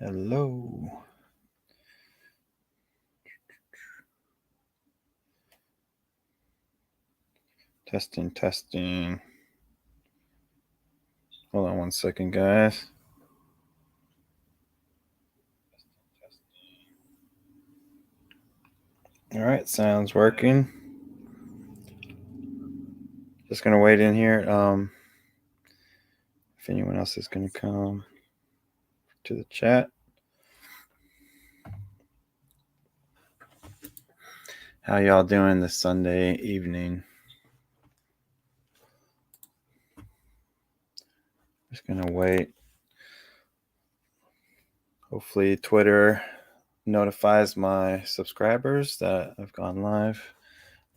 Hello. Testing. Hold on one second, guys. All right, sounds working. Just gonna wait in here. If anyone else is gonna come to the chat. How y'all doing this Sunday evening? Just gonna wait. Hopefully Twitter notifies my subscribers that I've gone live.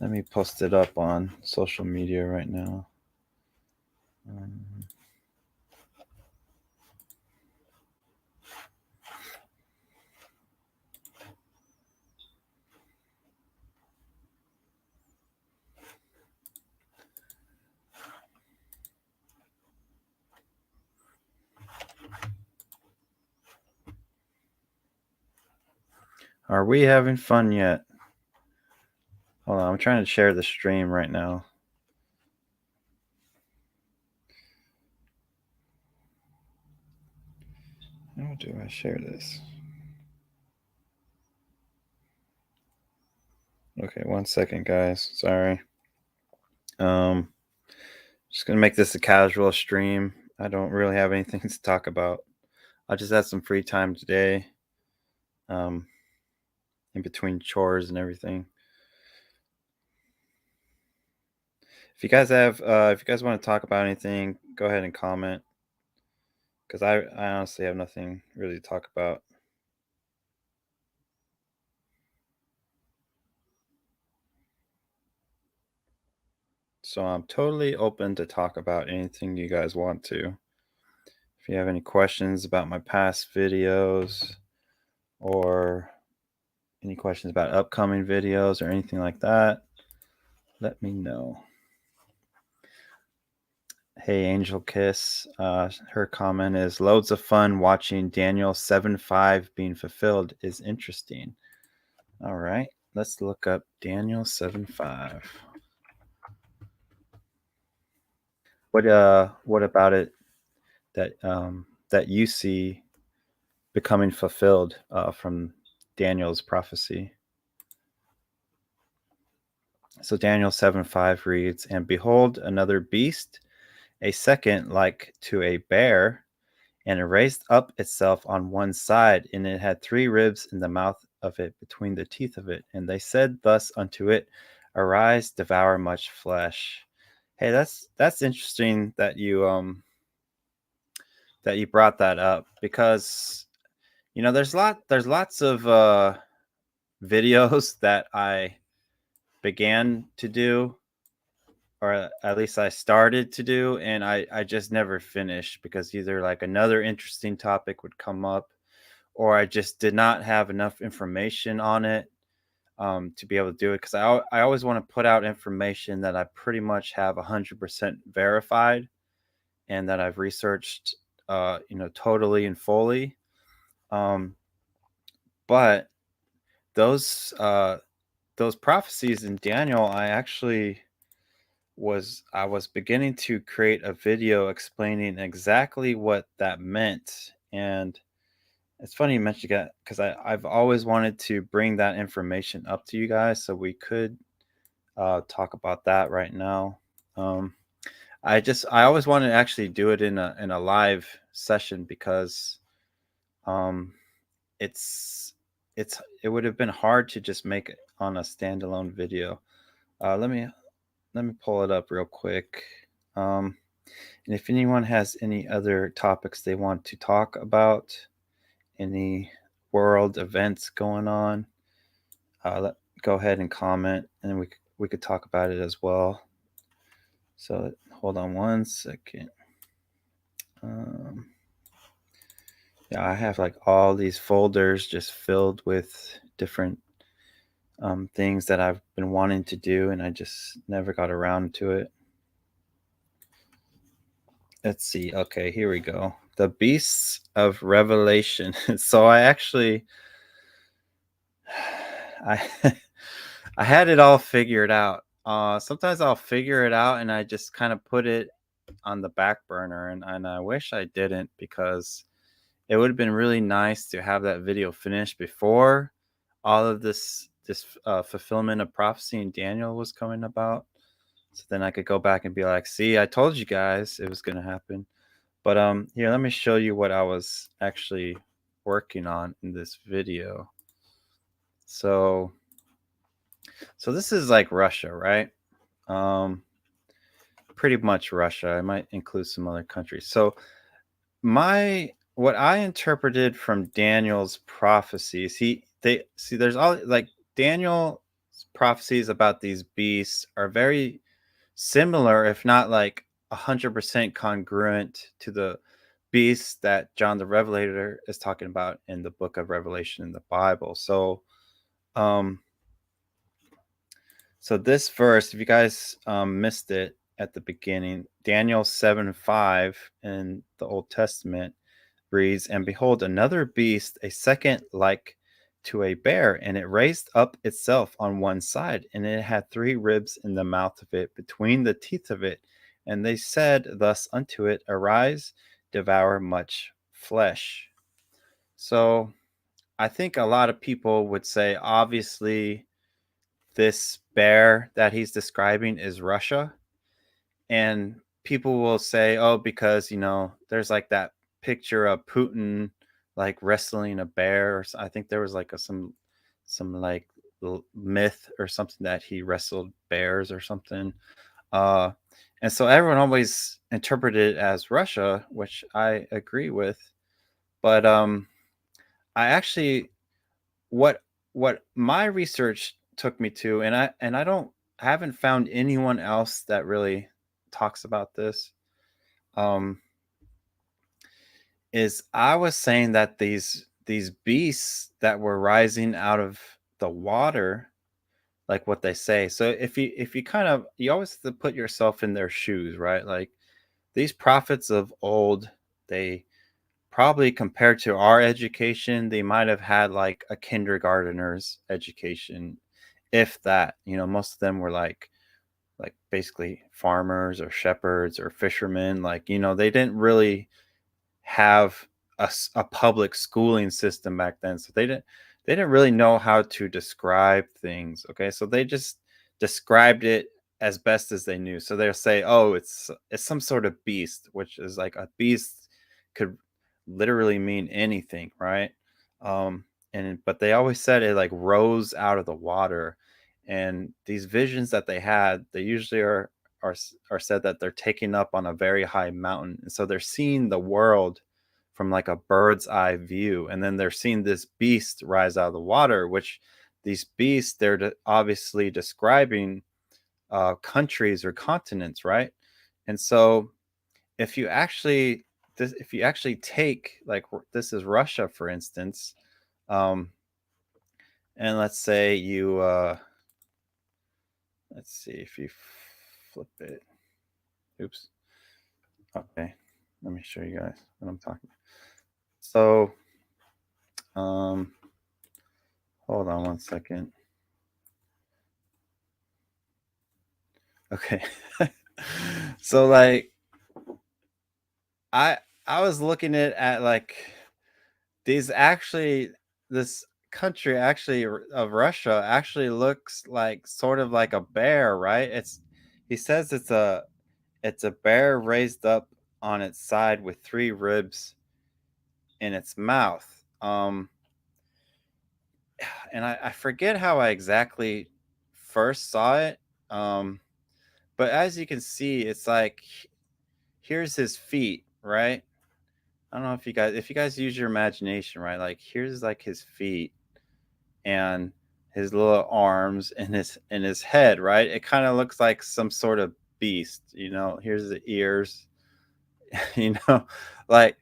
Let me post it up on social media right now. Are we having fun yet? Hold on, I'm trying to share the stream right now. How do I share this? Okay, 1 second, guys. Sorry. Just gonna make this a casual stream. I don't really have anything to talk about. I just had some free time today, in between chores and everything. If you guys want to talk about anything, go ahead and comment. Because I honestly have nothing really to talk about. So I'm totally open to talk about anything you guys want to. If you have any questions about my past videos or any questions about upcoming videos or anything like that, let me know. Hey, Angel Kiss. Her comment is loads of fun watching Daniel 7:5 being fulfilled is interesting. All right, let's look up Daniel 7:5. What about it that you see becoming fulfilled from Daniel's prophecy? So Daniel 7:5 reads, "And behold, another beast, a second like to a bear, and it raised up itself on one side, and it had 3 ribs in the mouth of it between the teeth of it. And they said thus unto it, Arise, devour much flesh." Hey, that's interesting that you brought that up, because there's lots of videos that I began to do, or at least I started to do, and I just never finished, because either like another interesting topic would come up, or I just did not have enough information on it to be able to do it. Because I always want to put out information that I pretty much have 100% verified and that I've researched, totally and fully. But those prophecies in Daniel, I was beginning to create a video explaining exactly what that meant. And it's funny you mentioned that, because I've always wanted to bring that information up to you guys, so we could talk about that right now. I always wanted to actually do it in a live session, because it would have been hard to just make it on a standalone video. Let me pull it up real quick. And if anyone has any other topics they want to talk about, any world events going on, go ahead and comment, and we could talk about it as well. So hold on 1 second. Yeah, I have like all these folders just filled with different things that I've been wanting to do, and I just never got around to it. Let's see. Okay, here we go. The beasts of Revelation. So I actually I I had it all figured out. Sometimes I'll figure it out and I just kind of put it on the back burner, and I wish I didn't, because it would have been really nice to have that video finished before all of this fulfillment of prophecy in Daniel was coming about. So then I could go back and be like, "See, I told you guys it was going to happen." But here, let me show you what I was actually working on in this video. So so this is like Russia, right? Um Pretty much Russia. I might include some other countries. So my what I interpreted from Daniel's prophecies, he they see there's all like Daniel's prophecies about these beasts are very similar, if not like 100% congruent to the beasts that John the Revelator is talking about in the book of Revelation in the Bible. Um so this verse, if you guys missed it at the beginning, Daniel 7:5 in the Old Testament reads, "And behold, another beast, a second like to a bear, and it raised up itself on one side, and it had three ribs in the mouth of it, between the teeth of it. And they said thus unto it, Arise, devour much flesh." So I think a lot of people would say, obviously, this bear that he's describing is Russia. And people will say, "Oh, because there's like that picture of Putin like wrestling a bear," or I think there was like some like myth or something that he wrestled bears or something. Uh, and so everyone always interpreted it as Russia, which I agree with. But I actually what what my research took me to, I haven't found anyone else that really talks about this, um, is I was saying that these beasts that were rising out of the water, like what they say. So if you kind of you always have to put yourself in their shoes, right? Like these prophets of old, they probably, compared to our education, they might have had like a kindergartner's education, if that. Most of them were like basically farmers or shepherds or fishermen. Like, they didn't really have a public schooling system back then, so they didn't really know how to describe things. Okay, so they just described it as best as they knew. So they'll say, "Oh, it's some sort of beast," which is like a beast could literally mean anything, right? And but they always said it like rose out of the water. And these visions that they had, they usually are said that they're taking up on a very high mountain, and so they're seeing the world from like a bird's eye view. And then they're seeing this beast rise out of the water, which these beasts, obviously describing countries or continents, right? And so if you actually if you actually take, like, this is Russia, for instance, um, and let's say let's see if you flip it. Oops. Okay. Let me show you guys what I'm talking about. So, um, hold on one second. Okay. So like I I was looking at like these actually this country actually of Russia actually looks like sort of like a bear, right? He says it's a bear raised up on its side with three ribs in its mouth. And I forget how I exactly first saw it. But as you can see, it's like here's his feet, right? I don't know if you guys use your imagination, right? Like here's like his feet and his little arms and his head, right? It kind of looks like some sort of beast, Here's the ears, you know, like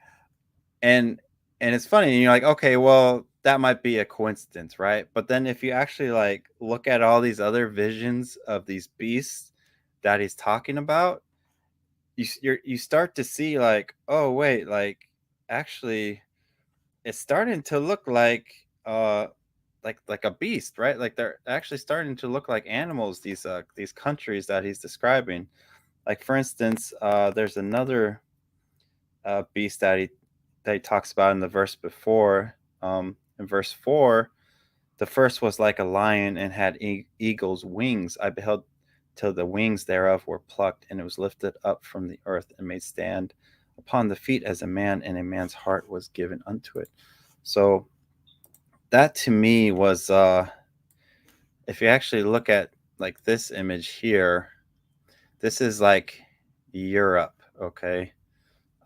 and and it's funny, and you're like, okay, well, that might be a coincidence, right? But then if you actually like look at all these other visions of these beasts that he's talking about, you start to see like, oh wait, like actually it's starting to look like a beast, right? Like they're actually starting to look like animals, these countries that he's describing. Like for instance, there's another beast that he talks about in the verse before. In verse 4, the first was like a lion and had eagle's wings. I beheld till the wings thereof were plucked, and it was lifted up from the earth and made stand upon the feet as a man, and a man's heart was given unto it. So that to me was, if you actually look at like this image here, this is like Europe, okay?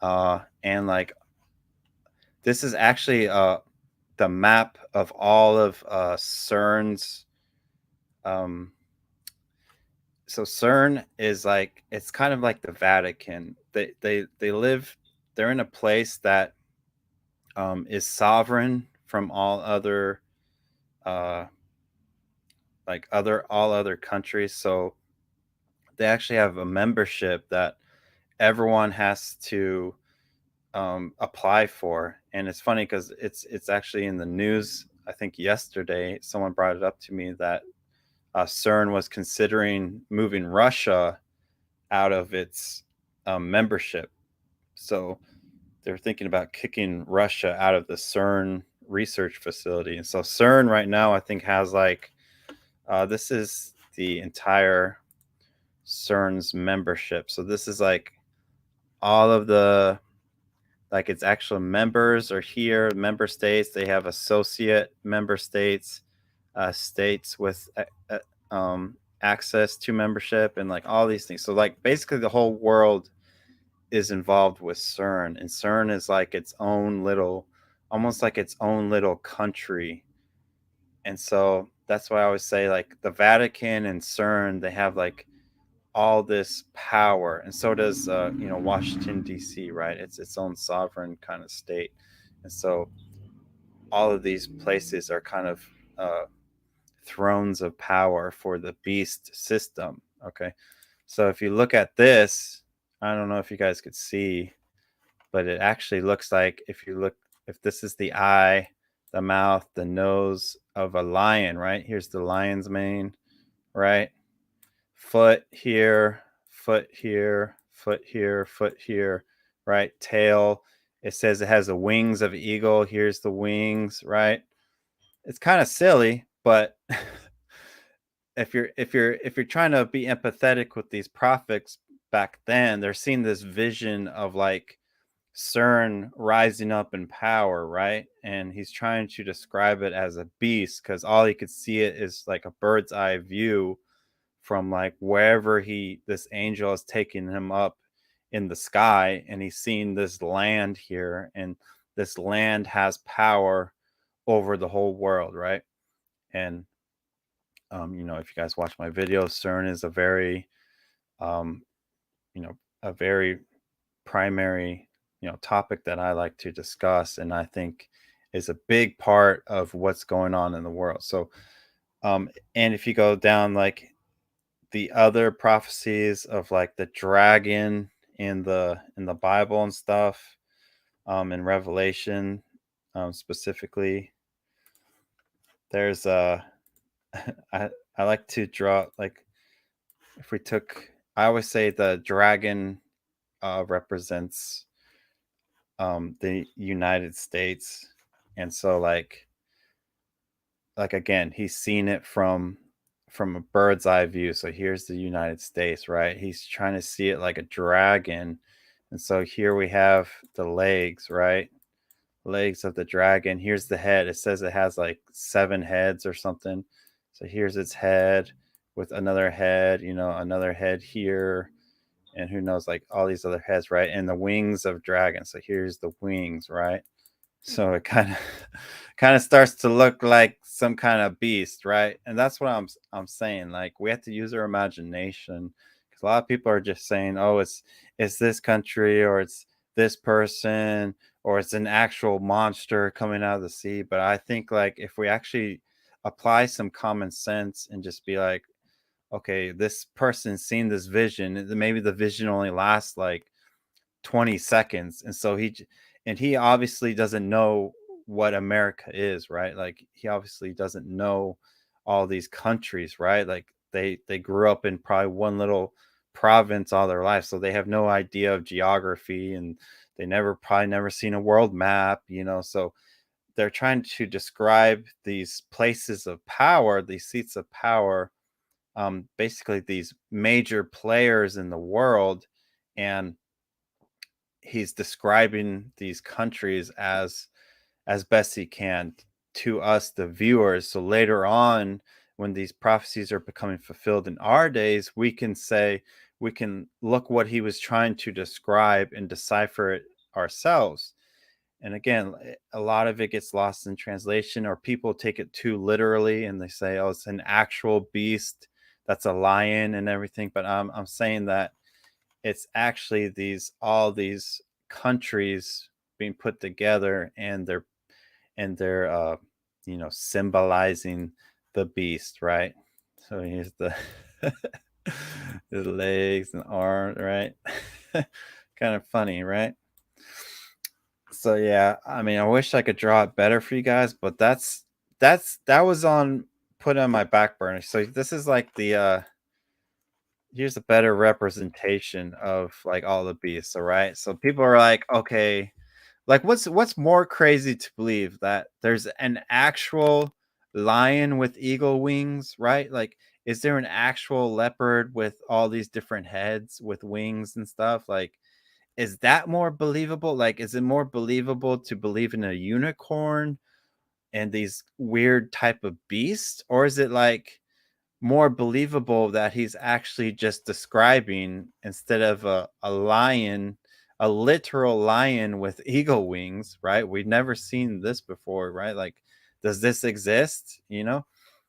And like this is actually the map of all of CERN's. Um, so CERN is like, it's kind of like the Vatican. They live. They're in a place that is sovereign from all other uh, all other countries. So they actually have a membership that everyone has to apply for. And it's funny because it's actually in the news. I think yesterday someone brought it up to me that CERN was considering moving Russia out of its membership. So they're thinking about kicking Russia out of the CERN research facility. And so CERN right now, I think, has like, this is the entire CERN's membership. So this is like all of the, like its actual members are here, member states. They have associate member states, states with access to membership, and like all these things. So like basically the whole world is involved with CERN, and CERN is like its own little, almost like its own little country. And so that's why I always say like the Vatican and CERN, they have like all this power, and so does Washington D.C., right? It's its own sovereign kind of state. And so all of these places are kind of thrones of power for the beast system. Okay, so if you look at this, I don't know if you guys could see, but it actually looks like, if this is the eye, the mouth, the nose of a lion, right? Here's the lion's mane, right? Foot here, foot here, foot here, foot here, right? Tail. It says it has the wings of eagle. Here's the wings, right? It's kind of silly, but if you're trying to be empathetic with these prophets back then, they're seeing this vision of like CERN rising up in power, right? And he's trying to describe it as a beast because all he could see it is like a bird's eye view from like wherever this angel is taking him up in the sky, and he's seeing this land here, and this land has power over the whole world, right? And if you guys watch my videos, CERN is a very um, a very primary topic that I like to discuss, and I think is a big part of what's going on in the world. So and if you go down like the other prophecies of like the dragon in the Bible and stuff, in Revelation, specifically, there's I I like to draw like, if we took, I always say the dragon represents the United States. And so like again, he's seen it from a bird's eye view. So here's the United States, right? He's trying to see it like a dragon. And so here we have the legs, right? Legs of the dragon. Here's the head. It says it has like 7 heads or something. So here's its head with another head, another head here, and who knows, like all these other heads, right? And the wings of dragon. So here's the wings, right? So it kind of starts to look like some kind of beast, right? And that's what I'm saying. Like we have to use our imagination, because a lot of people are just saying, "Oh, it's this country, or it's this person, or it's an actual monster coming out of the sea." But I think like if we actually apply some common sense and just be like, okay, this person's seen this vision, and then maybe the vision only lasts like 20 seconds, and so and he obviously doesn't know what America is, right? Like he obviously doesn't know all these countries, right? Like they grew up in probably one little province all their life, so they have no idea of geography, and they never seen a world map, so they're trying to describe these places of power, these seats of power, basically these major players in the world, and he's describing these countries as best he can to us, the viewers. So later on, when these prophecies are becoming fulfilled in our days, we can look what he was trying to describe and decipher it ourselves. And again, a lot of it gets lost in translation, or people take it too literally and they say, "Oh, it's an actual beast that's a lion and everything." But I'm saying that it's actually all these countries being put together, and they're symbolizing the beast, right? So here's the his legs and arms, right? Kind of funny, right? So yeah, I mean, I wish I could draw it better for you guys, but that was on put on my back burner. So this is like the here's a better representation of like all the beasts, all right? So people are like, okay, like what's more crazy to believe that there's an actual lion with eagle wings, right? Like is there an actual leopard with all these different heads with wings and stuff? Like is that more believable? Like is it more believable to believe in a unicorn and these weird type of beasts, or is it like more believable that he's actually just describing, instead of a lion, a literal lion with eagle wings, right? We've never seen this before, right? Like, does this exist?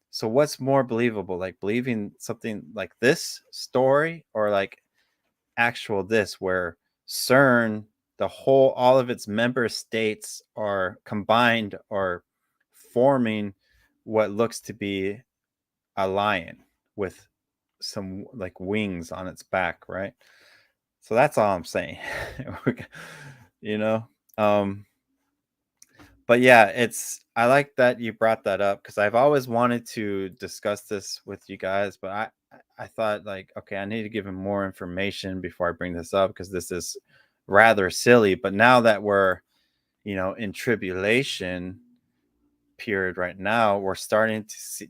So what's more believable, like believing something like this story, or like actual this, where CERN, all of its member states are combined or forming what looks to be a lion with some like wings on its back, right? So that's all I'm saying. you know. Um but yeah, I like that you brought that up, because I've always wanted to discuss this with you guys, but I thought like, okay, I need to give him more information before I bring this up, because this is rather silly. But now that we're, in tribulation period right now, we're starting to see,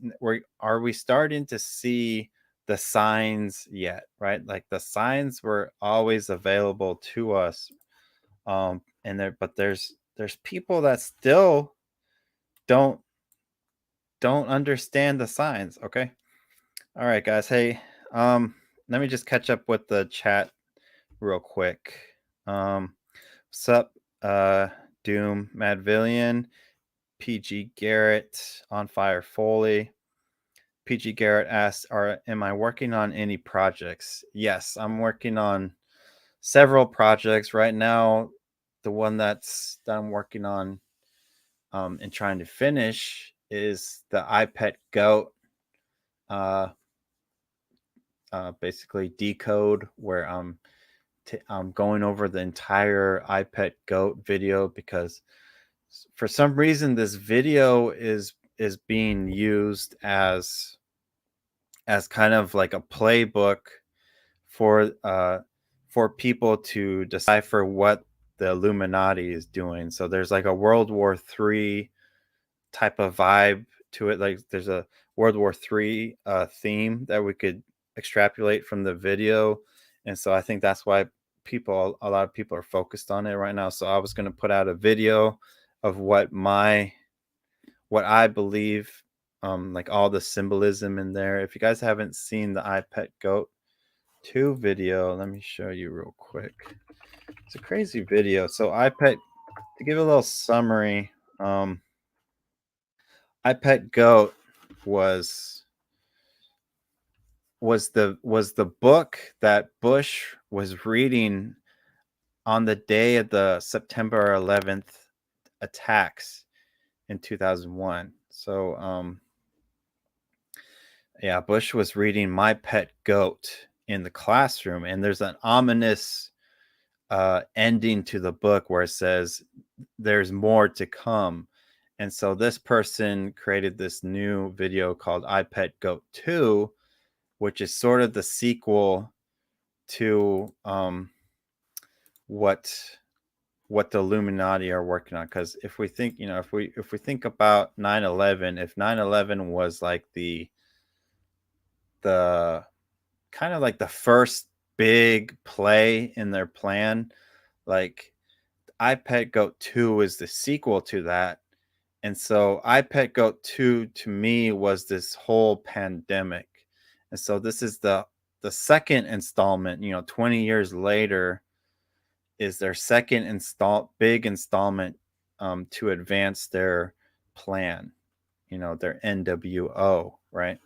are we starting to see the signs yet, right? Like the signs were always available to us, and there's people that still don't don't understand the signs. Okay, all right, guys. Hey, let me just catch up with the chat real quick. What's up, Doom Madvillian, PG Garrett, On Fire Foley. PG Garrett asked, am I working on any projects? Yes, I'm working on several projects right now. The one that I'm working on, and trying to finish, is the iPet Goat, uh, basically decode, where I'm going over the entire iPet Goat video, because for some reason this video is being used as kind of like a playbook for people to decipher what the Illuminati is doing. So there's like a World War III type of vibe to it. Like there's a World War III theme that we could extrapolate from the video, and so I think that's why a lot of people are focused on it right now. So I was going to put out a video of what I believe, like all the symbolism in there. If you guys haven't seen the iPet Goat 2 video, let me show you real quick. It's a crazy video. So to give a little summary, iPet Goat was the book that Bush was reading on the day of the September 11th attacks in 2001. So Yeah, Bush was reading My Pet Goat in the classroom, and there's an ominous ending to the book where it says there's more to come. And so this person created this new video called I Pet Goat 2, which is sort of the sequel to what the Illuminati are working on. Because if we think, if we think about 9/11, if 9/11 was like the kind of like the first big play in their plan, like I Pet Goat 2 is the sequel to that. And so I Pet Goat 2 to me was this whole pandemic. And so this is the second installment, 20 years later is their second big installment to advance their plan, their NWO, right?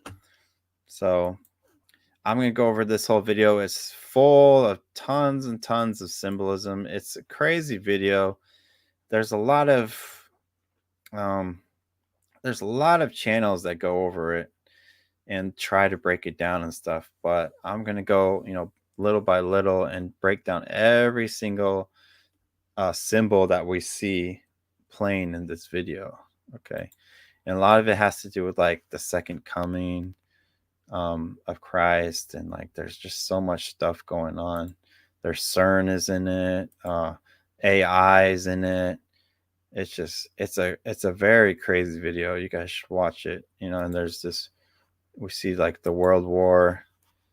So I'm going to go over this whole video. It's full of tons and tons of symbolism. It's a crazy video. There's a lot of um, channels that go over it and try to break it down and stuff. But I'm gonna go, little by little and break down every single symbol that we see playing in this video. Okay, and a lot of it has to do with like the second coming of Christ, and like there's just so much stuff going on. There's CERN is in it, AI is in it. It's just it's a very crazy video. You guys should watch it. And there's this, we see like the World War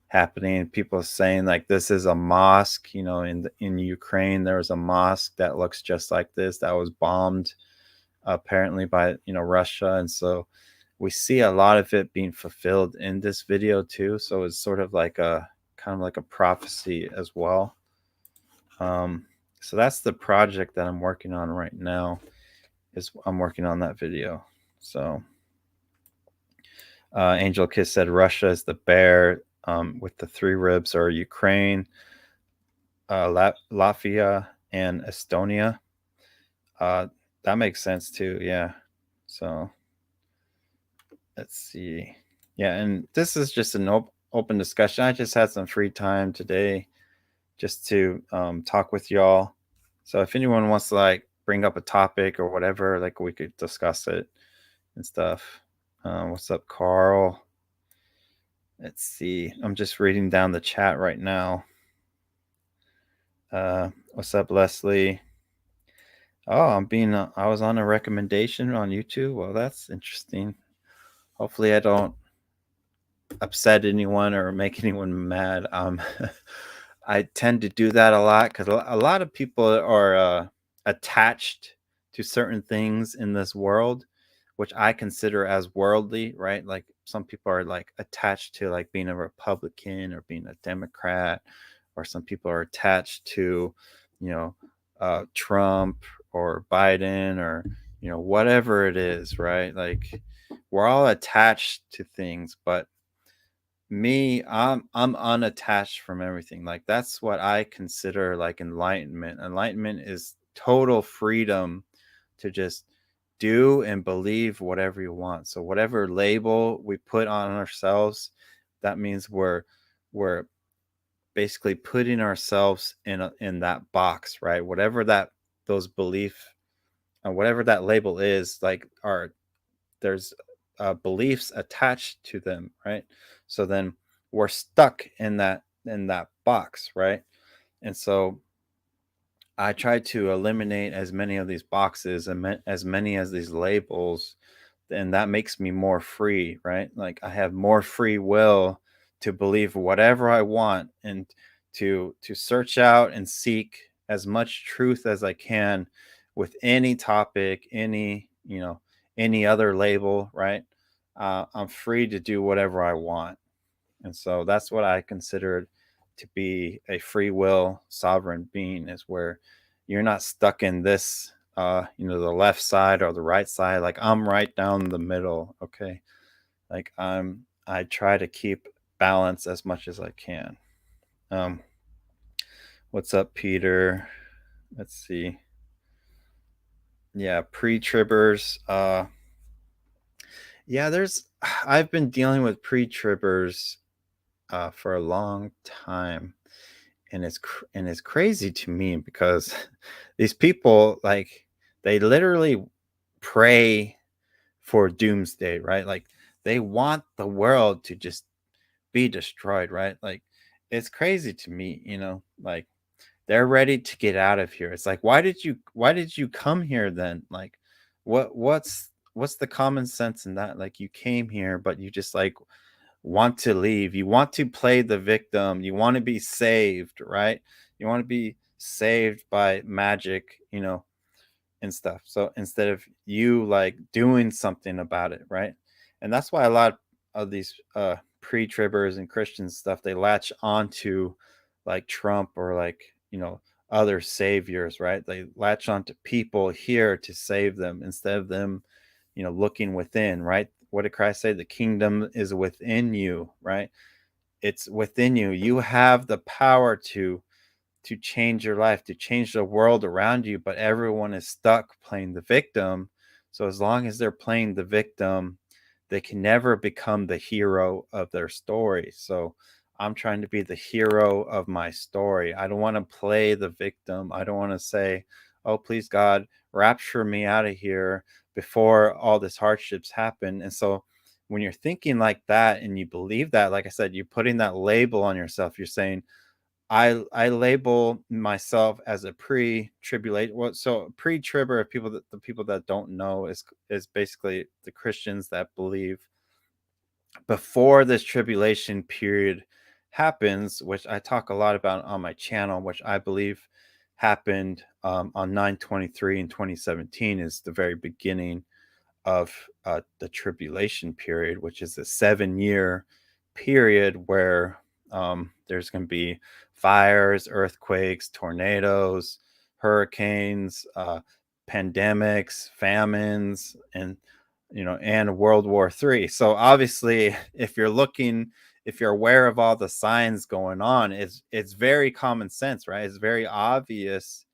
happening. People saying like this is a mosque. In Ukraine there was a mosque that looks just like this that was bombed apparently by Russia, and so we see a lot of it being fulfilled in this video too. So it's sort of like a kind of like a prophecy as well. So that's the project that I'm working on right now. Is I'm working on that video. So Angel Kiss said Russia is the bear with the three ribs, or Ukraine, Latvia, and Estonia. That makes sense too. Yeah. So let's see. Yeah, and this is just an open discussion. I just had some free time today just to talk with y'all. So if anyone wants to like bring up a topic or whatever, like we could discuss it and stuff. What's up, Carl? Let's see. I'm just reading down the chat right now. What's up, Leslie? Oh, I was on a recommendation on YouTube. Well, that's interesting. Hopefully I don't upset anyone or make anyone mad. I tend to do that a lot because a lot of people are attached to certain things in this world, which I consider as worldly, right? Like some people are like attached to like being a Republican or being a Democrat, or some people are attached to, Trump or Biden, or whatever it is, right? Like we're all attached to things, but me, I'm unattached from everything. Like that's what I consider like enlightenment. Enlightenment is total freedom to just do and believe whatever you want. So whatever label we put on ourselves, that means we're basically putting ourselves in that box, right? Whatever that those belief whatever that label is, like there's beliefs attached to them, right? So then we're stuck in that box, right? And so I try to eliminate as many of these boxes and as many as these labels, and that makes me more free, right? Like I have more free will to believe whatever I want, and to search out and seek as much truth as I can with any topic, any other label, right? I'm free to do whatever I want. And so that's what I consider to be a free will sovereign being, is where you're not stuck in this, the left side or the right side. Like I'm right down the middle. Okay. Like I try to keep balance as much as I can. Um, what's up, Peter? Let's see. Yeah, pre-tribbers. Yeah, there's I've been dealing with pre-tribbers for a long time, and it's crazy to me because these people, like, they literally pray for doomsday, right? Like, they want the world to just be destroyed, right? Like, it's crazy to me, like, they're ready to get out of here. It's like, why did you come here then? Like, what's the common sense in that? Like, you came here, but you just, like, want to leave. You want to play the victim. You want to be saved, right? You want to be saved by magic, and stuff. So instead of you, like, doing something about it, right? And that's why a lot of these pre-tribbers and Christian stuff, they latch onto, like, Trump or, like, other saviors, right? They latch onto people here to save them instead of them, looking within, right? What did Christ say? The kingdom is within you, right? It's within you. You have the power to change your life, to change the world around you, but everyone is stuck playing the victim. So as long as they're playing the victim, they can never become the hero of their story. So I'm trying to be the hero of my story. I don't want to play the victim. I don't want to say, "Oh, please God, rapture me out of here before all this hardships happen." And so when you're thinking like that and you believe that, like I said, you're putting that label on yourself. You're saying, I label myself as a pre-tribulation. Well, so pre-tribber, if the people that don't know, is basically the Christians that believe before this tribulation period happens, which I talk a lot about on my channel, which I believe happened on 9/23 in 2017, is the very beginning of the tribulation period, which is a 7-year period where there's going to be fires, earthquakes, tornadoes, hurricanes, pandemics, famines, and World War III. So obviously, if you're aware of all the signs going on, it's very common sense, right? It's very obvious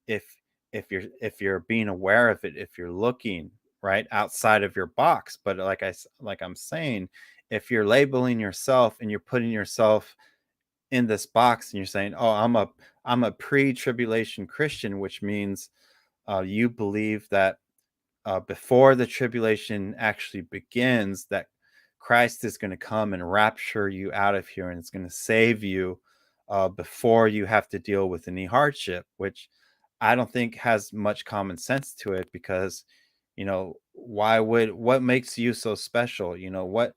if if you're being aware of it, if you're looking right outside of your box. But like I'm saying, if you're labeling yourself and you're putting yourself in this box and you're saying, "Oh, I'm a pre-tribulation Christian," which means you believe that before the tribulation actually begins, that Christ is going to come and rapture you out of here, and it's going to save you before you have to deal with any hardship, which I don't think has much common sense to it. Because what makes you so special? What,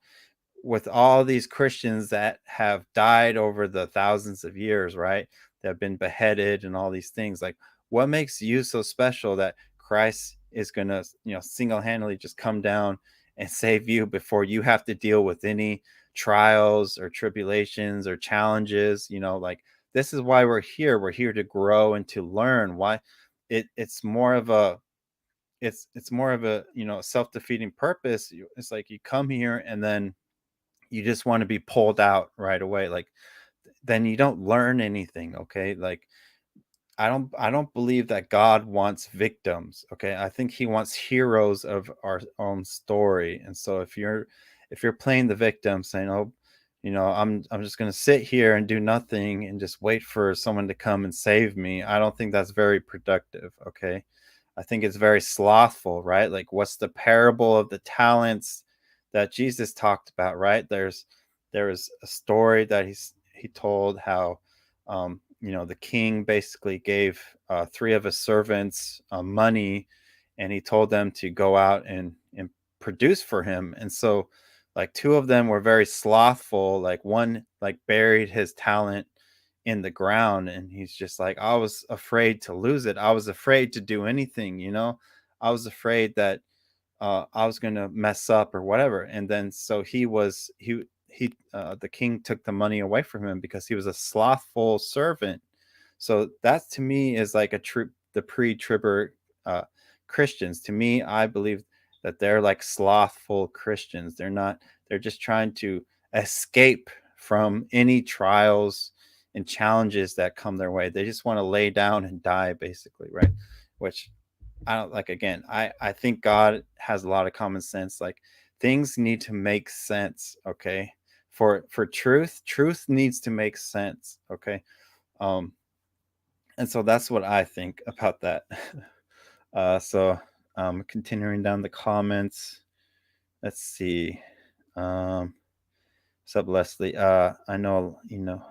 with all these Christians that have died over the thousands of years, right? That have been beheaded and all these things. Like, what makes you so special that Christ is going to, single-handedly just come down and save you before you have to deal with any trials or tribulations or challenges? Like, this is why we're here. We're here to grow and to learn. Why it's more of a it's more of a, self-defeating purpose. It's like you come here and then you just want to be pulled out right away. Like, then you don't learn anything. Okay, like, I don't believe that God wants victims. Okay, I think he wants heroes of our own story. And so if you're playing the victim, saying, "Oh, I'm just going to sit here and do nothing and just wait for someone to come and save me," I don't think that's very productive. Okay, I think it's very slothful, right? Like, what's the parable of the talents that Jesus talked about, right? There was a story that he told how the king basically gave three of his servants money, and he told them to go out and produce for him. And so, like, two of them were very slothful. Like, one, like, buried his talent in the ground, and he's just like, "I was afraid to lose it. I was afraid to do anything, I was afraid that I was going to mess up or whatever." And then so the king took the money away from him because he was a slothful servant. So that, to me, is like the pre-tribber uh, Christians. To me, I believe that they're like slothful Christians. They're not. They're just trying to escape from any trials and challenges that come their way. They just want to lay down and die, basically, right? Which I don't like. Again, I think God has a lot of common sense. Like, things need to make sense, okay? For truth needs to make sense, okay? Um, and so that's what I think about that. So continuing down the comments, let's see. Um, what's up, Leslie? I know,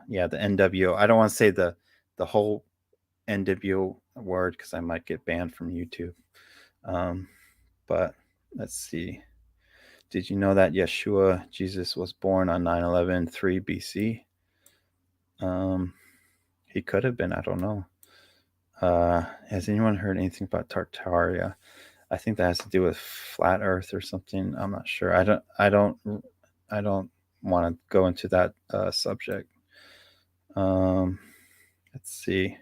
yeah, the NWO. I don't want to say the whole NWO word because I might get banned from YouTube. Um, but let's see. Did you know that Yeshua, Jesus, was born on 9/11, 3 BC? Um, he could have been. I don't know. Has anyone heard anything about Tartaria? I think that has to do with flat Earth or something. I'm not sure. I don't want to go into that subject. Um, let's see.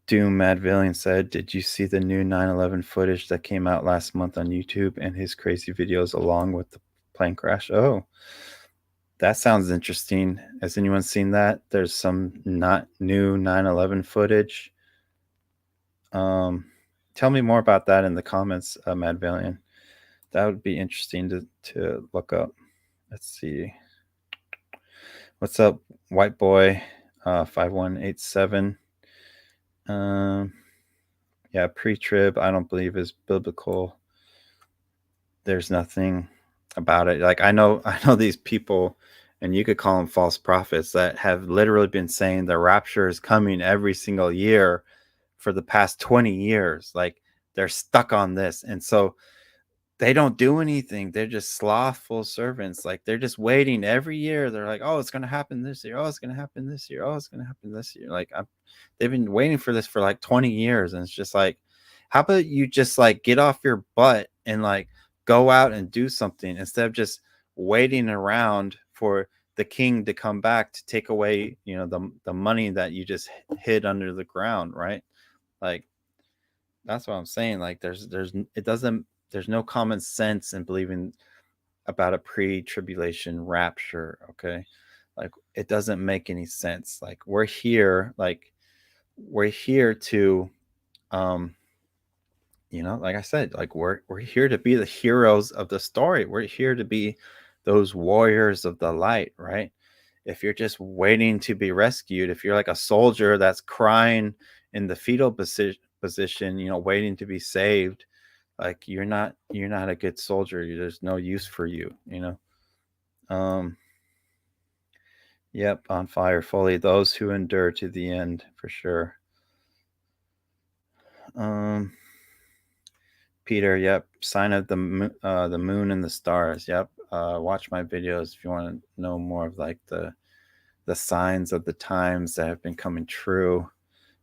Doom Mad Villain said, "Did you see the new 9/11 footage that came out last month on YouTube and his crazy videos along with the plane crash?" Oh, that sounds interesting. Has anyone seen that? There's some not new 9/11 footage. Tell me more about that in the comments, Mad Valiant. That would be interesting to look up. Let's see. What's up, white boy? 5187. Yeah, pre-trib. I don't believe is biblical. There's nothing about it. Like I know these people, and you could call them false prophets that have literally been saying the rapture is coming every single year for the past 20 years. Like they're stuck on this. And so they don't do anything. They're just slothful servants. Like they're just waiting every year. They're like, "Oh, it's going to happen this year. Oh, it's going to happen this year. Oh, it's going to happen this year." Like they've been waiting for this for like 20 years, and it's just like, how about you just like get off your butt and like go out and do something instead of just waiting around for the king to come back to take away, the money that you just hid under the ground, right? Like that's what I'm saying. Like there's no common sense in believing about a pre-tribulation rapture, okay? Like it doesn't make any sense. Like we're here to um like I said, like we're here to be the heroes of the story. We're here to be those warriors of the light, right? If you're just waiting to be rescued, if you're like a soldier that's crying in the fetal position, waiting to be saved, like you're not a good soldier. There's no use for you, um yep, on fire fully, those who endure to the end, for sure. um Peter, yep, sign of the moon and the stars, yep. Watch my videos if you want to know more of like the signs of the times that have been coming true,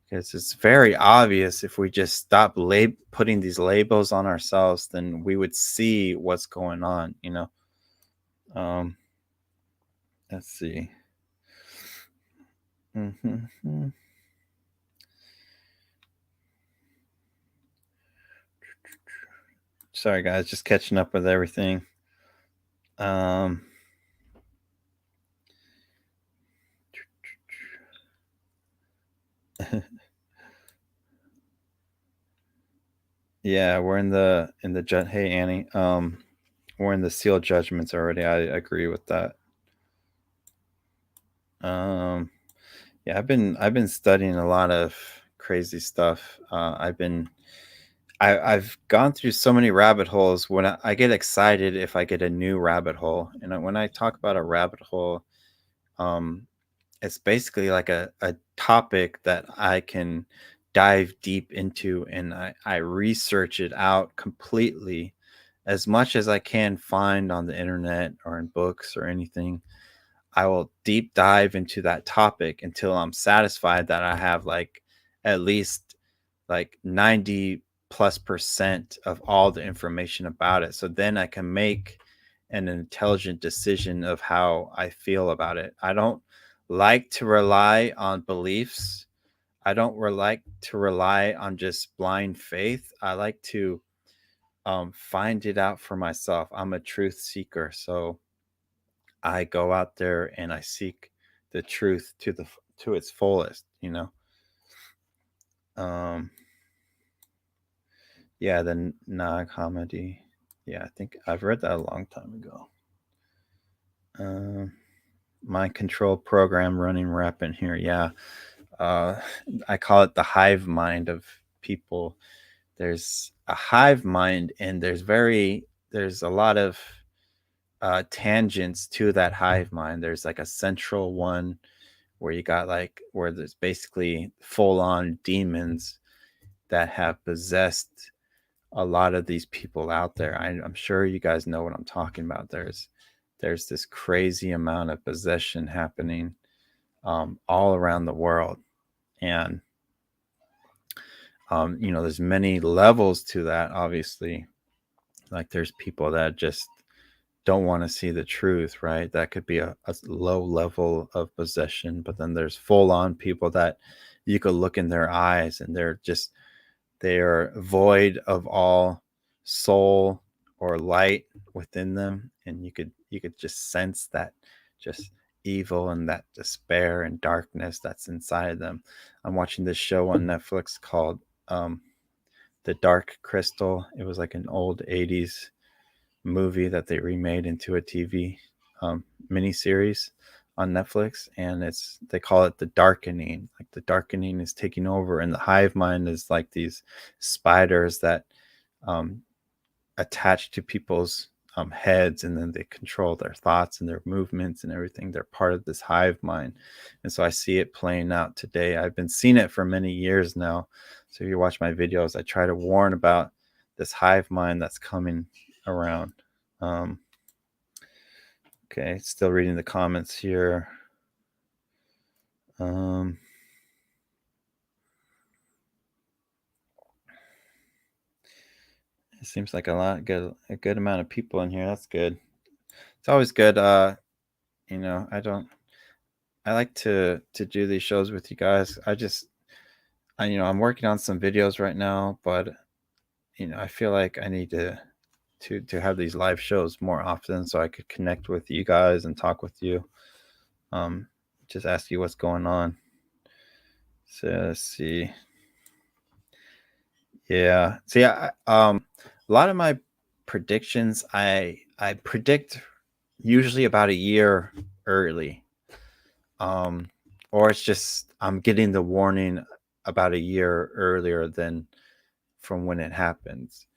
because it's very obvious. If we just stop putting these labels on ourselves, then we would see what's going on. um let's see. Mm-hmm. Sorry guys, just catching up with everything. um yeah, we're in the hey Annie, we're in the sealed judgments already. I agree with that. um yeah, I've been studying a lot of crazy stuff. I've gone through so many rabbit holes. When I get excited if I get a new rabbit hole, and when I talk about a rabbit hole, um, it's basically like a topic that I can dive deep into, and I research it out completely as much as I can find on the internet or in books or anything. I will deep dive into that topic until I'm satisfied that I have like at least like 90 plus percent of all the information about it. So then I can make an intelligent decision of how I feel about it. I don't like to rely on beliefs. I don't like to rely on just blind faith. I like to find it out for myself. I'm a truth seeker. So I go out there and I seek the truth to its fullest. Um, yeah, the Nag Hammadi. Yeah, I think I've read that a long time ago. Um, Mind control program running rampant here. Yeah. Uh, I call it the hive mind of people. There's a hive mind, and there's a lot of tangents to that hive mind. There's like a central one where you got like where there's basically full on demons that have possessed a lot of these people out there. I'm sure you guys know what I'm talking about. There's this crazy amount of possession happening all around the world, and there's many levels to that. Obviously, like there's people that just don't want to see the truth, right? That could be a low level of possession, but then there's full on people that you could look in their eyes and they are void of all soul or light within them, and you could just sense that just evil and that despair and darkness that's inside of them. I'm watching this show on Netflix called um, The Dark Crystal. It was like an old 80s movie that they remade into a TV miniseries on Netflix, and they call it the darkening. Like the darkening is taking over, and the hive mind is like these spiders that um, attach to people's heads, and then they control their thoughts and their movements and everything. They're part of this hive mind, and so I see it playing out today. I've been seeing it for many years now. So if you watch my videos, I try to warn about this hive mind that's coming around. Um, okay, still reading the comments here. Um, it seems like a good amount of people in here. That's good. It's always good. I don't. I like to do these shows with you guys. I'm working on some videos right now, but I feel like I need to have these live shows more often so I could connect with you guys and talk with you. Um, just ask you what's going on. So let's see. Yeah. See, a lot of my predictions, I predict usually about a year early. Um, or it's just I'm getting the warning about a year earlier than from when it happens,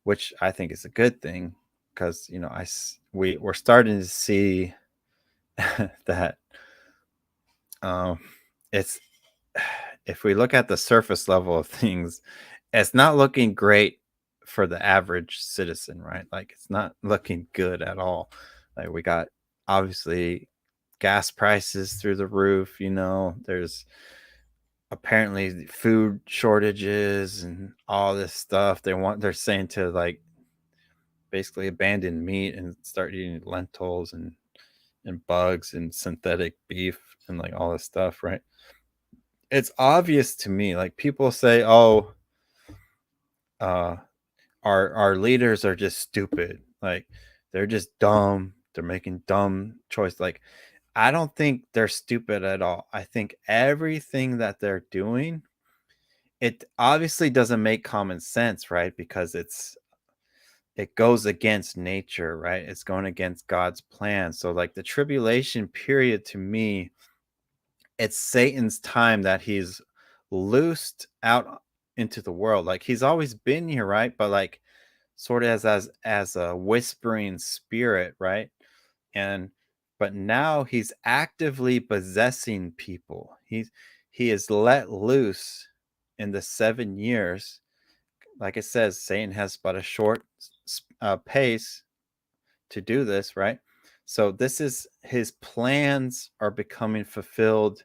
which I think is a good thing because we're starting to see that um, it's if we look at the surface level of things, it's not looking great for the average citizen, right? Like it's not looking good at all. Like we got obviously gas prices through the roof, there's apparently food shortages and all this stuff. They're saying to like basically abandon meat and start eating lentils and bugs and synthetic beef and like all this stuff, right? It's obvious to me. Like people say, "Oh, uh, our leaders are just stupid. Like they're just dumb. They're making dumb choice." Like I don't think they're stupid at all. I think everything that they're doing, it obviously doesn't make common sense, right? Because it goes against nature, right? It's going against God's plan. So like the tribulation period to me, it's Satan's time that he's loosed out into the world. Like he's always been here, right? But like sort of as a whispering spirit, right? And but now he's actively possessing people. He is let loose in the 7 years. Like it says, Satan has but a short pace to do this, right? So this is his plans are becoming fulfilled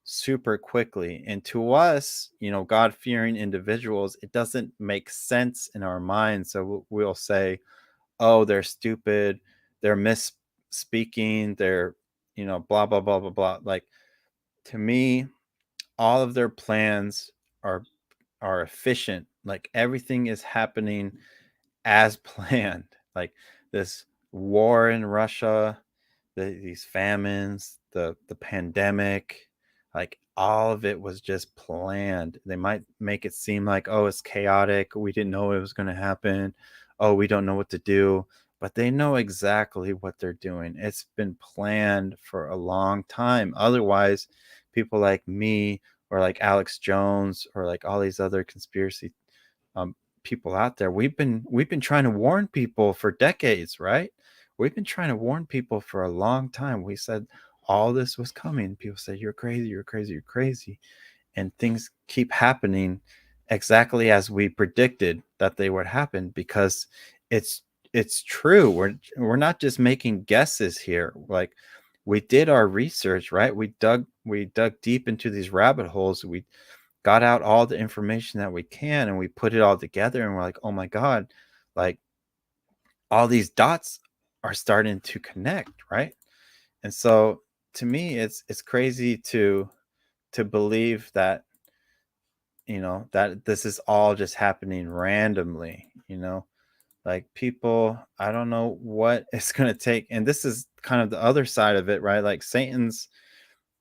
super quickly. And to us, God fearing individuals, it doesn't make sense in our minds. So we'll say, oh, they're stupid, they're misspeaking, they're, blah, blah, blah, blah, blah. Like to me, all of their plans are efficient. Like everything is happening as planned. Like this war in Russia, these famines, the pandemic, like all of it was just planned. They might make it seem like, oh, it's chaotic. We didn't know it was going to happen. oh, we don't know what to do, but they know exactly what they're doing. It's been planned for a long time. Otherwise, people like me or like Alex Jones or like all these other conspiracy um, people out there, we've been trying to warn people for decades, right? We've been trying to warn people for a long time. We said all this was coming. People say, you're crazy, you're crazy, you're crazy, and things keep happening exactly as we predicted that they would happen, because it's it's true. We're not just making guesses here. Like, we did our research, right? We dug deep into these rabbit holes. We got out all the information that we can, and we put it all together, and we're like, oh my god, like, all these dots are starting to connect, right? And so, to me, it's crazy to believe that, that this is all just happening randomly, like, people, I don't know what it's going to take. And this is kind of the other side of it, right? Like, Satan's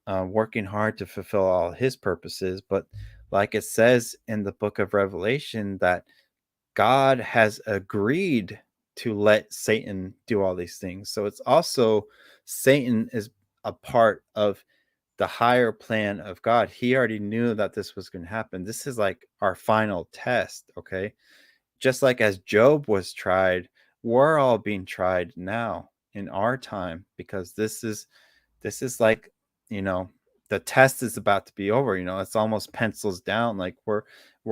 working hard to fulfill all his purposes, but like it says in the book of Revelation, that God has agreed to let Satan do all these things. So it's also, Satan is a part of the higher plan of God. He already knew that this was going to happen. This is like our final test, okay? Just like as Job was tried, we're all being tried now in our time, because this is like, you know, the test is about to be over. It's almost pencils down. Like, we're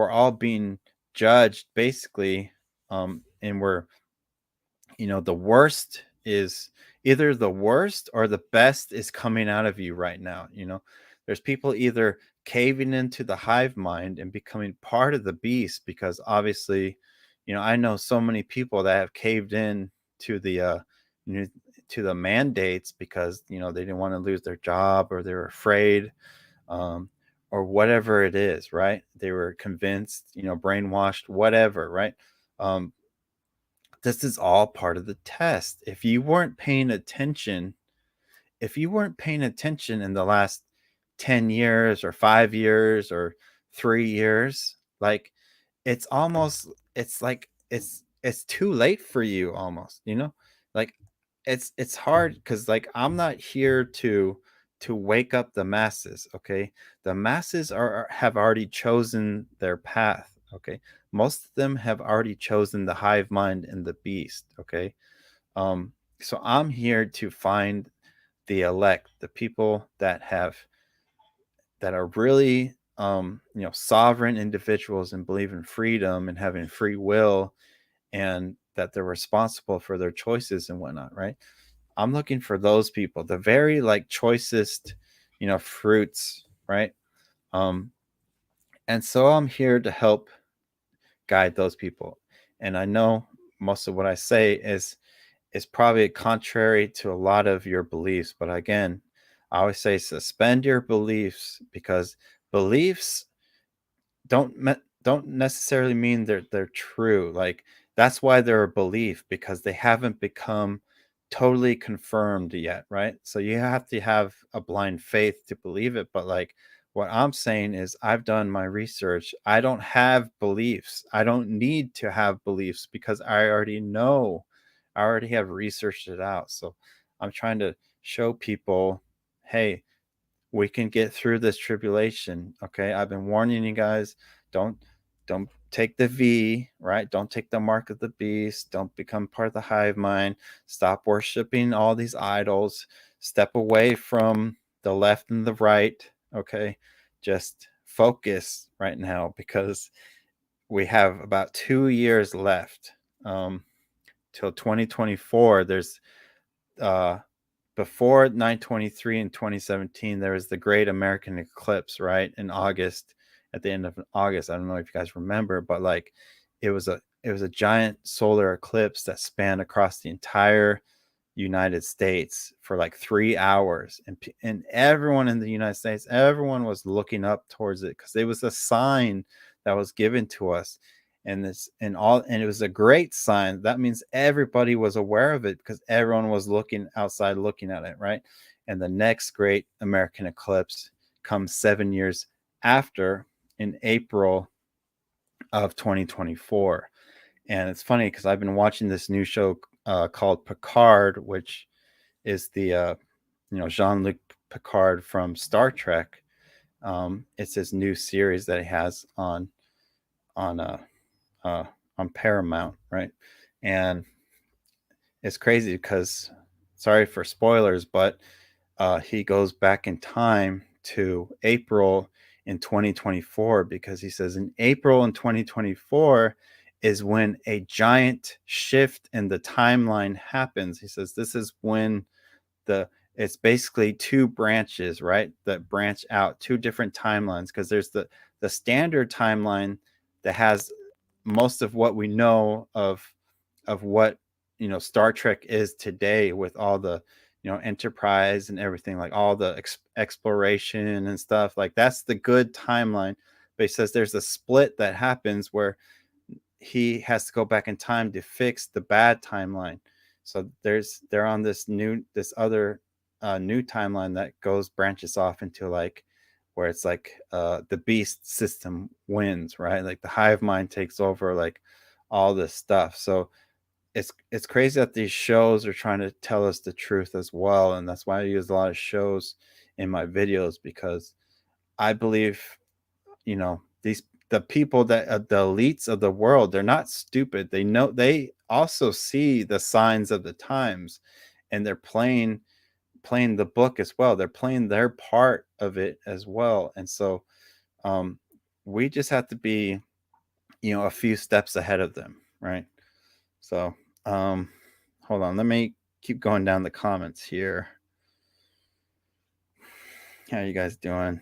all being judged basically, and the worst is, either the worst or the best is coming out of you right now. There's people either caving into the hive mind and becoming part of the beast, because obviously, I know so many people that have caved in to the new to the mandates, because they didn't want to lose their job, or they were afraid, um, or whatever it is, right? They were convinced, brainwashed, whatever, right? um, this is all part of the test. If you weren't paying attention in the last 10 years or 5 years or 3 years, like, it's like it's too late for you, almost, like, it's hard, cuz like, I'm not here to wake up the masses, okay? The masses have already chosen their path, okay? Most of them have already chosen the hive mind and the beast, okay? um so I'm here to find the elect, the people that are really, sovereign individuals, and believe in freedom and having free will, and that they're responsible for their choices and whatnot, right? I'm looking for those people, the very, like, choicest, fruits, right? um and so I'm here to help guide those people. And I know most of what I say is probably contrary to a lot of your beliefs, but again, I always say, suspend your beliefs, because beliefs don't necessarily mean they're true. Like, that's why they're a belief, because they haven't become totally confirmed yet, right? So you have to have a blind faith to believe it. But, like, what I'm saying is, I've done my research. I don't have beliefs. I don't need to have beliefs, because I already know. I already have researched it out. So I'm trying to show people, hey, we can get through this tribulation. Okay, I've been warning you guys. Don't don't take the V, right? Don't take the mark of the beast. Don't become part of the hive mind. Stop worshiping all these idols. Step away from the left and the right. Okay, just focus right now, because we have about 2 years left, till 2024. There's uh before 923 in 2017, there was the Great American Eclipse, right? In August, at the end of August. I don't know if you guys remember, but, like, it was a giant solar eclipse that spanned across the entire United States for like 3 hours, and everyone in the United States, everyone was looking up towards it, because it was a sign that was given to us, and it was a great sign. That means everybody was aware of it, because everyone was looking outside, looking at it, right? And the next great American eclipse comes 7 years after, in April of 2024. And it's funny because I've been watching this new show called Picard, which is the Jean-Luc Picard from Star Trek. It's his new series that he has on uh, uh, on Paramount, right? And it's crazy because, sorry for spoilers, but he goes back in time to April in 2024 because he says in April in 2024 is when a giant shift in the timeline happens. He says this is when the it's basically two branches, right? That branch out two different timelines because there's the standard timeline that has most of what we know of what Star Trek is today with all the Enterprise and everything, like all the exploration and stuff. Like that's the good timeline. But he says there's a split that happens where he has to go back in time to fix the bad timeline. So they're on this other new timeline that goes branches off into like where it's like the beast system wins, right? Like the hive mind takes over like all this stuff. So it's crazy that these shows are trying to tell us the truth as well, and that's why I use a lot of shows in my videos because I believe these the people that the elites of the world, they're not stupid. They know, they also see the signs of the times, and they're playing the book as well. They're playing their part of it as well. And so um we just have to be a few steps ahead of them, right? So um hold on, let me keep going down the comments here. How you guys doing?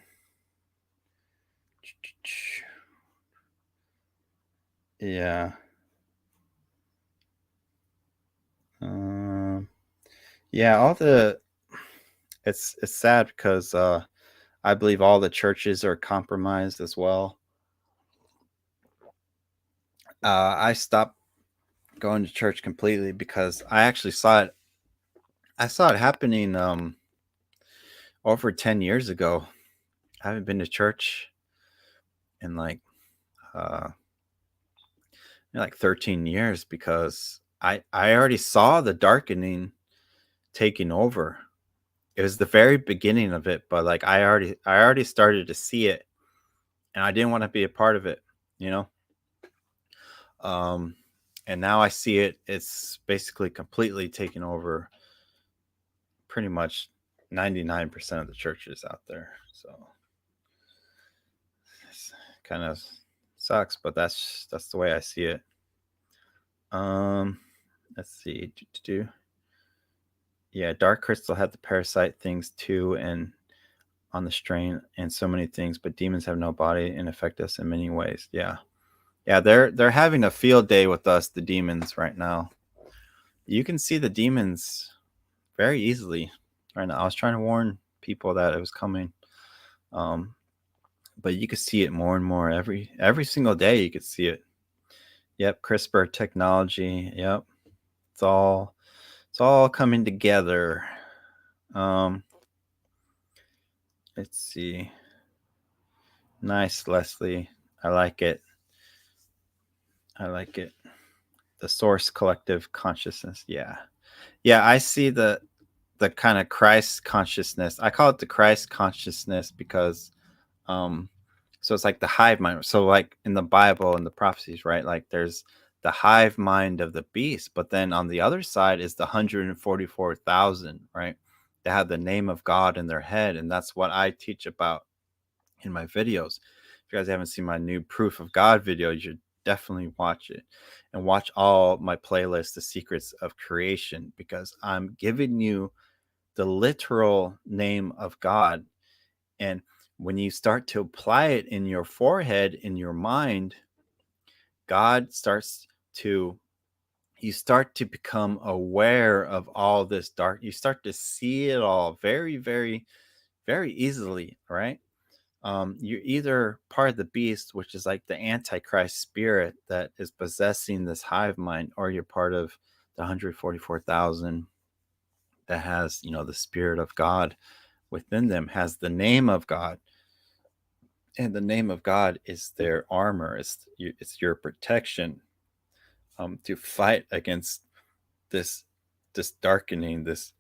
Yeah. um yeah, all the it's sad because I believe all the churches are compromised as well. I stopped going to church completely because I actually saw it. I saw it happening over 10 years ago. I haven't been to church in uh, 13 years because I already saw the darkening taking over. It was the very beginning of it, but like I already started to see it, and I didn't want to be a part of it. You know. Um, and now I see it. It's basically completely taken over pretty much 99% of the churches out there. So it's kind of sucks, but that's the way I see it. Um, let's see. Yeah, Dark Crystal had the parasite things too, and on the strain and so many things, but demons have no body and affect us in many ways. Yeah. Yeah, they're having a field day with us, the demons, right now. You can see the demons very easily right now. I was trying to warn people that it was coming. Um, but you could see it more and more every single day. You could see it. Yep, CRISPR technology. Yep, it's all coming together. Um, let's see. Nice, Leslie. I like it. I like it. The source collective consciousness. Yeah, yeah. I see the kind of Christ consciousness. I call it the Christ consciousness because um so it's like the hive mind. So like in the Bible and the prophecies, right? Like there's the hive mind of the beast, but then on the other side is the 144,000, right? They have the name of God in their head, and that's what I teach about in my videos. If you guys haven't seen my new proof of God video, you should definitely watch it, and watch all my playlists, The Secrets of Creation, because I'm giving you the literal name of God. And when you start to apply it in your forehead, in your mind, God starts to, you start to become aware of all this dark. You start to see it all very, very, very easily, right? You're either part of the beast, which is like the antichrist spirit that is possessing this hive mind, or you're part of the 144,000 that has, the spirit of God within them, has the name of God. And the name of God is their armor. It's your protection. to fight against this darkening, this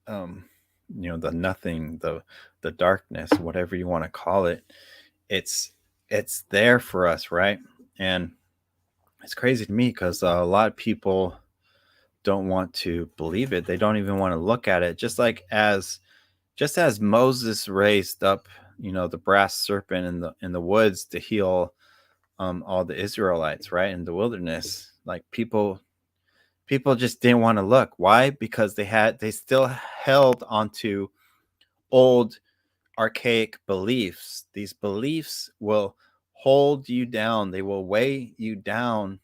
the nothing, the darkness, whatever you want to call it. It's there for us, right? And it's crazy to me because a lot of people don't want to believe it. They don't even want to look at it. Just as Moses raised up, the brass serpent in the woods to heal all the Israelites, right, in the wilderness. Like people just didn't want to look. Why? Because they still held onto old archaic beliefs. These beliefs will hold you down. They will weigh you down,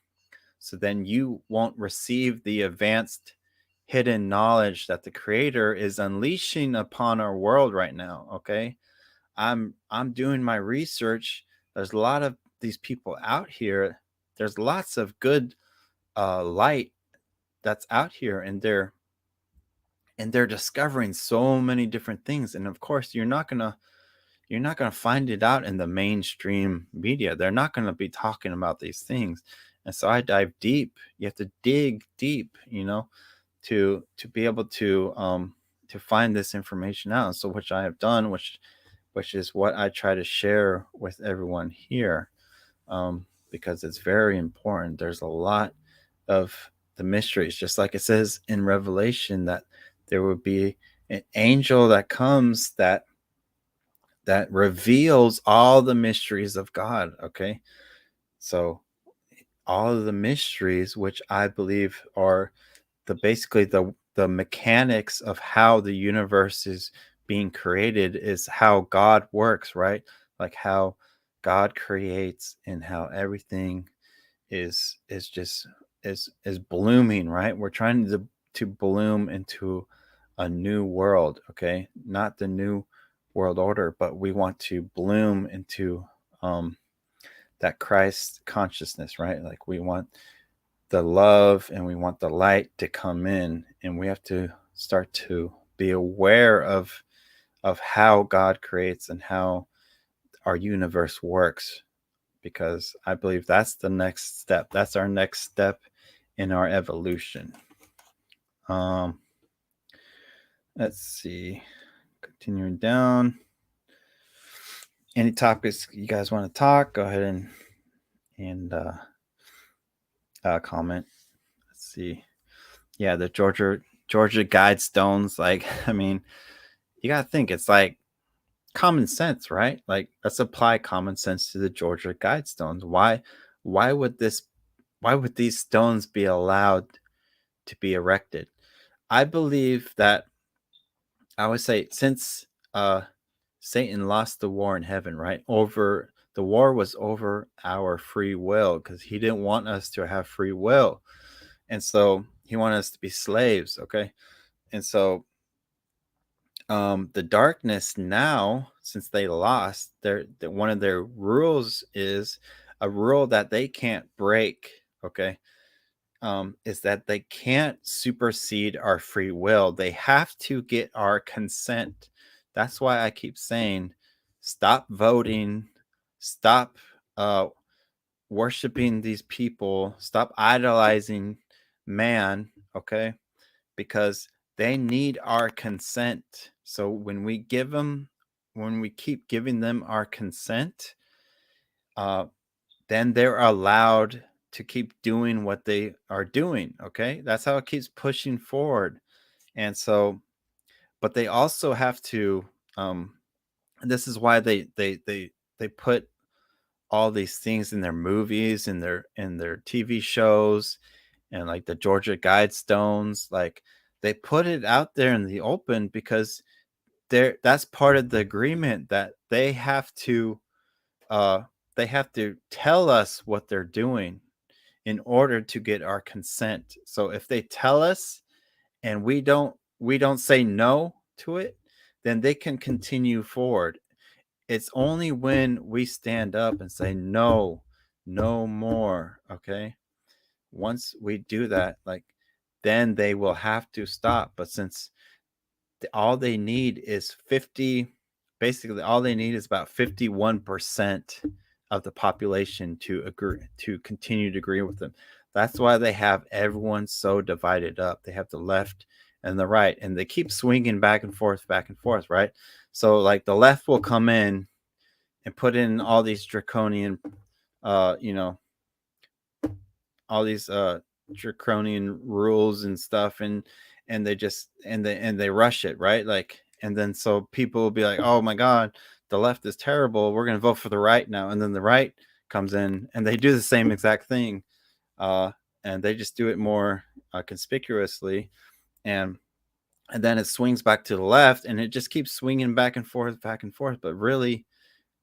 so then you won't receive the advanced hidden knowledge that the creator is unleashing upon our world right now. Okay, I'm doing my research. There's a lot of these people out here. There's lots of good light that's out here, and they're discovering so many different things. And of course, you're not gonna find it out in the mainstream media. They're not gonna be talking about these things. And so I dive deep. You have to dig deep, to be able to find this information out. And so which I have done, which is what I try to share with everyone here, because it's very important. There's a lot of the mysteries, just like it says in Revelation, that there will be an angel that comes that reveals all the mysteries of God. Okay, so all of the mysteries, which I believe are basically the mechanics of how the universe is being created, is how God works, right? Like how God creates and how everything is just is blooming, right? We're trying to bloom into a new world, okay? Not the new world order, but we want to bloom into that Christ consciousness, right? Like we want the love and we want the light to come in, and we have to start to be aware of how God creates and how our universe works, because I believe that's the next step. That's our next step in our evolution. um let's see, continuing down. Any topics you guys want to talk, go ahead and comment. Let's see. Yeah, the Georgia Guidestones. Like, I mean, you gotta think it's like common sense, right? Like, let's apply common sense to the Georgia Guidestones. Why would this? Why would these stones be allowed to be erected? I believe that I would say since uh, Satan lost the war in heaven, right? Over the war was over our free will, because he didn't want us to have free will, and so he wanted us to be slaves. Okay, and so the darkness now, since they lost, one of their rules is a rule that they can't break. Okay, is that they can't supersede our free will. They have to get our consent. That's why I keep saying, stop voting, stop uh, worshiping these people, stop idolizing man. Okay, because they need our consent. So when we keep giving them our consent, uh, then they're allowed to keep doing what they are doing. Okay, that's how it keeps pushing forward. And so, but they also have to. And this is why they put all these things in their movies, in their TV shows, and like the Georgia Guidestones. Like, they put it out there in the open because that's part of the agreement, that uh they have to tell us what they're doing in order to get our consent. So if they tell us and we don't say no to it, then they can continue forward. It's only when we stand up and say no, no more. Okay, once we do that, like, then they will have to stop. But since all they need is 50, basically all they need is about 51% of the population to agree, to continue to agree with them. That's why they have everyone so divided up. They have the left and the right, and they keep swinging back and forth, right? So like the left will come in and put in all these draconian, you know, all these draconian rules and stuff, and they just and they rush it, right? Like, and then so people will be like, oh my god, the left is terrible, we're going to vote for the right now. And then the right comes in and they do the same exact thing, uh and they just do it more conspicuously, and then it swings back to the left, and it just keeps swinging back and forth, but really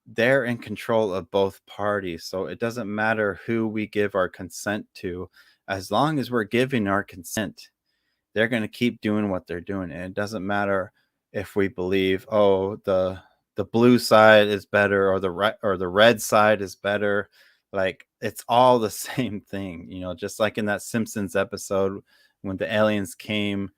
they're in control of both parties. So it doesn't matter who we give our consent to. As long as we're giving our consent, they're going to keep doing what they're doing. And it doesn't matter if we believe, oh, the blue side is better, or the right or the red side is better. Like, it's all the same thing, just like in that Simpsons episode when the aliens came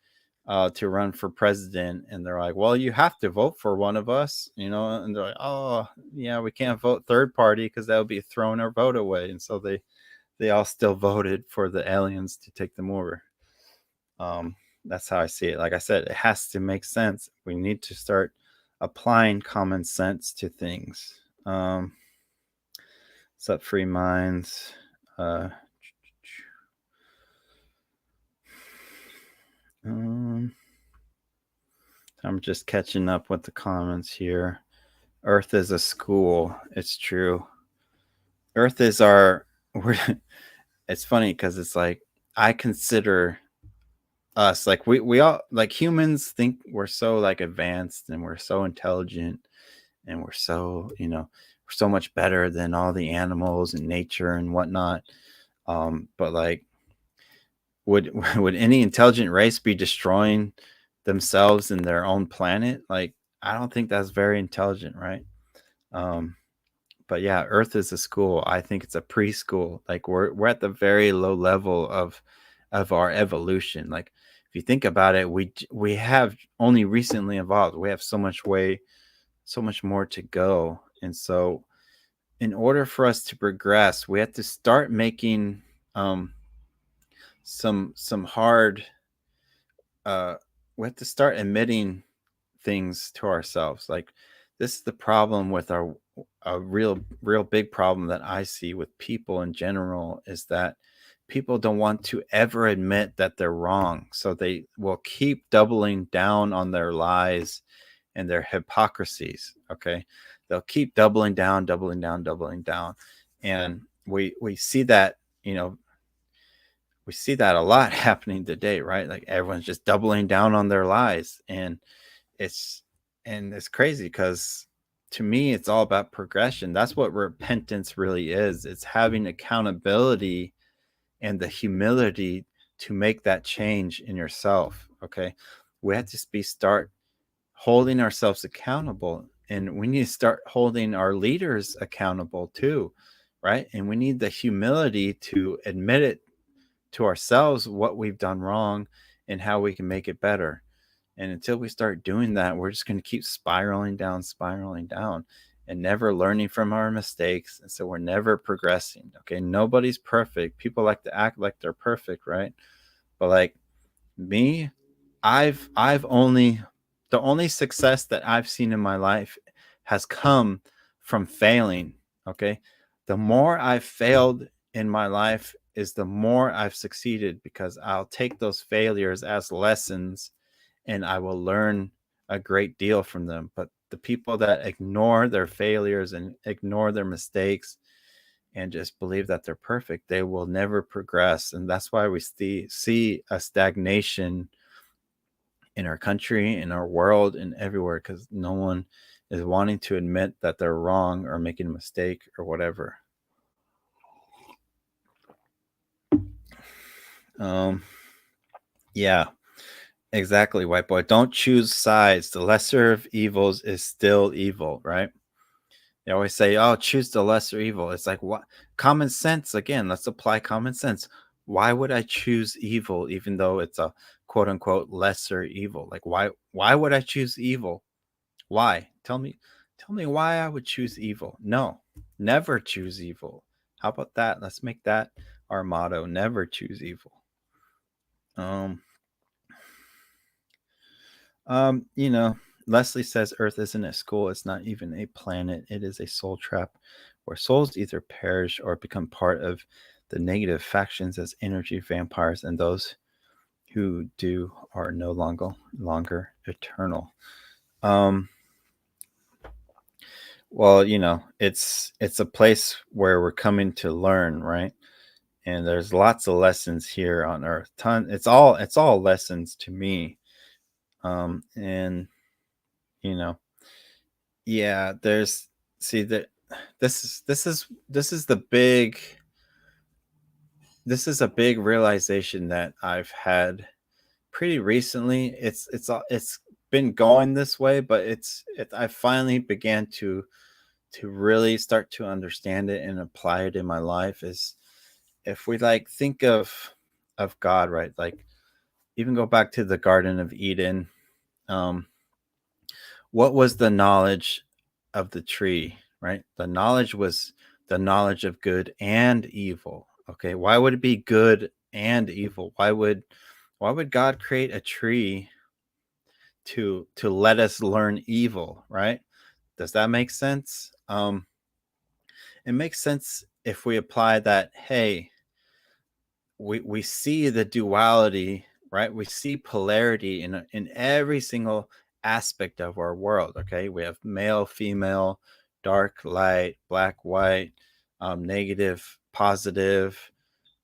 to run for president, and they're like, well, you have to vote for one of us, and they're like, oh yeah, we can't vote third party because that would be throwing our vote away. And so they all still voted for the aliens to take them over. That's how I see it. Like I said, it has to make sense. We need to start applying common sense to things. What's up, Free Minds? I'm just catching up with the comments here. Earth is a school. It's true. Earth is our. It's funny because it's like, I consider us, like, we all, like, humans think we're so like advanced and we're so intelligent and we're so, we're so much better than all the animals and nature and whatnot. But like, would would any intelligent race be destroying themselves and their own planet? Like, I don't think that's very intelligent, right? But yeah, Earth is a school. I think it's a preschool. Like, we're at the very low level of our evolution. Like, if you think about it, we have only recently evolved. We have so much more to go. And so in order for us to progress, we have to start making some hard we have to start admitting things to ourselves. Like, this is the problem with our a real big problem that I see with people in general, is that people don't want to ever admit that they're wrong. So they will keep doubling down on their lies and their hypocrisies. Okay. They'll keep doubling down, doubling down, doubling down. And we see that, we see that a lot happening today, right? Like, everyone's just doubling down on their lies. It's it's crazy because, to me, it's all about progression. That's what repentance really is. It's having accountability and the humility to make that change in yourself. Okay. We have to start holding ourselves accountable, and we need to start holding our leaders accountable too, right? And we need the humility to admit it to ourselves, what we've done wrong and how we can make it better. And until we start doing that, we're just going to keep spiraling down, and never learning from our mistakes. And so we're never progressing. Okay. Nobody's perfect. People like to act like they're perfect, right? But like me, I've only the only success that I've seen in my life has come from failing. Okay. The more I've failed in my life is the more I've succeeded, because I'll take those failures as lessons and I will learn a great deal from them. But the people that ignore their failures and ignore their mistakes and just believe that they're perfect, they will never progress. And that's why we see a stagnation in our country, in our world, and everywhere, because no one is wanting to admit that they're wrong or making a mistake or whatever. Yeah, exactly, white boy. Don't choose sides. The lesser of evils is still evil, right? They always say, "Oh, choose the lesser evil." It's like, what? Common sense again. Let's apply common sense. Why would I choose evil even though it's a quote unquote lesser evil? Like, why would I choose evil? Why? Tell me why I would choose evil. No, never choose evil. How about that? Let's make that our motto, never choose evil. Um, you know, Leslie says Earth isn't a school, it's not even a planet, it is a soul trap where souls either perish or become part of the negative factions as energy vampires, and those who do are no longer eternal. Um, well, it's a place where we're coming to learn, right? And there's lots of lessons here on Earth. It's all lessons to me. And you know, yeah, there's see that this is the big this is a big realization that I've had pretty recently. It's been going this way, but I finally began to really start to understand it and apply it in my life. Is if we like think of God, right? Like even go back to the Garden of Eden. Um, what was the knowledge of the tree, right? The knowledge was the knowledge of good and evil. Okay, why would it be good and evil? Why would God create a tree to let us learn evil, right? Does that make sense? It makes sense if we apply that. Hey, we see the duality, right? We see polarity in every single aspect of our world. Okay, we have male, female, dark, light, black, white, negative, positive.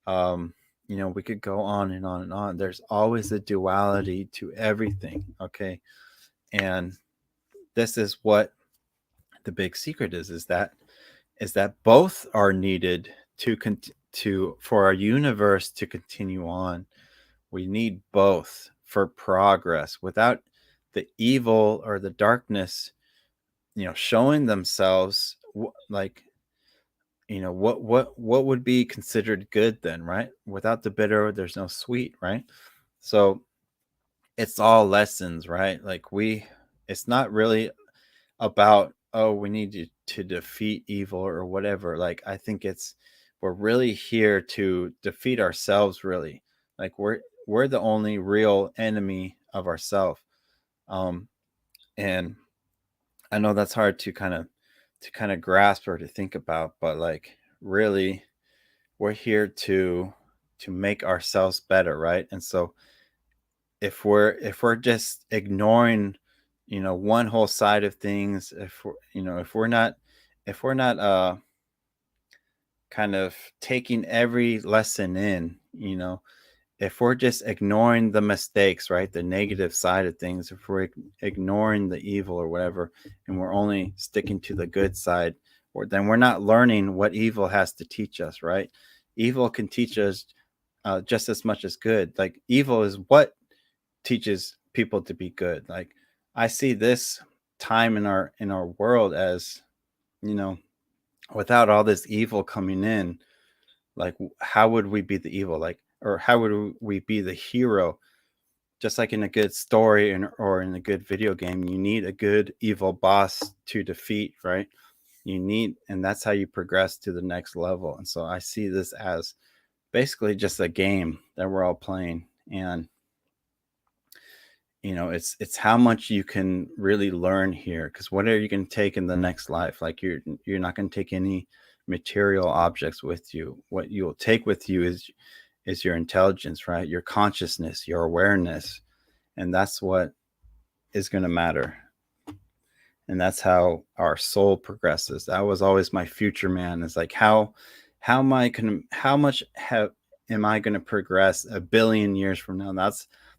Um, we could go on and on and on. There's always a duality to everything. Okay, and this is what the big secret is that both are needed to for our universe to continue on. We need both for progress. Without the evil or the darkness, showing themselves, like, what would be considered good then, right? Without the bitter, there's no sweet, right? So it's all lessons, right? Like it's not really about, oh, we need to defeat evil or whatever. Like I think we're really here to defeat ourselves, really. Like we're the only real enemy of ourselves. um and I know that's hard to kind of grasp or to think about, but like really we're here to make ourselves better, right? And so if we're just ignoring one whole side of things, if we're not kind of taking every lesson in, if we're just ignoring the mistakes, right, the negative side of things, if we're ignoring the evil or whatever, and we're only sticking to the good side, then we're not learning what evil has to teach us, right? Evil can teach us just as much as good. Like evil is what teaches people to be good. Like I see this time in our world as, you know, without all this evil coming in, like how would we be the evil? Like, or how would we be the hero? Just like in a good story or in a good video game, you need a good evil boss to defeat, right? And that's how you progress to the next level. And so I see this as basically just a game that we're all playing. And it's how much you can really learn here, because what are you going to take in the next life? Like you're not going to take any material objects with you. What you'll take with you is your intelligence, right? Your consciousness, your awareness. And that's what is going to matter. And that's how our soul progresses. That was always my future man. Is like how much am I going to progress a billion years from now?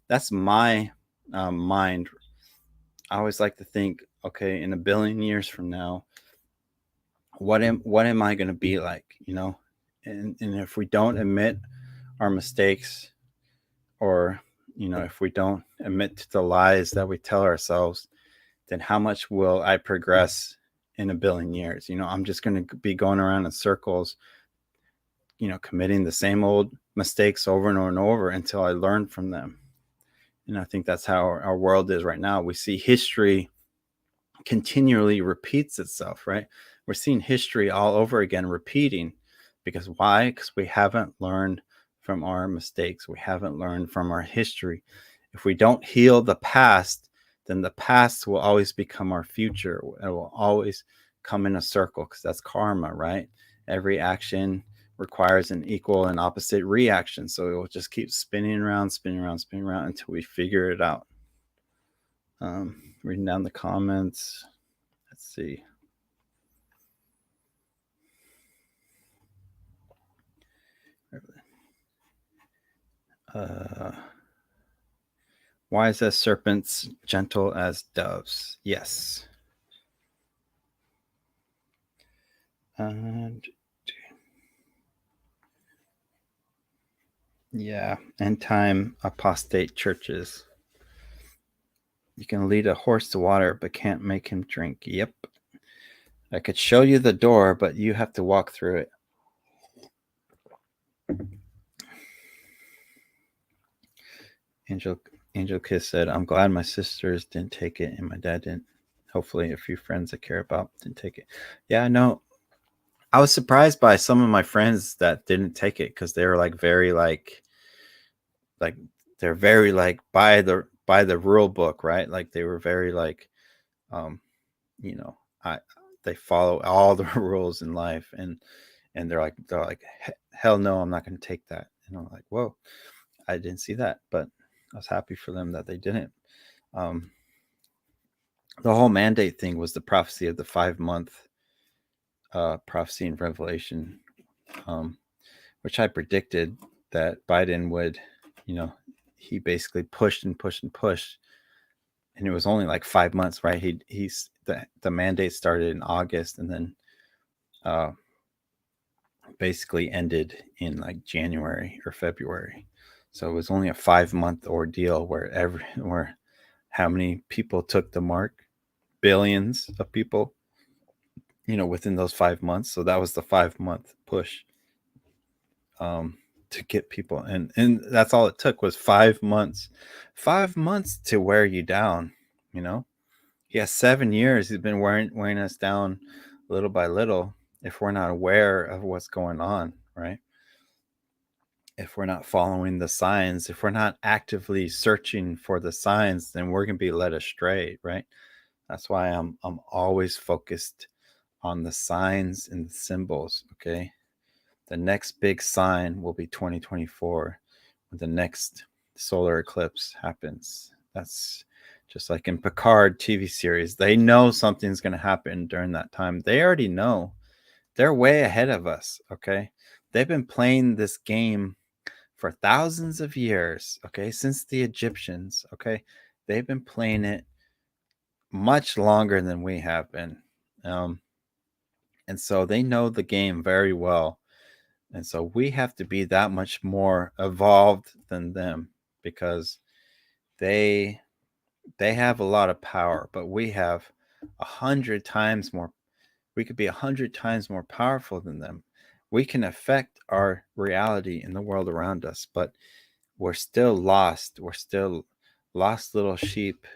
That's my mind. I always like to think, okay, in a billion years from now, what am I going to be like? And if we don't admit our mistakes, or if we don't admit to the lies that we tell ourselves, then how much will I progress in a billion years? I'm just going to be going around in circles, committing the same old mistakes over and over and over until I learn from them. And I think that's how our world is right now. We see history continually repeats itself, right? We're seeing history all over again repeating. Because why? Because we haven't learned from our mistakes. We haven't learned from our history. If we don't heal the past, then the past will always become our future. It will always come in a circle because that's karma, right? Every action requires an equal and opposite reaction. So it will just keep spinning around, spinning around, spinning around until we figure it out. Reading down the comments. Let's see. Wise as serpents, gentle as doves. Yes. And yeah, end time apostate churches. You can lead a horse to water, but can't make him drink. Yep. I could show you the door, but you have to walk through it. Angel Kiss said, I'm glad my sisters didn't take it and my dad didn't. Hopefully a few friends I care about didn't take it. Yeah, I know. I was surprised by some of my friends that didn't take it because they were like very like they're very like by the rule book, right? Like they were very like you know, I they follow all the rules in life, and they're like hell no, I'm not going to take that. And I'm like, whoa, I didn't see that, but I was happy for them that they didn't. The whole mandate thing was the prophecy of the 5-month prophecy in Revelation, which I predicted that Biden would, he basically pushed and pushed and pushed, and it was only like 5 months, right? He's the mandate started in August, and then basically ended in like January or February. So it was only a 5-month ordeal where how many people took the mark? Billions of people, within those 5 months. So that was the 5-month push to get people, and that's all it took was 5 months. 5 months to wear you down. He has 7 years. He's been wearing us down little by little. If we're not aware of what's going on, right? If we're not following the signs, if we're not actively searching for the signs, then we're gonna be led astray, right? That's why I'm always focused on the signs and the symbols. Okay, the next big sign will be 2024, when the next solar eclipse happens. That's just like in Picard TV series. They know something's going to happen during that time. They already know. They're way ahead of us. Okay, they've been playing this game for thousands of years. Okay, since the Egyptians. Okay, they've been playing it much longer than we have been. And so they know the game very well. And so we have to be that much more evolved than them, because they have a lot of power, but we have 100 times more. We could be 100 times more powerful than them. We can affect our reality in the world around us, but we're still lost. We're still lost little sheep.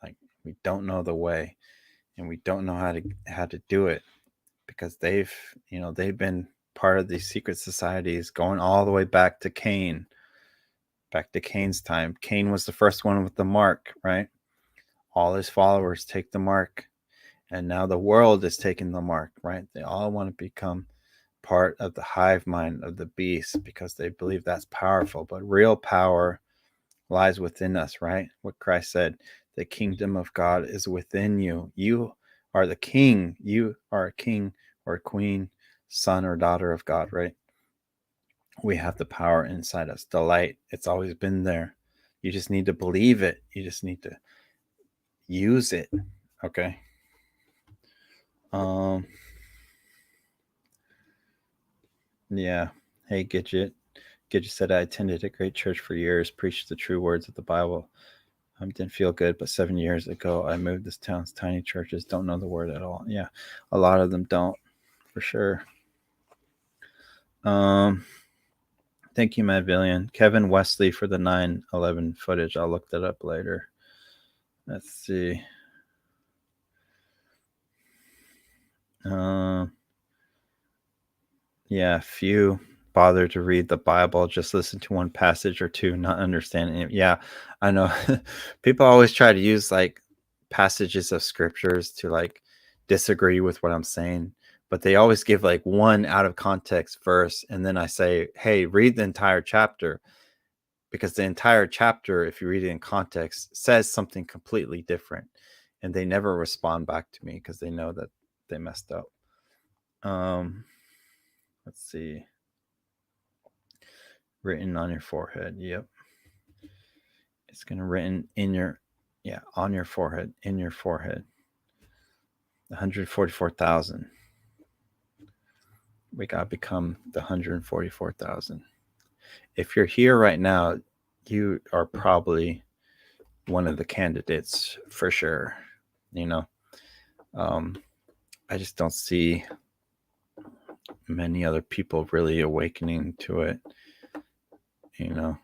Like, we don't know the way, and we don't know how to do it, because they've been part of these secret societies going all the way back to Cain's time. Cain was the first one with the mark, right? All his followers take the mark, and now the world is taking the mark, right? They all want to become part of the hive mind of the beast because they believe that's powerful. But real power lies within us, right? What Christ said, the kingdom of God is within you. You are the king. You are a king or a queen, son or daughter of God, right? We have the power inside us, the light. It's always been there. You just need to believe it. You just need to use it. Okay. Yeah. Hey, Gidget. Gidget said, I attended a great church for years, preached the true words of the Bible. Didn't feel good, but 7 years ago, I moved this town's tiny churches don't know the word at all. Yeah, a lot of them don't, for sure. Thank you, Madvillian. Kevin Wesley for the 9/11 footage. I'll look that up later. Let's see. Yeah, few bother to read the Bible, just listen to one passage or two, not understanding it. Yeah, I know. People always try to use like passages of scriptures to like disagree with what I'm saying, but they always give like one out of context verse, and then I say, "Hey, read the entire chapter," because the entire chapter, if you read it in context, says something completely different, and they never respond back to me because they know that they messed up. Um, let's see. Written on your forehead. Yep. It's going to written in your, yeah, on your forehead, in your forehead. 144,000. We got to become the 144,000. If you're here right now, you are probably one of the candidates for sure. You know, um, I just don't see many other people really awakening to it. You know,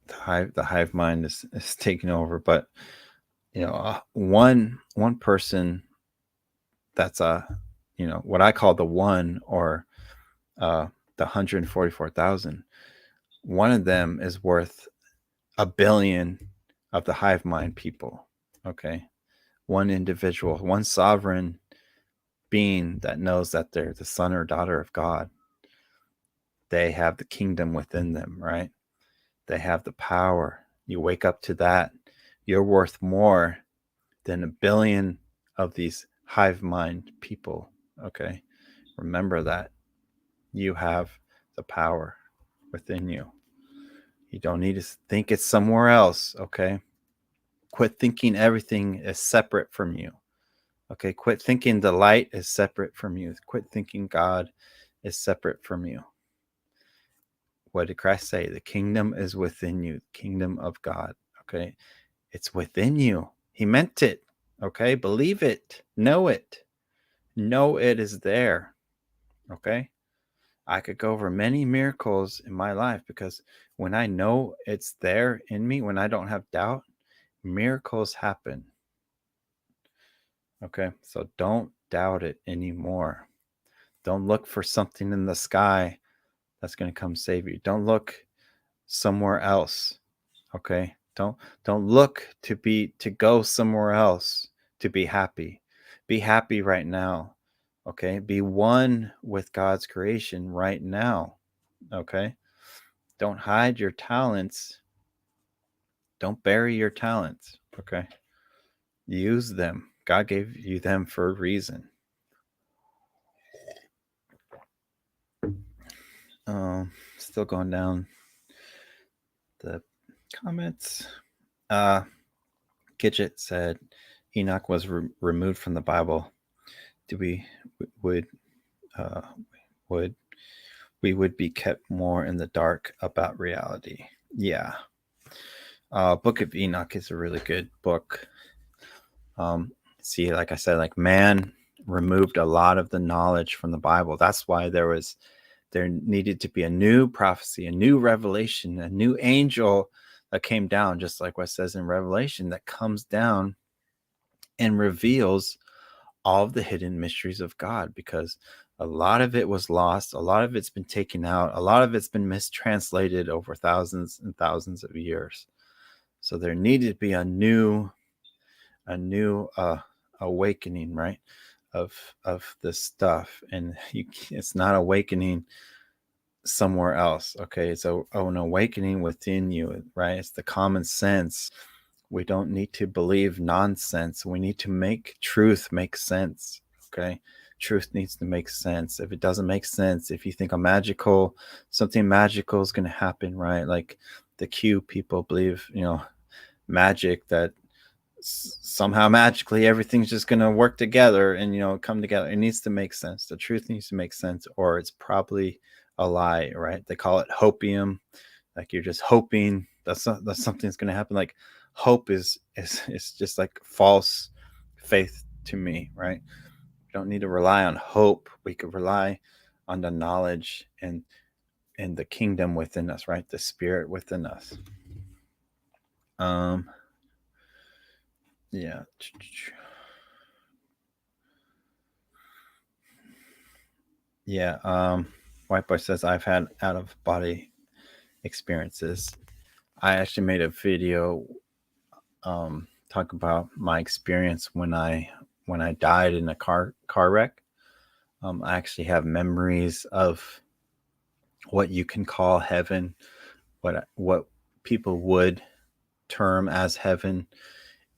the hive mind is taking over, but one person that's what I call the one, or the 144,000. One of them is worth a billion of the hive mind people. Okay, one individual, one sovereign being that knows that they're the son or daughter of God. They have the kingdom within them, right? They have the power. You wake up to that, you're worth more than a billion of these hive mind people. Okay, remember that. You have the power within you. You don't need to think it's somewhere else, okay? Quit thinking everything is separate from you. Okay, quit thinking the light is separate from you. Quit thinking God is separate from you. What did Christ say? The kingdom is within you, the kingdom of God. Okay, it's within you. He meant it. Okay, believe it, know it, know it is there. Okay, I could go over many miracles in my life because when I know it's there in me, when I don't have doubt, miracles happen. Okay, so don't doubt it anymore. Don't look for something in the sky that's going to come save you. Don't look somewhere else. Okay, don't look to go somewhere else to be happy. Be happy right now. Okay, be one with God's creation right now. Okay, don't hide your talents. Don't bury your talents. Okay, use them. God gave you them for a reason. Still going down the comments. Gidget said Enoch was removed from the Bible. Do we would uh, would we would be kept more in the dark about reality? Yeah. Book of Enoch is a really good book. See, like I said, like man removed a lot of the knowledge from the Bible. That's why there needed to be a new prophecy, a new revelation, a new angel that came down, just like what it says in Revelation, that comes down and reveals all of the hidden mysteries of God, because a lot of it was lost, a lot of it's been taken out, a lot of it's been mistranslated over thousands and thousands of years. So there needed to be a new awakening, right, of this stuff, and it's not awakening somewhere else. Okay, it's an awakening within you, right? It's the common sense. We don't need to believe nonsense. We need to make truth make sense. Okay, truth needs to make sense. If it doesn't make sense, if you think something magical is going to happen, right? Like the Q people believe, magic, that somehow magically everything's just going to work together and come together. It needs to make sense. The truth needs to make sense, or it's probably a lie, right? They call it hopium. Like you're just hoping that something's going to happen. Like hope is just like false faith to me, right? We don't need to rely on hope. We could rely on the knowledge and the kingdom within us, right? The spirit within us. Yeah. Yeah. White Boy says I've had out of body experiences. I actually made a video talk about my experience when I died in a car wreck. I actually have memories of what you can call heaven, what people would term as heaven.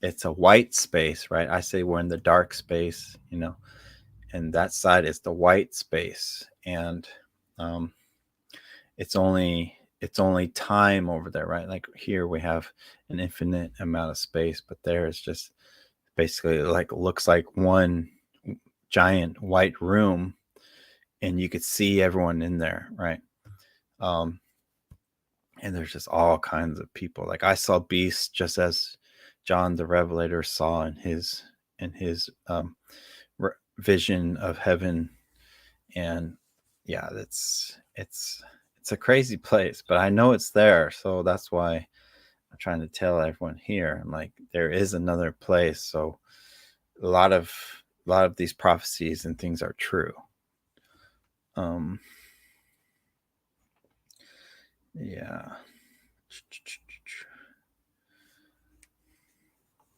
It's a white space, right? I say we're in the dark space, and that side is the white space, and um, it's only time over there, right? Like here we have an infinite amount of space, but there is just basically like looks like one giant white room, and you could see everyone in there, right? Um, and there's just all kinds of people. Like I saw beasts just as John the Revelator saw in his vision of heaven. And yeah, it's a crazy place, but I know it's there, so that's why I'm trying to tell everyone here. I'm like, there is another place. So a lot of these prophecies and things are true. Um, yeah.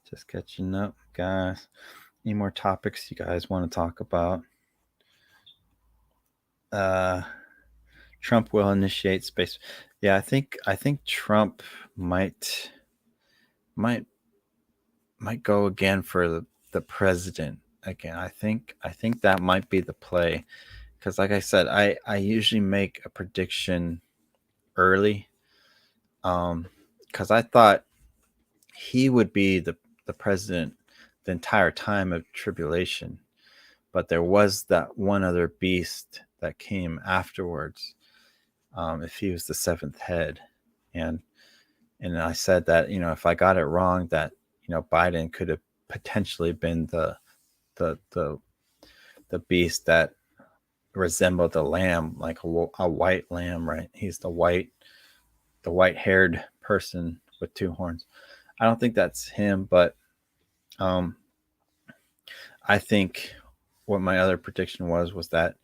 Just catching up, guys. Any more topics you guys want to talk about? Uh, Trump will initiate space. Yeah, I think Trump might might go again for the president again. I think that might be the play, because like I said, I usually make a prediction early, because I thought he would be the president the entire time of tribulation, but there was that one other beast that came afterwards. If he was the seventh head, and I said that, if I got it wrong, that Biden could have potentially been the the the beast that resembled the lamb, like a white lamb, right? He's the white haired person with two horns. I don't think that's him, but um, I think what my other prediction was that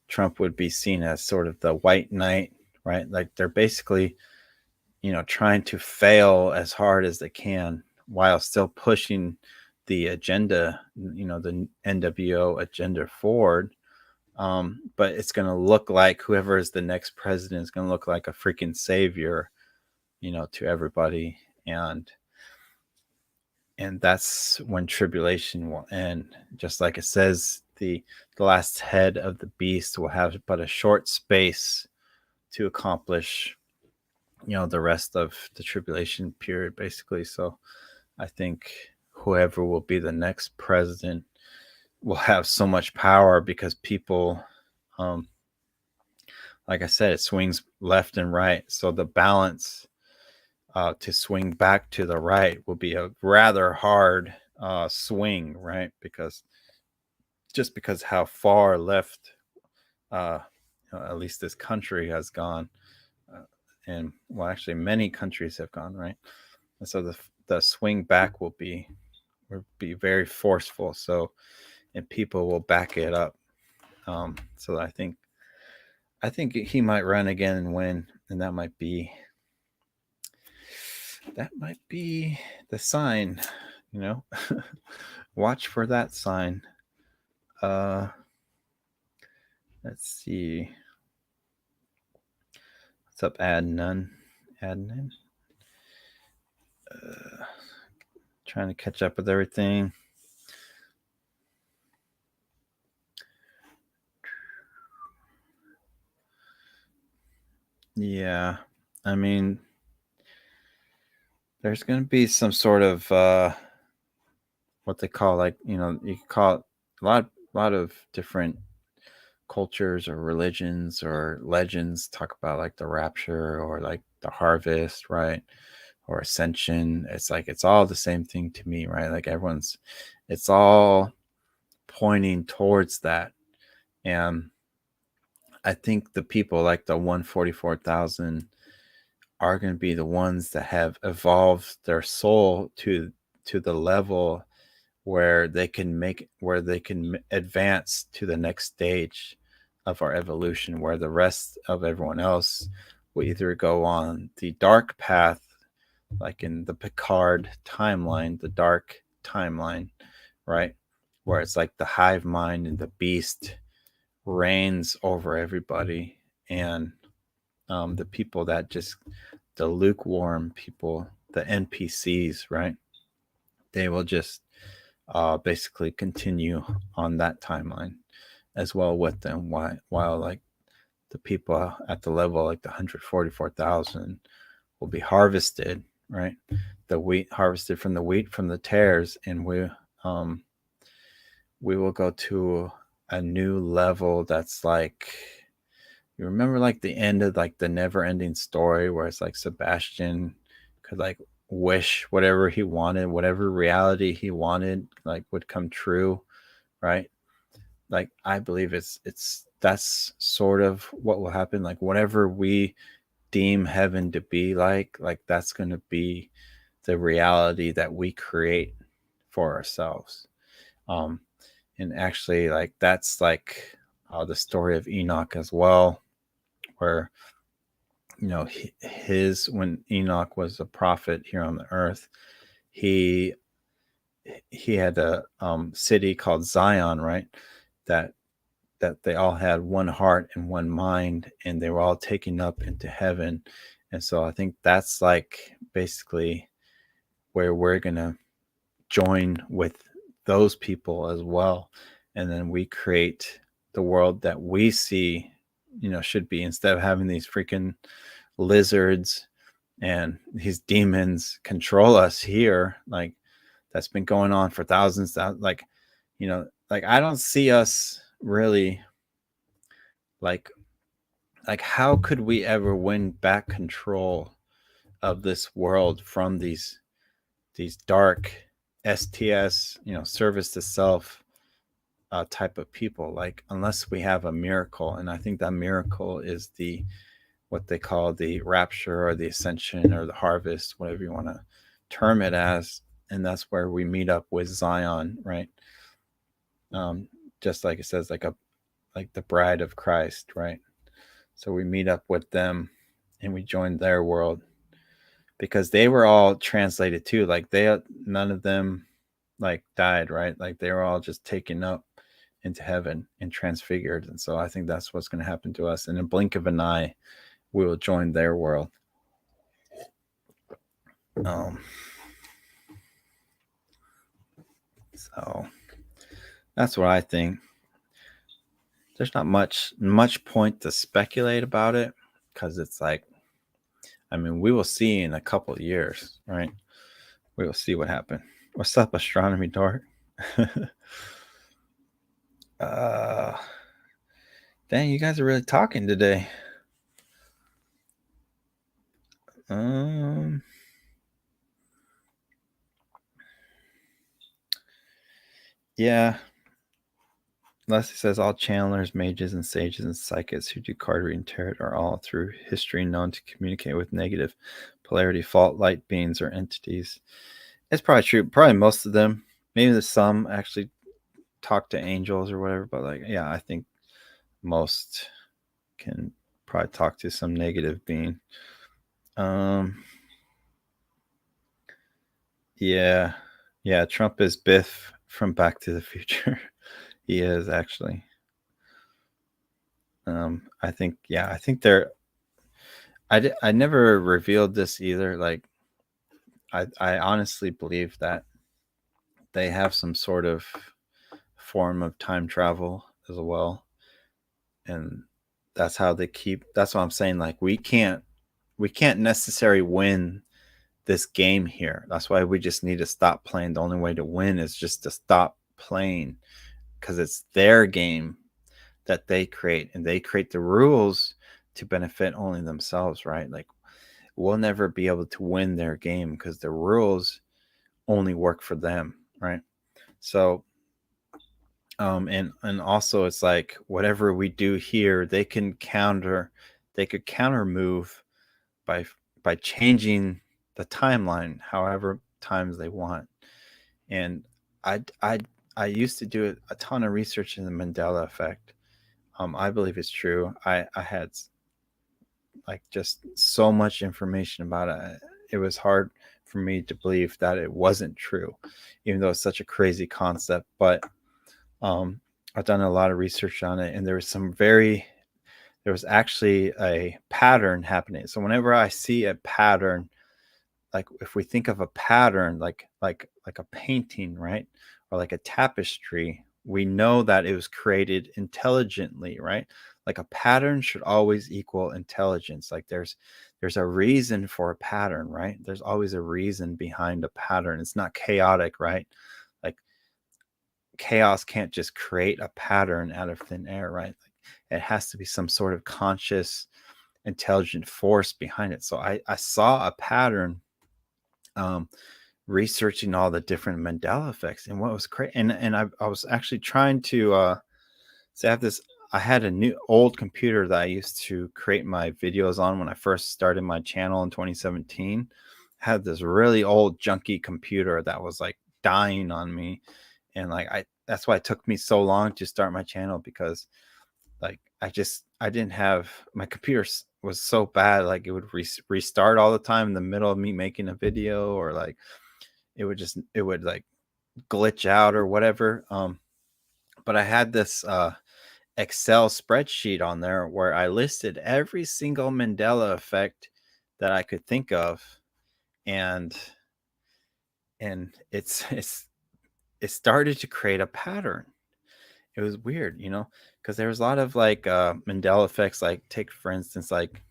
Trump would be seen as sort of the white knight, right? Like they're basically, trying to fail as hard as they can while still pushing the agenda, the NWO agenda forward. But it's going to look like whoever is the next president is going to look like a freaking savior, to everybody. And that's when tribulation will end. Just like it says, the last head of the beast will have but a short space to accomplish, the rest of the tribulation period, basically. So I think whoever will be the next president will have so much power because people, um, like I said, it swings left and right. So the balance to swing back to the right will be a rather hard swing, right? Because how far left, uh, at least this country has gone, and well, actually, many countries have gone, right? And so the swing back will be very forceful. So, and people will back it up. So I think he might run again and win, and that might be the sign. Watch for that sign. Uh, let's see. What's up, Adnan? Adnan. Trying to catch up with everything. Yeah, I mean, there's going to be some sort of what they call, like, you could call it a lot of different cultures or religions or legends talk about like the rapture or like the harvest, right? Or ascension. It's like it's all the same thing to me, right? Like it's all pointing towards that. And I think the people like the 144,000 are going to be the ones that have evolved their soul to the level where they can advance to the next stage, of our evolution, where the rest of everyone else will either go on the dark path, like in the Picard timeline, the dark timeline, right? Where it's like the hive mind and the beast reigns over everybody, and the people that just, the lukewarm people, the NPCs, right? They will just basically continue on that timeline as well with them, while like the people at the level like the 144,000 will be harvested, right? The wheat harvested from the wheat from the tares, and um we will go to a new level that's like, you remember like the end of like the never ending story where it's like Sebastian could like wish whatever he wanted, whatever reality he wanted, like would come true, right? Like I believe it's that's sort of what will happen. Like whatever we deem heaven to be like that's going to be the reality that we create for ourselves. Um, and actually, like that's like the story of Enoch as well, where his when Enoch was a prophet here on the earth, he he had a city called Zion, right? That they all had one heart and one mind, and they were all taken up into heaven. And so I think that's like basically where we're gonna join with those people as well, and then we create the world that we see, should be, instead of having these freaking lizards and these demons control us here, like that's been going on for thousands, like I don't see us really, like how could we ever win back control of this world from these dark STS, service to self type of people, like unless we have a miracle. And I think that miracle is the what they call the rapture or the ascension or the harvest, whatever you want to term it as. And that's where we meet up with Zion, right? Just like it says, like the bride of Christ, right? So we meet up with them and we join their world, because they were all translated too. Like none of them like died, right? Like they were all just taken up into heaven and transfigured. And so I think that's what's going to happen to us. In a blink of an eye, we will join their world. So that's what I think. There's not much point to speculate about it, because it's like, I mean, we will see in a couple of years, right? We will see what happened. What's up, Astronomy Dark? Dang, you guys are really talking today. Yeah. Leslie says all channelers, mages, and sages and psychics who do card reading tarot are all through history known to communicate with negative polarity, fault, light beings, or entities. It's probably true. Probably most of them. Maybe there's some actually talk to angels or whatever, but like, yeah, I think most can probably talk to some negative being. Yeah. Yeah, Trump is Biff from Back to the Future. He is actually. I think, yeah, I think they're. I never revealed this either. Like, I honestly believe that they have some sort of form of time travel as well, and that's how they keep. That's what I'm saying. Like, we can't necessarily win this game here. That's why we just need to stop playing. The only way to win is just to stop playing, because it's their game that they create, and they create the rules to benefit only themselves, right? Like, we'll never be able to win their game because the rules only work for them, right? So and also it's like whatever we do here, they could counter move by changing the timeline however times they want. And I I used to do a ton of research in the Mandela effect, I believe it's true. I had like just so much information about it. It was hard for me to believe that it wasn't true, even though it's such a crazy concept. But um, I've done a lot of research on it, and there was actually a pattern happening. So whenever I see a pattern, like if we think of a pattern like a painting, right, or like a tapestry, we know that it was created intelligently, right? Like a pattern should always equal intelligence. Like there's a reason for a pattern, right? There's always a reason behind a pattern. It's not chaotic, right? Like chaos can't just create a pattern out of thin air, right? Like it has to be some sort of conscious intelligent force behind it. So I saw a pattern, um, researching all the different Mandela effects. And what was great, and I was actually trying to so I have this. I had a new old computer that I used to create my videos on when I first started my channel in 2017. I had this really old junky computer that was like dying on me, and like I that's why it took me so long to start my channel, because like I didn't have my computer was so bad, like it would restart all the time in the middle of me making a video, or like it would like glitch out or whatever. But I had this Excel spreadsheet on there where I listed every single Mandela effect that I could think of, and it's it started to create a pattern. It was weird, because there was a lot of like Mandela effects. Like take for instance, like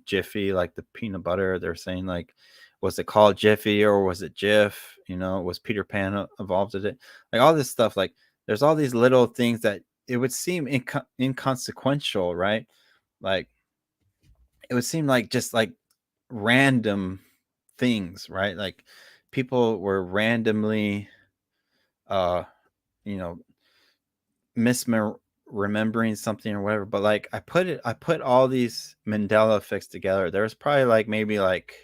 Jiffy, like the peanut butter. They're saying like, was it called Jiffy or was it Jif? Was Peter Pan involved in it? Like all this stuff. Like there's all these little things that it would seem inconsequential, right? Like it would seem like just like random things, right? Like people were randomly, uh, you know, remembering something or whatever. But like I put all these Mandela effects together. There was probably like maybe like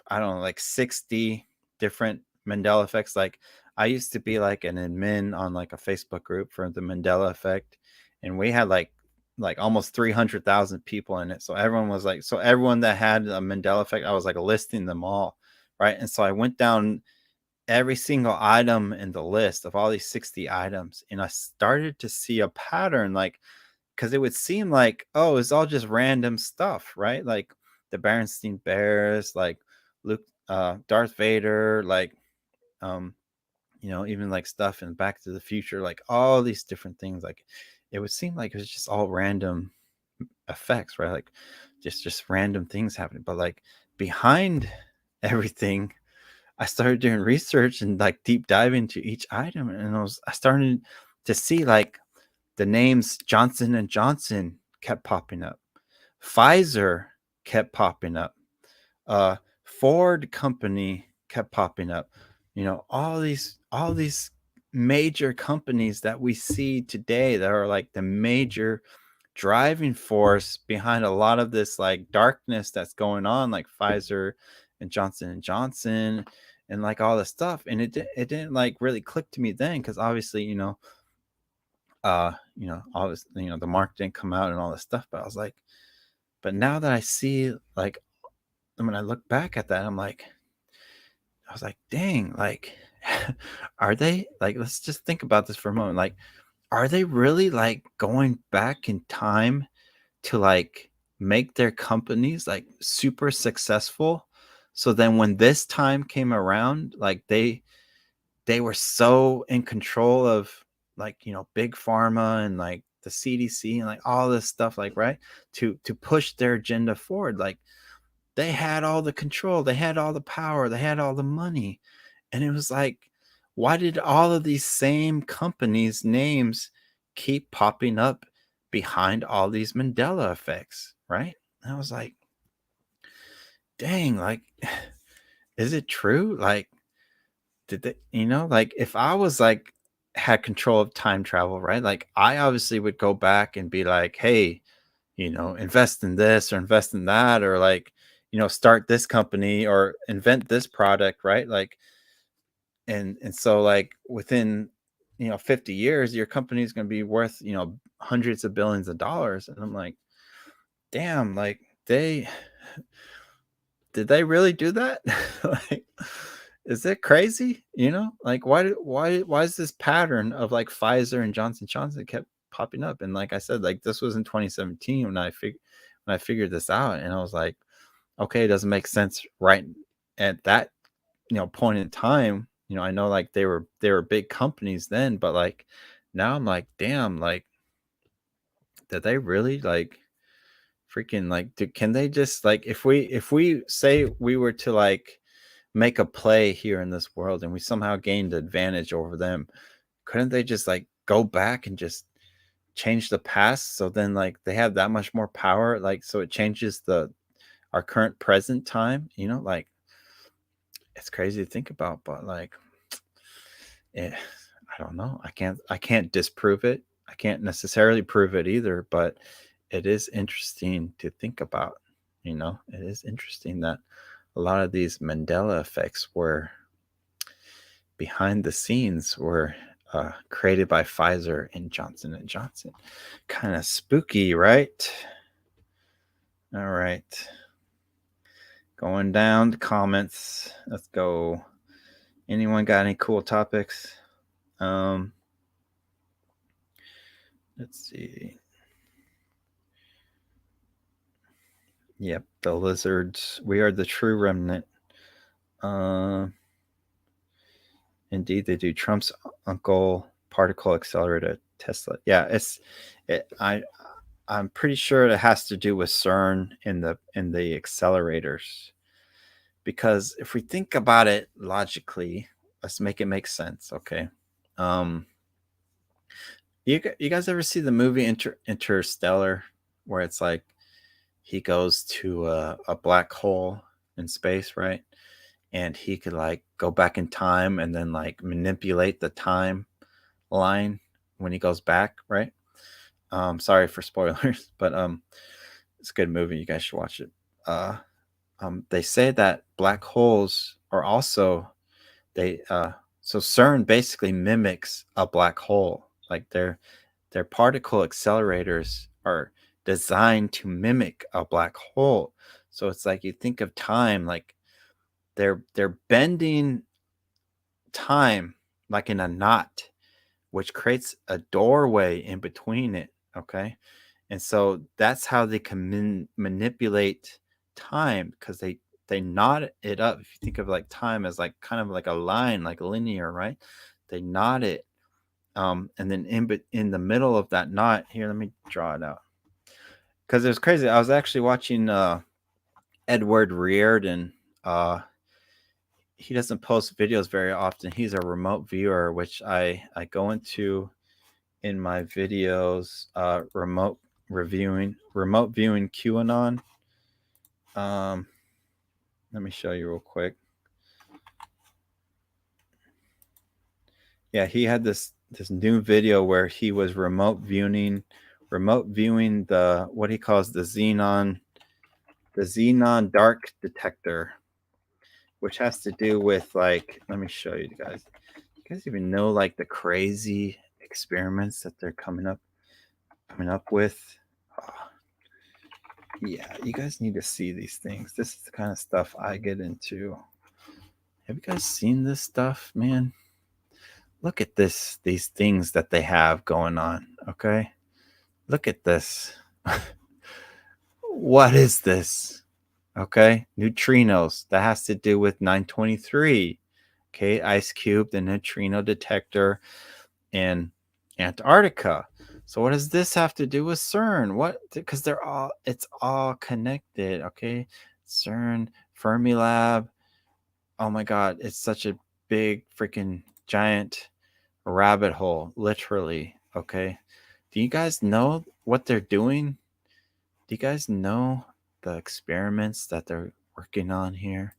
I don't know, like 60 different Mandela effects. Like I used to be like an admin on like a Facebook group for the Mandela effect, and we had like almost 300,000 people in it. So everyone was like, so everyone that had a Mandela effect, I was like listing them all, right? And so I went down every single item in the list of all these 60 items, and I started to see a pattern, like because it would seem like, oh, it's all just random stuff, right? Like the Berenstein Bears, like Luke, Darth Vader, like um even like stuff in Back to the Future, like all these different things. Like it would seem like it was just all random effects, right? Like just random things happening. But like behind everything, I started doing research and like deep dive into each item, and I started to see like the names Johnson and Johnson kept popping up, Pfizer kept popping up, Ford company kept popping up. All these major companies that we see today that are like the major driving force behind a lot of this like darkness that's going on, like Pfizer and Johnson and like all this stuff. And it didn't like really click to me then, because obviously all this, the mark didn't come out and all this stuff. But I was like, but now that I see, like, when I look back at that, I was like, dang, like, are they like, let's just think about this for a moment. Like, are they really like going back in time to like make their companies like super successful? So then when this time came around, like they were so in control of, like, big pharma and like the CDC and like all this stuff, like, right, to push their agenda forward. Like they had all the control, they had all the power, they had all the money. And it was like, why did all of these same companies names keep popping up behind all these Mandela effects, right? And I was like, dang, like, is it true? Like, did they, like, if I was like had control of time travel, right? Like I obviously would go back and be like, hey, invest in this or invest in that, or like, start this company or invent this product, right? Like, and so like within 50 years, your company is going to be worth hundreds of billions of dollars. And I'm like, damn, like they did they really do that? Like, is it crazy? You know, like why is this pattern of like Pfizer and Johnson kept popping up? And like I said, like this was in 2017 when I figured this out, and I was like, okay, it doesn't make sense right at that point in time. I know like they were big companies then, but like now I'm like, damn, like did they really like freaking like can they just like if we say we were to like make a play here in this world and we somehow gained advantage over them, couldn't they just like go back and just change the past, so then like they have that much more power, like so it changes the our current present time, like it's crazy to think about, but like eh, I don't know. I can't disprove it. I can't necessarily prove it either, but it is interesting to think about. It is interesting that a lot of these Mandela effects were behind the scenes were created by Pfizer and Johnson and Johnson. Kind of spooky, right? All right. Going down to comments. Let's go. Anyone got any cool topics? Let's see. Yep, the lizards. We are the true remnant. Indeed, they do. Trump's uncle particle accelerator, Tesla. Yeah, I'm pretty sure it has to do with CERN in the accelerators. Because if we think about it logically, let's make it make sense. Okay. You guys ever see the movie Interstellar, where it's like he goes to a black hole in space, right? And he could like go back in time and then like manipulate the time line when he goes back, right? Sorry for spoilers, but it's a good movie. You guys should watch it. They say that black holes are also they so CERN basically mimics a black hole. Like their particle accelerators are designed to mimic a black hole. So it's like you think of time like they're bending time like in a knot, which creates a doorway in between it. Okay. And so that's how they can manipulate time, because they knot it up. If you think of like time as like kind of like a line, like linear, right? They knot it. And then in the middle of that knot, here, let me draw it out. Because it was crazy. I was actually watching Edward Riordan. He doesn't post videos very often. He's a remote viewer, which I go into in my videos, remote viewing QAnon. Let me show you real quick. Yeah, he had this new video where he was remote viewing the what he calls the xenon dark detector, which has to do with like, let me show you guys. You guys even know like the crazy experiments that they're coming up with? Oh, yeah, you guys need to see these things. This is the kind of stuff I get into. Have you guys seen this stuff, man? Look at these things that they have going on, okay? Look at this. What is this? Okay, neutrinos. That has to do with 923. Okay, Ice Cube, the neutrino detector in Antarctica. So what does this have to do with CERN? What? Because it's all connected. Okay, CERN, Fermilab. Oh my God, it's such a big freaking giant rabbit hole, literally. Okay, do you guys know what they're doing? Do you guys know the experiments that they're working on here?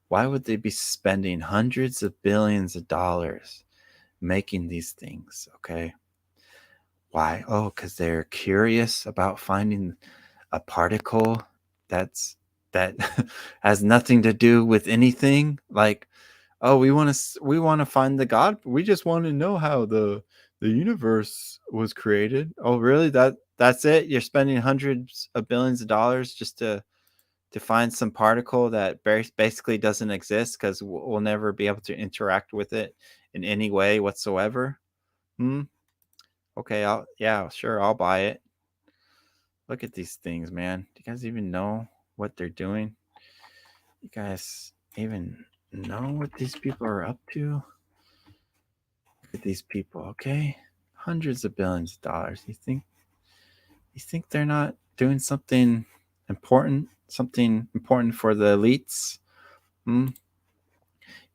Why would they be spending hundreds of billions of dollars making these things? Okay. Why? Oh, because they're curious about finding a particle that has nothing to do with anything. Like, oh, we want to find the God. We just want to know how the The universe was created. Oh, really? That's it? You're spending hundreds of billions of dollars just to find some particle that basically doesn't exist because we'll never be able to interact with it in any way whatsoever. Hmm. Okay. Yeah, sure. I'll buy it. Look at these things, man. Do you guys even know what they're doing? You guys even know what these people are up to? Look at these people, okay? Hundreds of billions of dollars. You think they're not doing something important? Something important for the elites? Hmm?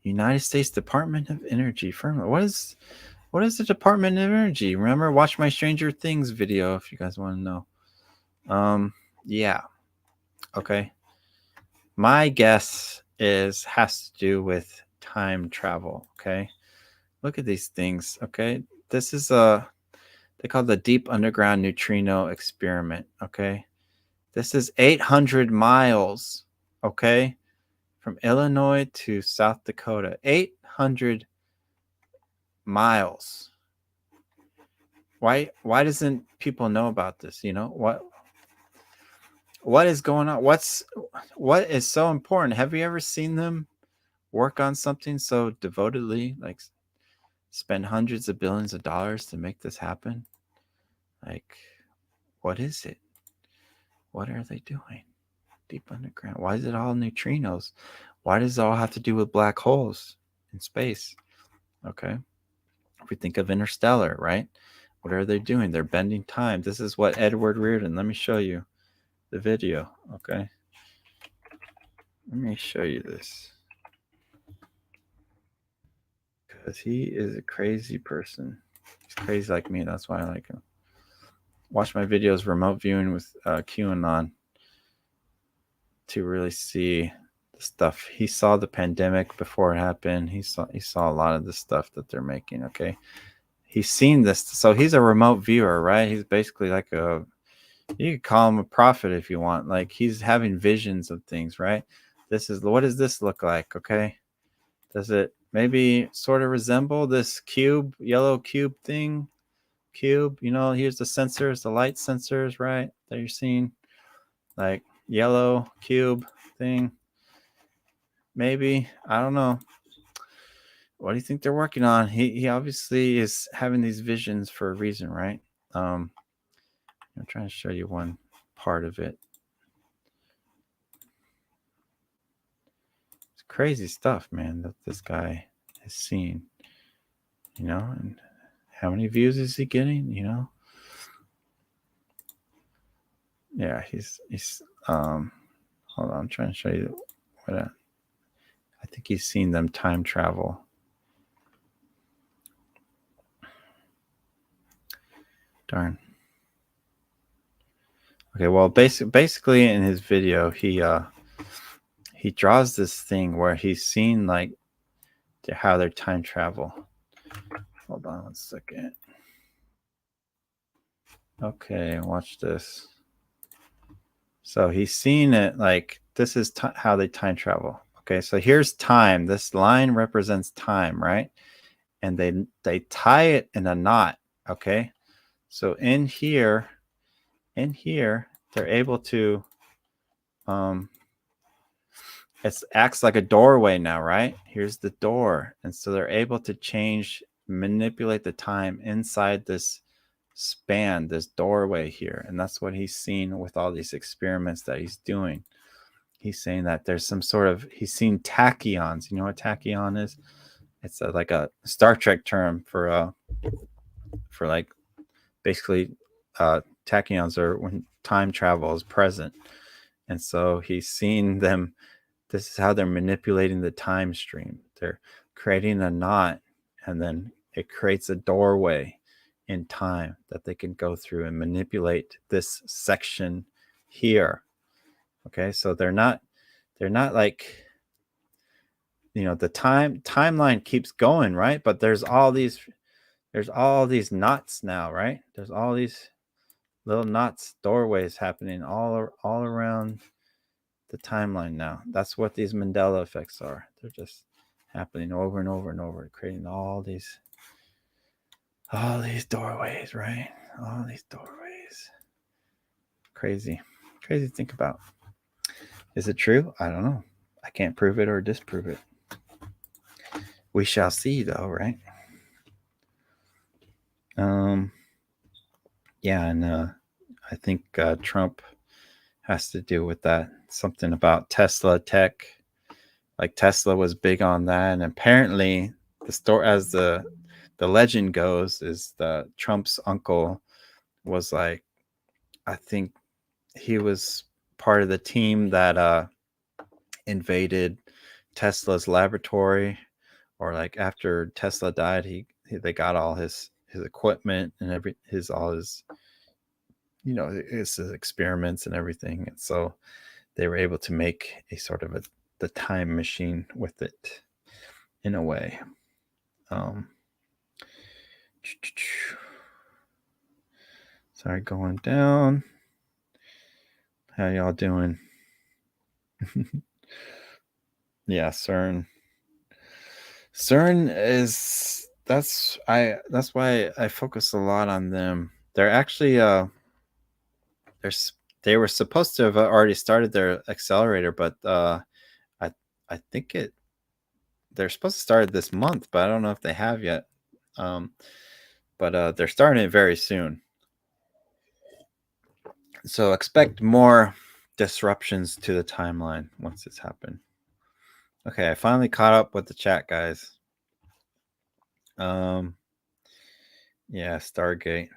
United States Department of Energy firm. What is the Department of Energy? Remember, watch my Stranger Things video if you guys want to know. Yeah. Okay. My guess has to do with time travel. Okay. Look at these things. Okay. This is they call it the Deep Underground Neutrino Experiment. Okay. This is 800 miles. Okay. From Illinois to South Dakota. 800 miles. Why doesn't people know about this? What is going on? What is so important? Have you ever seen them work on something so devotedly, like spend hundreds of billions of dollars to make this happen? Like, what is it? What are they doing? Deep underground. Why is it all neutrinos? Why does it all have to do with black holes in space? Okay. If we think of Interstellar, right? What are they doing? They're bending time. This is what Edward Reardon. Let me show you the video. Okay. Let me show you this. Because he is a crazy person. He's crazy like me. That's why I like him. Watch my videos remote viewing with QAnon to really see the stuff. He saw the pandemic before it happened. He saw a lot of the stuff that they're making. Okay. He's seen this. So he's a remote viewer, right? He's basically like you could call him a prophet if you want. Like he's having visions of things, right? What does this look like? Okay. Does it maybe sort of resemble this yellow cube thing? Here's the sensors, the light sensors, right? That you're seeing, like yellow cube thing. Maybe. I don't know. What do you think they're working on? He obviously is having these visions for a reason, right? I'm trying to show you one part of it. It's crazy stuff, man, that this guy has seen. And how many views is he getting? Yeah, he's hold on, I'm trying to show you what I think he's seen them time travel. Darn. Okay, well, basically in his video, he draws this thing where he's seen like how their time travel. Hold on 1 second. Okay, watch this. So he's seen it like this is how they time travel. Okay, so here's time. This line represents time, right? And they tie it in a knot. Okay, so in here, they're able to it acts like a doorway now, right? Here's the door, and so they're able to manipulate the time inside this span, this doorway here, and that's what he's seen with all these experiments that he's doing. He's saying that there's some sort of he's seen tachyons. You know what tachyon is? It's like a Star Trek term for like basically tachyons are when time travel is present, and so he's seen them. This is how they're manipulating the time stream. They're creating a knot, and then it creates a doorway in time that they can go through and manipulate this section here. Okay, so they're not like the timeline keeps going, right? But there's all these knots now, right? There's all these little knots, doorways happening all around the timeline now. That's what these Mandela effects are. They're just happening over and over and over, creating all these All these doorways, right? All these doorways. Crazy. Crazy to think about. Is it true? I don't know. I can't prove it or disprove it. We shall see, though, right? Yeah, and I think Trump has to do with that. Something about Tesla tech. Like Tesla was big on that, and apparently the story, as the legend goes, is the Trump's uncle was like, I think he was part of the team that invaded Tesla's laboratory, or like after Tesla died, they got all his equipment and all his his experiments and everything, and so they were able to make a sort of the time machine with it in a way. Sorry, going down. How y'all doing? Yeah, CERN. CERN is that's why I focus a lot on them. They're actually they were supposed to have already started their accelerator, but I think they're supposed to start this month, but I don't know if they have yet. But they're starting it very soon. So expect more disruptions to the timeline once it's happened. Okay, I finally caught up with the chat, guys. Yeah, Stargate.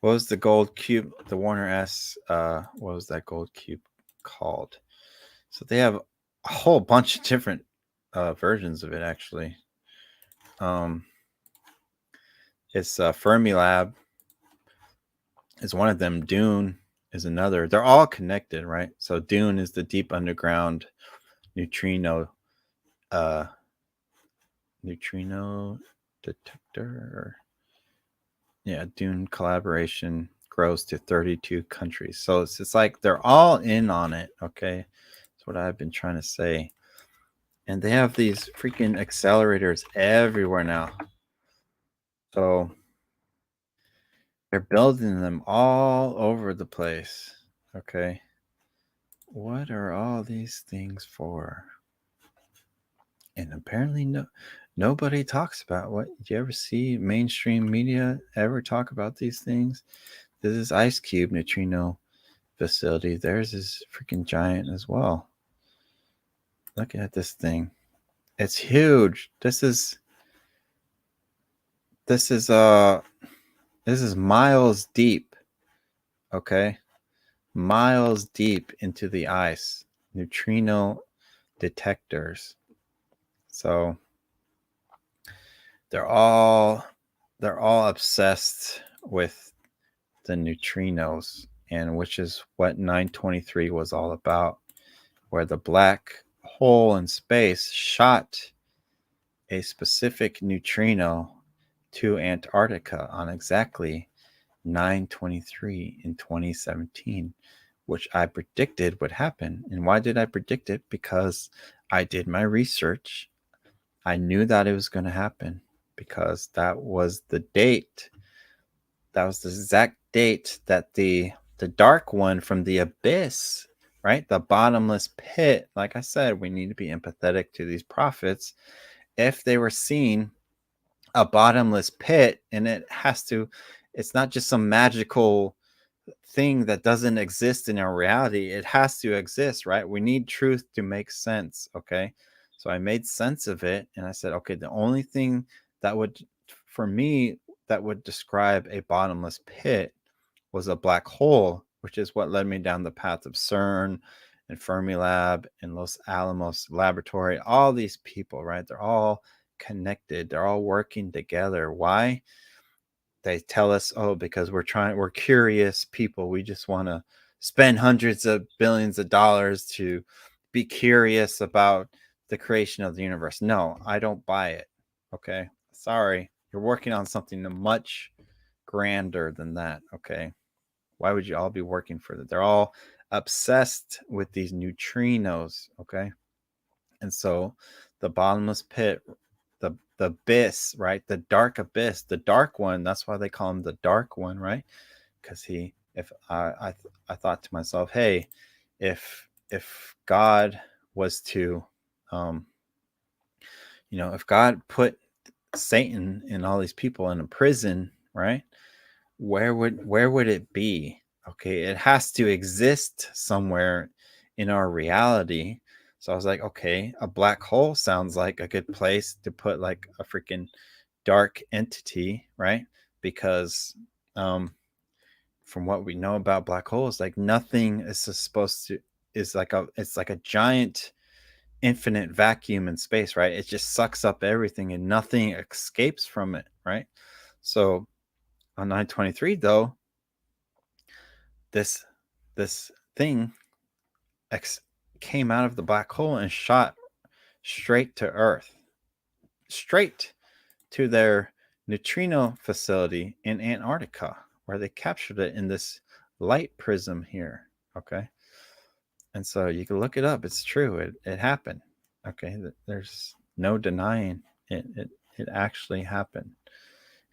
What was the gold cube? The Warner S. What was that gold cube called? So they have a whole bunch of different versions of it, actually. It's Fermilab is one of them. Dune is another. They're all connected, right? So Dune is the deep underground neutrino detector. Yeah, Dune collaboration grows to 32 countries. So it's like they're all in on it, okay? That's what I've been trying to say. And they have these freaking accelerators everywhere now. So they're building them all over the place, okay? What are all these things for? And apparently nobody talks about what. Do you ever see mainstream media ever talk about these things? This is Ice Cube neutrino facility. Theirs is freaking giant as well. Look at this thing. It's huge. This is miles deep. Okay? Miles deep into the ice. Neutrino detectors. So they're all obsessed with the neutrinos, and which is what 923 was all about, where the black hole in space shot a specific neutrino to Antarctica on exactly 923 in 2017, which I predicted would happen. And why did I predict it? Because I did my research. I knew that it was going to happen because that was the date. That was the exact date that the dark one from the abyss, right? The bottomless pit. Like I said, we need to be empathetic to these prophets. If they were seeing a bottomless pit, and it's not just some magical thing that doesn't exist in our reality. It has to exist, right? We need truth to make sense. Okay. So I made sense of it, and I said, okay, the only thing that would, for me, that would describe a bottomless pit was a black hole, which is what led me down the path of CERN and Fermilab and Los Alamos Laboratory. All these people, right? They're all connected. They're all working together. Why? They tell us, oh, because we're curious people. We just want to spend hundreds of billions of dollars to be curious about the creation of the universe. No, I don't buy it. Okay. Sorry. You're working on something much grander than that. Okay. Why would you all be working for that? They're all obsessed with these neutrinos. Okay. And so the bottomless pit, the abyss, right? The dark abyss, the dark one. That's why they call him the dark one, right? Because he, if I thought to myself, hey, if God was to, um, if God put Satan and all these people in a prison, right? Where would it be? Okay, it has to exist somewhere in our reality. So I was like, okay, a black hole sounds like a good place to put like a freaking dark entity, right? Because from what we know about black holes, like nothing is supposed to is like a it's like a giant infinite vacuum in space, right? It just sucks up everything and nothing escapes from it, right? So on 923 though, this this thing ex- came out of the black hole and shot straight to Earth, straight to their neutrino facility in Antarctica, where they captured it in this light prism here. Okay, and so you can look it up. It's true. It happened. Okay, there's no denying it. It actually happened,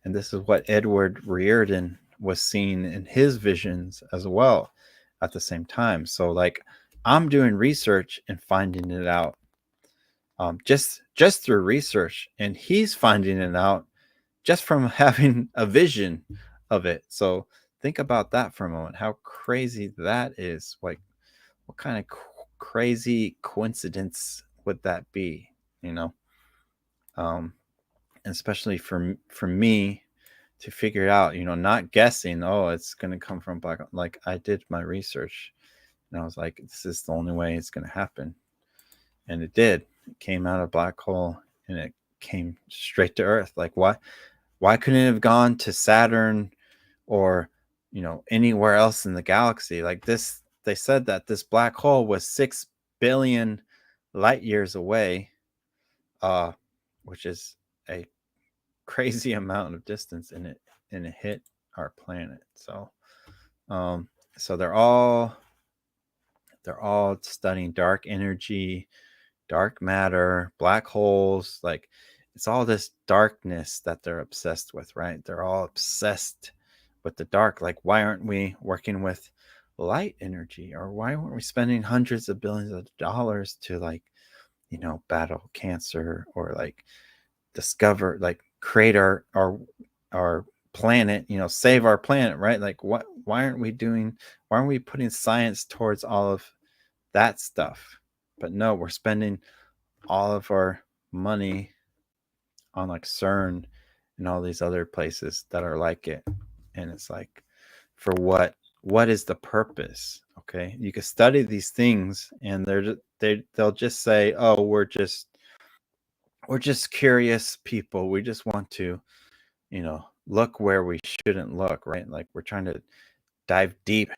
and this is what Edward Riordan was seeing in his visions as well at the same time. So like I'm doing research and finding it out, just through research, and he's finding it out just from having a vision of it. So think about that for a moment, how crazy that is. Like what kind of crazy coincidence would that be, you know? um especially for me to figure it out, not guessing, oh, it's going to come from black. Like I did my research and I was like, this is the only way it's going to happen. And it did. It came out of black hole and it came straight to Earth. Like why couldn't it have gone to Saturn or, anywhere else in the galaxy? Like this, they said that this black hole was 6 billion light years away, uh, which is a crazy amount of distance, and it hit our planet. So um so they're all studying dark energy, dark matter, black holes. Like it's all this darkness that they're obsessed with, right? They're all obsessed with the dark. Like why aren't we working with light energy, or why aren't we spending hundreds of billions of dollars to like battle cancer, or like discover, like create our planet, save our planet, right? Like why aren't we putting science towards all of that stuff? But no, we're spending all of our money on like CERN and all these other places that are like it. And it's like, for what is the purpose? Okay, you can study these things and they'll just say, oh, we're just curious people. We just want to, look where we shouldn't look, right? Like we're trying to dive deep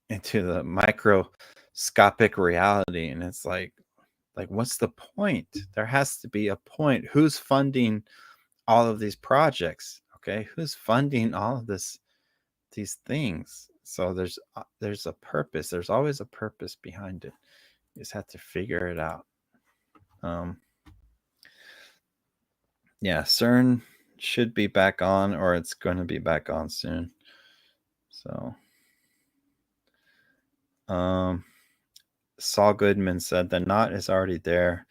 into the microscopic reality. And it's like what's the point? There has to be a point. Who's funding all of these projects? Okay, who's funding all of these things? So there's a purpose. There's always a purpose behind it. You just have to figure it out. um yeah, CERN should be back on, or it's going to be back on soon. So um Saul Goodman said the knot is already there.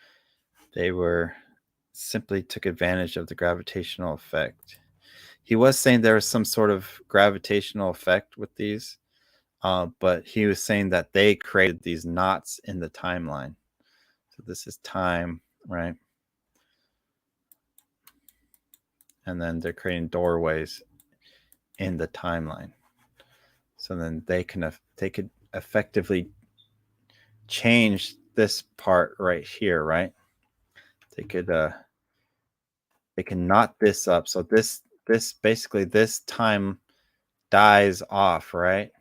They were simply took advantage of the gravitational effect. He was saying there was some sort of gravitational effect with these, but he was saying that they created these knots in the timeline. So this is time, right? And then they're creating doorways in the timeline. So then they could effectively change this part right here, right? They could they can knot this up. So this basically, this time dies off, right?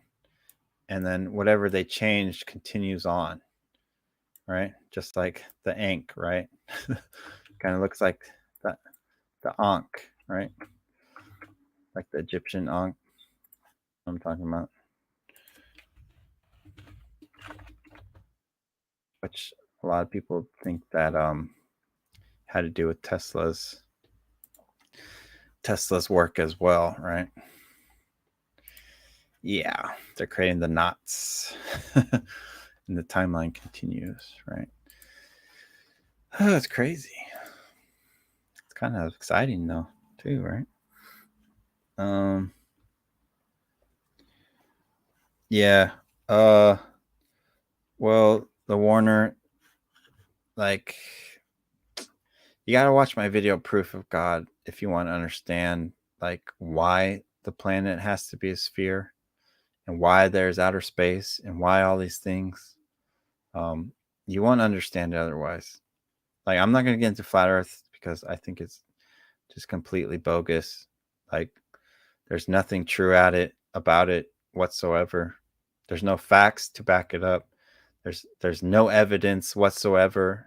And then whatever they changed continues on, right? Just like the ink, right? Kind of looks like the Ankh, right? Like the Egyptian Ankh I'm talking about. Which a lot of people think that had to do with Tesla's work as well, right? Yeah, they're creating the knots. And the timeline continues, right? Oh, it's crazy. It's kind of exciting though, too, right? Yeah. Well, the Warner, like, you gotta watch my video Proof of God if you want to understand like why the planet has to be a sphere and why there's outer space and why all these things. You won't understand it otherwise. Like, I'm not gonna get into flat Earth because I think it's just completely bogus. Like, there's nothing true about it whatsoever. There's no facts to back it up. There's no evidence whatsoever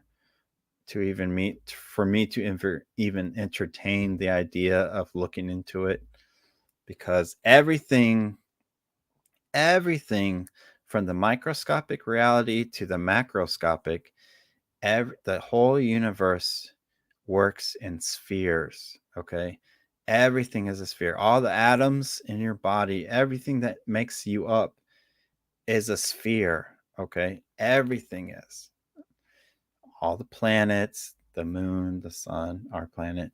to even for me to even entertain the idea of looking into it, because everything from the microscopic reality to the macroscopic, the whole universe works in spheres. Okay, everything is a sphere. All the atoms in your body, everything that makes you up is a sphere. Okay, everything is. All the planets, the moon, the sun, our planet,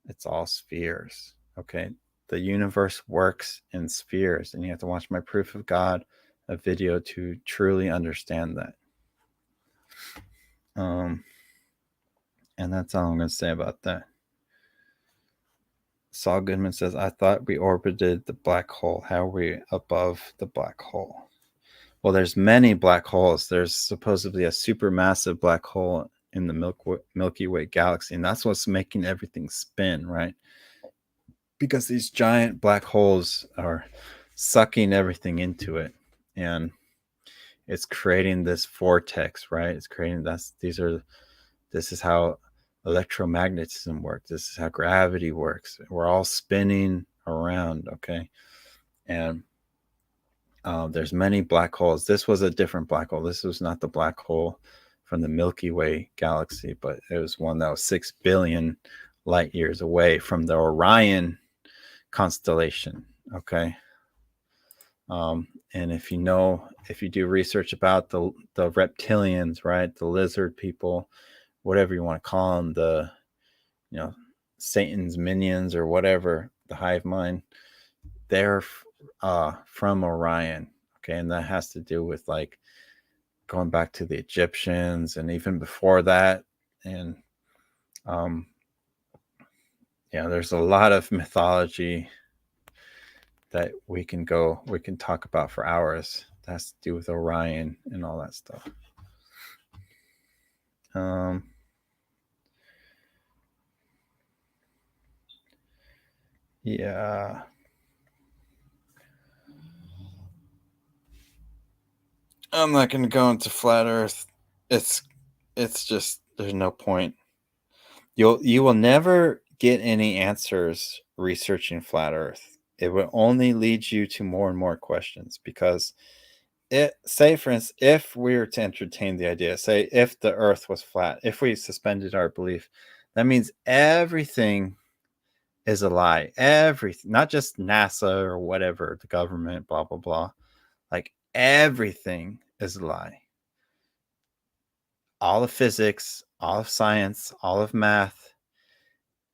it's all spheres. Okay, the universe works in spheres, and you have to watch my Proof of God, a video, to truly understand that. And that's all I'm going to say about that. Saul Goodman says, I thought we orbited the black hole. How are we above the black hole? Well, there's many black holes. There's supposedly a supermassive black hole in the Milky Way galaxy, and that's what's making everything spin, right? Because these giant black holes are sucking everything into it, and it's creating this vortex, right? It's creating this is how electromagnetism works. This is how gravity works. We're all spinning around, okay? And there's many black holes. This was a different black hole. This was not the black hole from the Milky Way galaxy, but it was one that was 6 billion light years away from the Orion constellation, okay? And if you do research about the reptilians, right, the lizard people, whatever you want to call them, the Satan's minions or whatever, the hive mind, they're from Orion, okay? And that has to do with like going back to the Egyptians and even before that. And there's a lot of mythology that we can talk about for hours. That has to do with Orion and all that stuff. Yeah. I'm not going to go into flat Earth. It's just, there's no point. You will never get any answers researching flat Earth. It will only lead you to more and more questions, because say, for instance, if we were to entertain the idea, say if the Earth was flat, if we suspended our belief, that means everything is a lie. Everything, not just NASA or whatever, the government, blah, blah, blah. Like, everything is a lie. All of physics, all of science, all of math,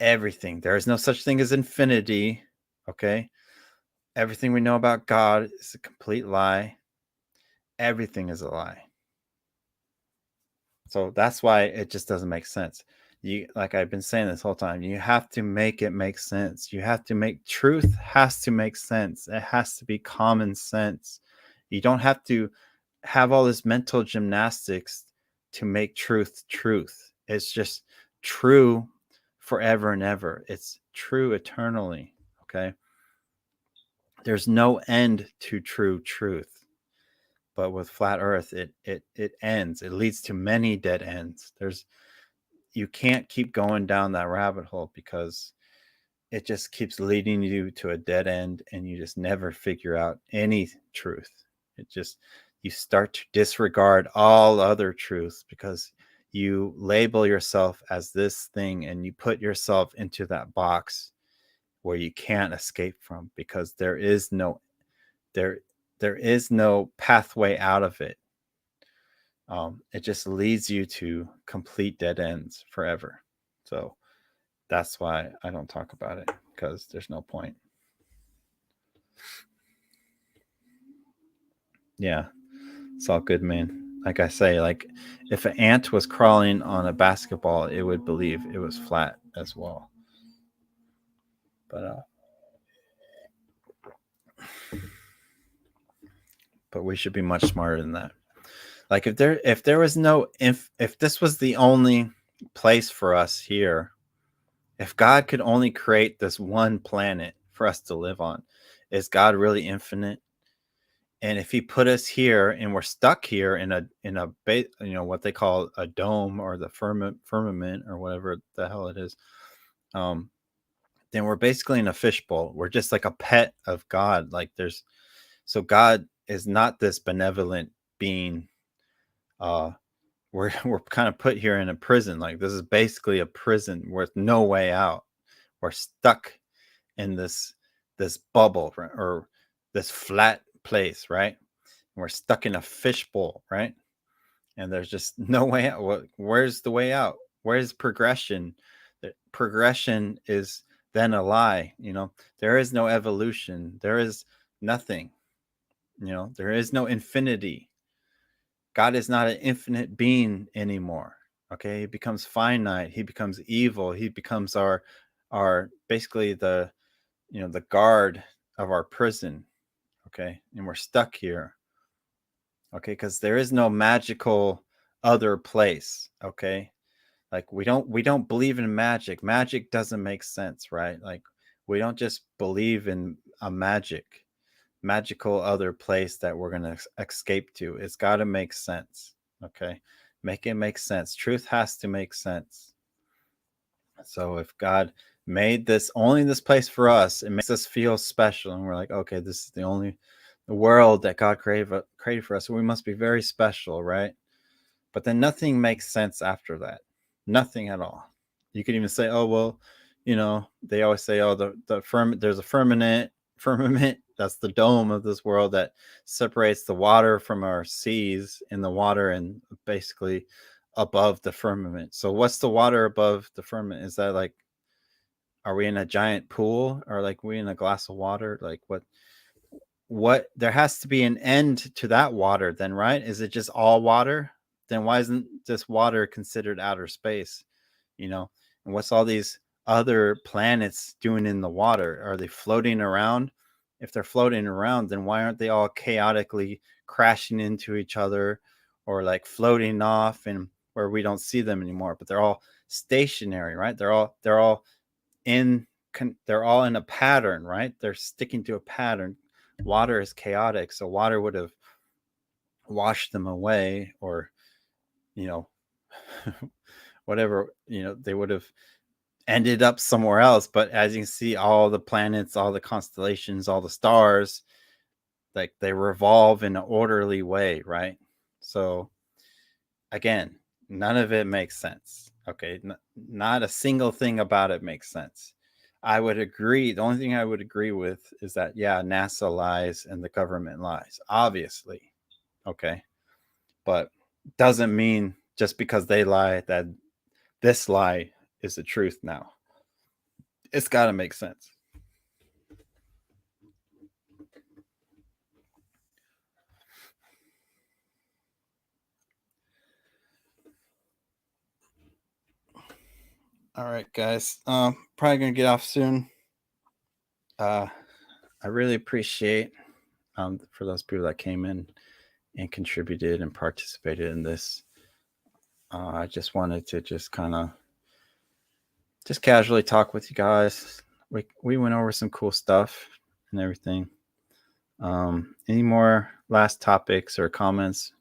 everything. There is no such thing as infinity, okay? Everything we know about God is a complete lie. Everything is a lie. So that's why it just doesn't make sense. Like I've been saying this whole time, you have to make it make sense. Truth has to make sense. It has to be common sense. You don't have to have all this mental gymnastics to make truth. It's just true forever and ever. It's true eternally. Okay. There's no end to true truth. But with flat Earth, it ends. It leads to many dead ends. You can't keep going down that rabbit hole, because it just keeps leading you to a dead end, and you just never figure out any truth. You start to disregard all other truths, because you label yourself as this thing and you put yourself into that box where you can't escape from, because there is no pathway out of it. It just leads you to complete dead ends forever. So that's why I don't talk about it, because there's no point. Yeah, it's all good, man. Like I say, like if an ant was crawling on a basketball, it would believe it was flat as well. But we should be much smarter than that. Like if there was no if this was the only place for us here, if God could only create this one planet for us to live on, is God really infinite? And if he put us here and we're stuck here in a what they call a dome, or the firmament, or whatever the hell it is, then we're basically in a fishbowl. We're just like a pet of God. Like so God is not this benevolent being. We're kind of put here in a prison. Like this is basically a prison with no way out. We're stuck in this bubble, right? Or this flat place, right? We're stuck in a fishbowl, right? And there's just no way out. Where's the way out? Where's progression? The progression is then a lie. There is no evolution. There is nothing. There is no infinity. God is not an infinite being anymore. Okay, he becomes finite. He becomes evil. He becomes our basically the guard of our prison. Okay, and we're stuck here. Okay, because there is no magical other place. Okay, like we don't believe in magic. Magic doesn't make sense, right? Like we don't just believe in a magical other place that we're going to escape to. It's got to make sense. Okay, make it make sense. Truth has to make sense. So if God made this place for us, it makes us feel special, and we're like, okay, this is the world that God created for us, so we must be very special, right? But then nothing makes sense after that. Nothing at all. You could even say, oh well, they always say, oh, there's a firmament, that's the dome of this world that separates the water from our seas, and the water and basically above the firmament. So what's the water above the firmament? Is that like, are we in a giant pool, or like we in a glass of water? Like what there has to be an end to that water then, right? Is it just all water? Then why isn't this water considered outer space? And what's all these other planets doing in the water? Are they floating around? If they're floating around, then why aren't they all chaotically crashing into each other, or like floating off and where we don't see them anymore? But they're all stationary, right? In they're all in a pattern, right? They're sticking to a pattern. Water is chaotic, so water would have washed them away, or whatever, they would have ended up somewhere else. But as you can see, all the planets, all the constellations, all the stars, like they revolve in an orderly way, right? So again, none of it makes sense. Okay, not a single thing about it makes sense. I would agree. The only thing I would agree with is that, yeah, NASA lies and the government lies, obviously. Okay, but doesn't mean just because they lie that this lie is the truth now. It's got to make sense. All right, guys. Probably gonna get off soon. I really appreciate for those people that came in and contributed and participated in this. I just wanted to just kind of just casually talk with you guys. We went over some cool stuff and everything. Any more last topics or comments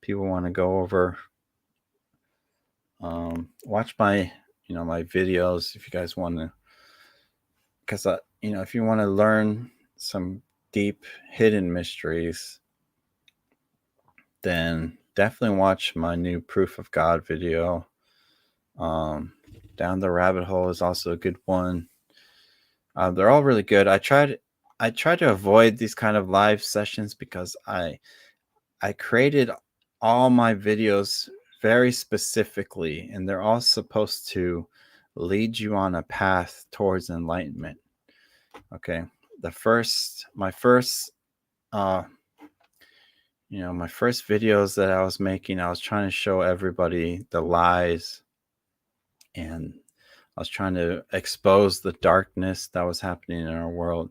people want to go over? Watch my videos if you guys want to, because if you want to learn some deep hidden mysteries, then definitely watch my new Proof of God video. Um, Down the Rabbit Hole is also a good one. They're all really good. I tried to avoid these kind of live sessions because I created all my videos very specifically, and they're all supposed to lead you on a path towards enlightenment. Okay. My first, uh, my first videos that I was making, I was trying to show everybody the lies, and I was trying to expose the darkness that was happening in our world.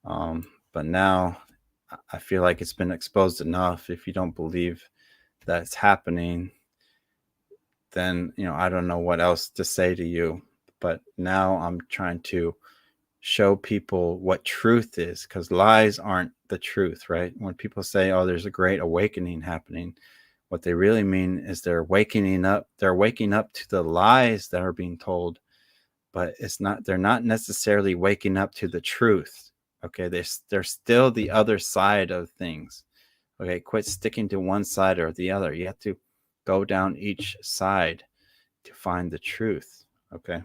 But now I feel like it's been exposed enough. If you don't believe that it's happening, then I don't know what else to say to you. But now I'm trying to show people what truth is, because lies aren't the truth, right? When people say, oh, there's a great awakening happening, what they really mean is they're waking up to the lies that are being told, but they're not necessarily waking up to the truth. Okay, they're still the other side of things. Okay, quit sticking to one side or the other. You have to go down each side to find the truth. Okay,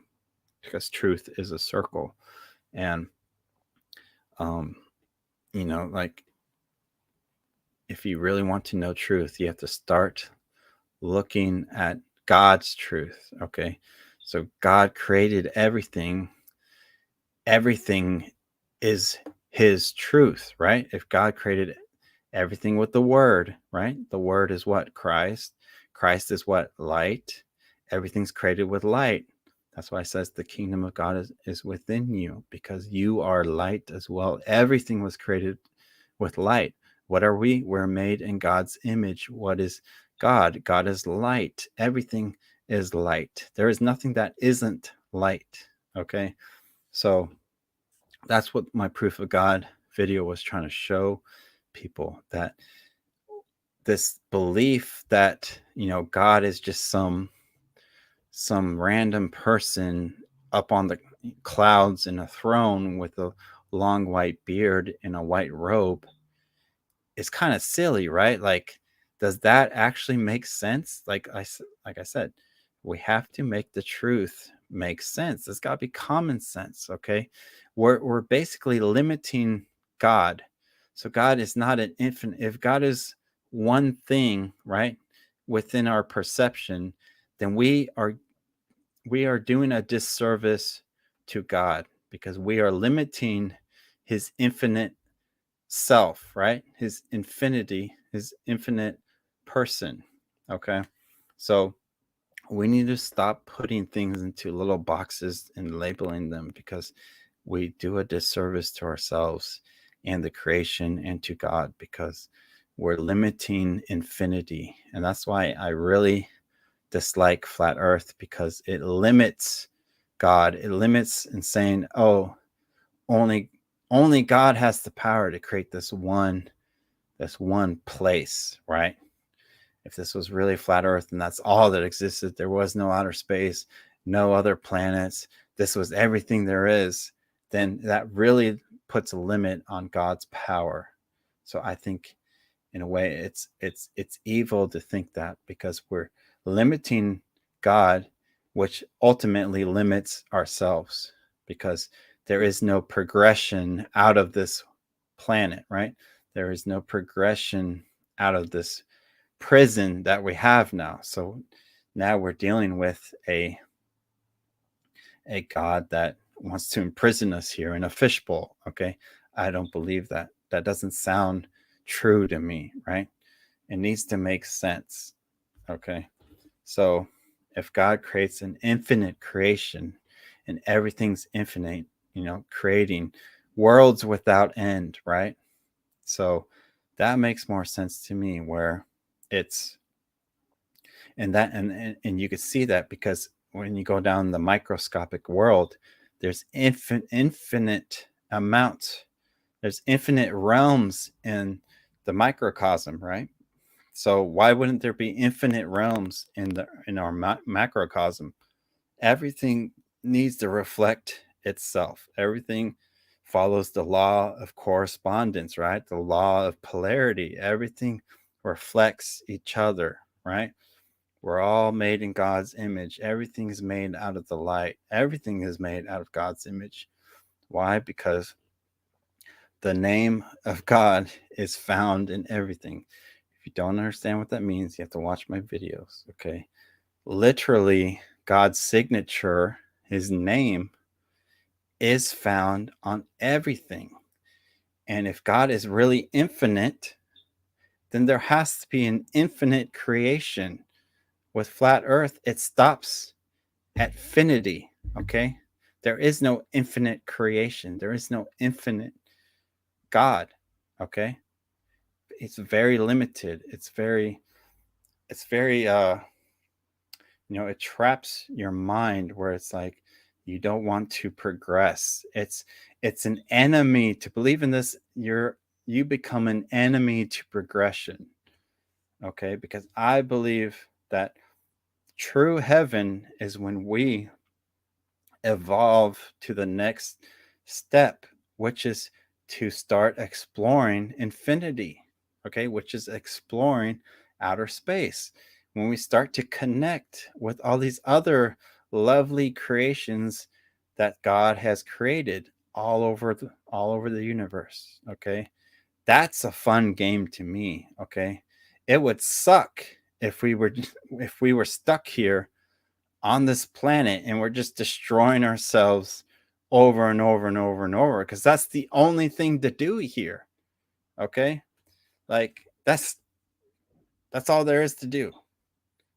because truth is a circle. And like, if you really want to know truth, you have to start looking at God's truth. Okay, so God created everything. Everything is his truth, right? If God created everything with the word, right? The word is what? Christ. Christ is what? Light. Everything's created with light. That's why it says the kingdom of God is within you, because you are light as well. Everything was created with light. What are we? We're made in God's image. What is God? God is light. Everything is light. There is nothing that isn't light. Okay. So that's what my Proof of God video was trying to show people, that this belief that, God is just some random person up on the clouds in a throne with a long white beard in a white robe is kind of silly, right? Like, does that actually make sense? Like I said, we have to make the truth make sense. It's got to be common sense. Okay, we're basically limiting God. So God is not an infinite. If God is one thing, right, within our perception, then we are doing a disservice to God, because we are limiting his infinite self, right? His infinity, his infinite person. Okay. So we need to stop putting things into little boxes and labeling them, because we do a disservice to ourselves and the creation and to God, because we're limiting infinity. And that's why I really dislike flat earth, because it limits God. It limits in saying, oh, only God has the power to create this one place, right? If this was really flat earth and that's all that existed, there was no outer space, no other planets, this was everything there is, then that really puts a limit on God's power. So I think, in a way, it's evil to think that, because we're limiting God, which ultimately limits ourselves, because there is no progression out of this planet, right? There is no progression out of this prison that we have now. So now we're dealing with a God that wants to imprison us here in a fishbowl. Okay, I don't believe that. That doesn't sound true to me, right? It needs to make sense. Okay, so if God creates an infinite creation and everything's infinite, creating worlds without end, right? So that makes more sense to me, where it's and you could see that, because when you go down the microscopic world, there's infinite amounts, there's infinite realms in the microcosm, right? So why wouldn't there be infinite realms in our macrocosm? Everything needs to reflect itself. Everything follows the law of correspondence, right? The law of polarity. Everything reflects each other, right? We're all made in God's image. Everything is made out of the light. Everything is made out of God's image. Why? Because the name of God is found in everything. If you don't understand what that means, you have to watch my videos, okay? Literally, God's signature, his name, is found on everything. And if God is really infinite, then there has to be an infinite creation. With flat earth, it stops at finity, okay? There is no infinite creation. There is no infinite God, okay? It's very limited. It's very it traps your mind where it's like you don't want to progress. It's an enemy. To believe in this, you become an enemy to progression, okay? Because I believe that true heaven is when we evolve to the next step, which is to start exploring infinity, okay, which is exploring outer space. When we start to connect with all these other lovely creations that God has created all over the universe, okay? That's a fun game to me, okay? It would suck if we were stuck here on this planet and we're just destroying ourselves over and over and over and over because that's the only thing to do here, okay? Like that's all there is to do.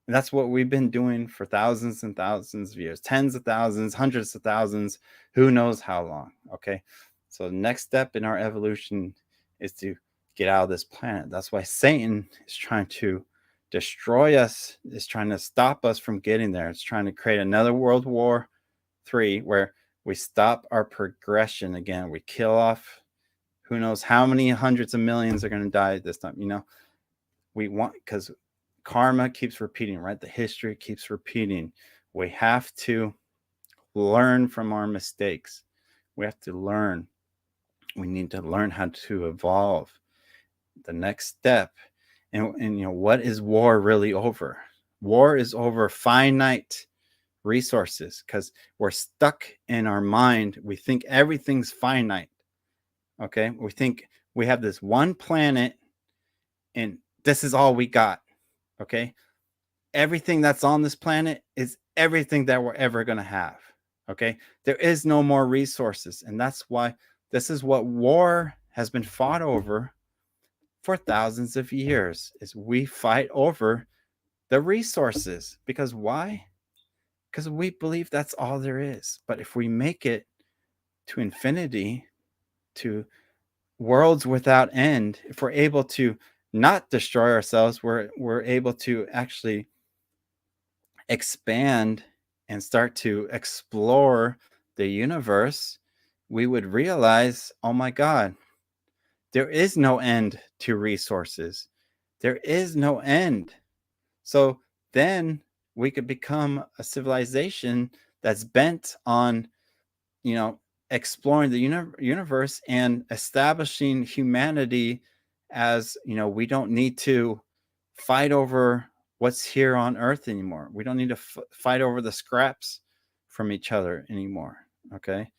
And that's what we've been doing for thousands and thousands of years, tens of thousands, hundreds of thousands, who knows how long, okay? So the next step in our evolution is to get out of this planet. That's why Satan is trying to destroy us, is trying to stop us from getting there. It's trying to create another World War III where we stop our progression again. We kill off who knows how many hundreds of millions are going to die this time. We want, because karma keeps repeating, right? The history keeps repeating. We have to learn from our mistakes. We have to learn. We need to learn how to evolve. The next step, and what is war really over? War is over finite resources because we're stuck in our mind. We think everything's finite. Okay, we think we have this one planet and this is all we got. Okay, everything that's on this planet is everything that we're ever going to have. Okay, there is no more resources, and that's why this is what war has been fought over for thousands of years. Is we fight over the resources. Because why? Because we believe that's all there is. But if we make it to infinity, to worlds without end, if we're able to not destroy ourselves, we're able to actually expand and start to explore the universe, we would realize, oh my God, there is no end to resources. There is no end. So then we could become a civilization that's bent on, exploring the universe and establishing humanity as, we don't need to fight over what's here on earth anymore. We don't need to fight over the scraps from each other anymore. Okay.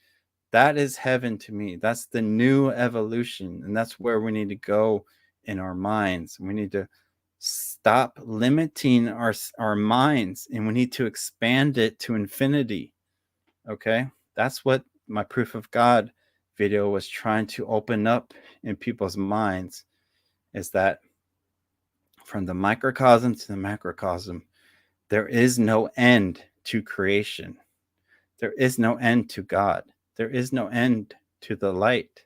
That is heaven to me. That's the new evolution. And that's where we need to go in our minds. We need to stop limiting our minds and we need to expand it to infinity. Okay. That's what my proof of God video was trying to open up in people's minds, is that from the microcosm to the macrocosm, there is no end to creation. There is no end to God. There is no end to the light.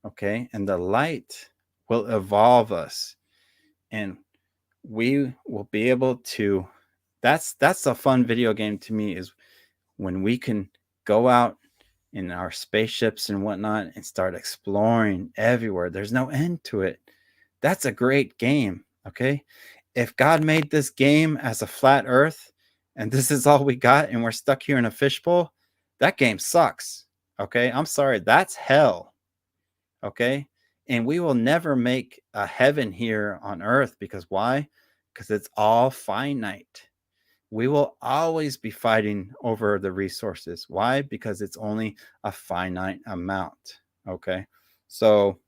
Okay. And the light will evolve us and we will be able to. That's a fun video game to me, is when we can go out in our spaceships and whatnot and start exploring everywhere. There's no end to it. That's a great game. Okay. If God made this game as a flat earth and this is all we got and we're stuck here in a fishbowl, that game sucks. Okay. I'm sorry. That's hell. Okay. And we will never make a heaven here on earth, because why? Because it's all finite. We will always be fighting over the resources. Why? Because it's only a finite amount. Okay. So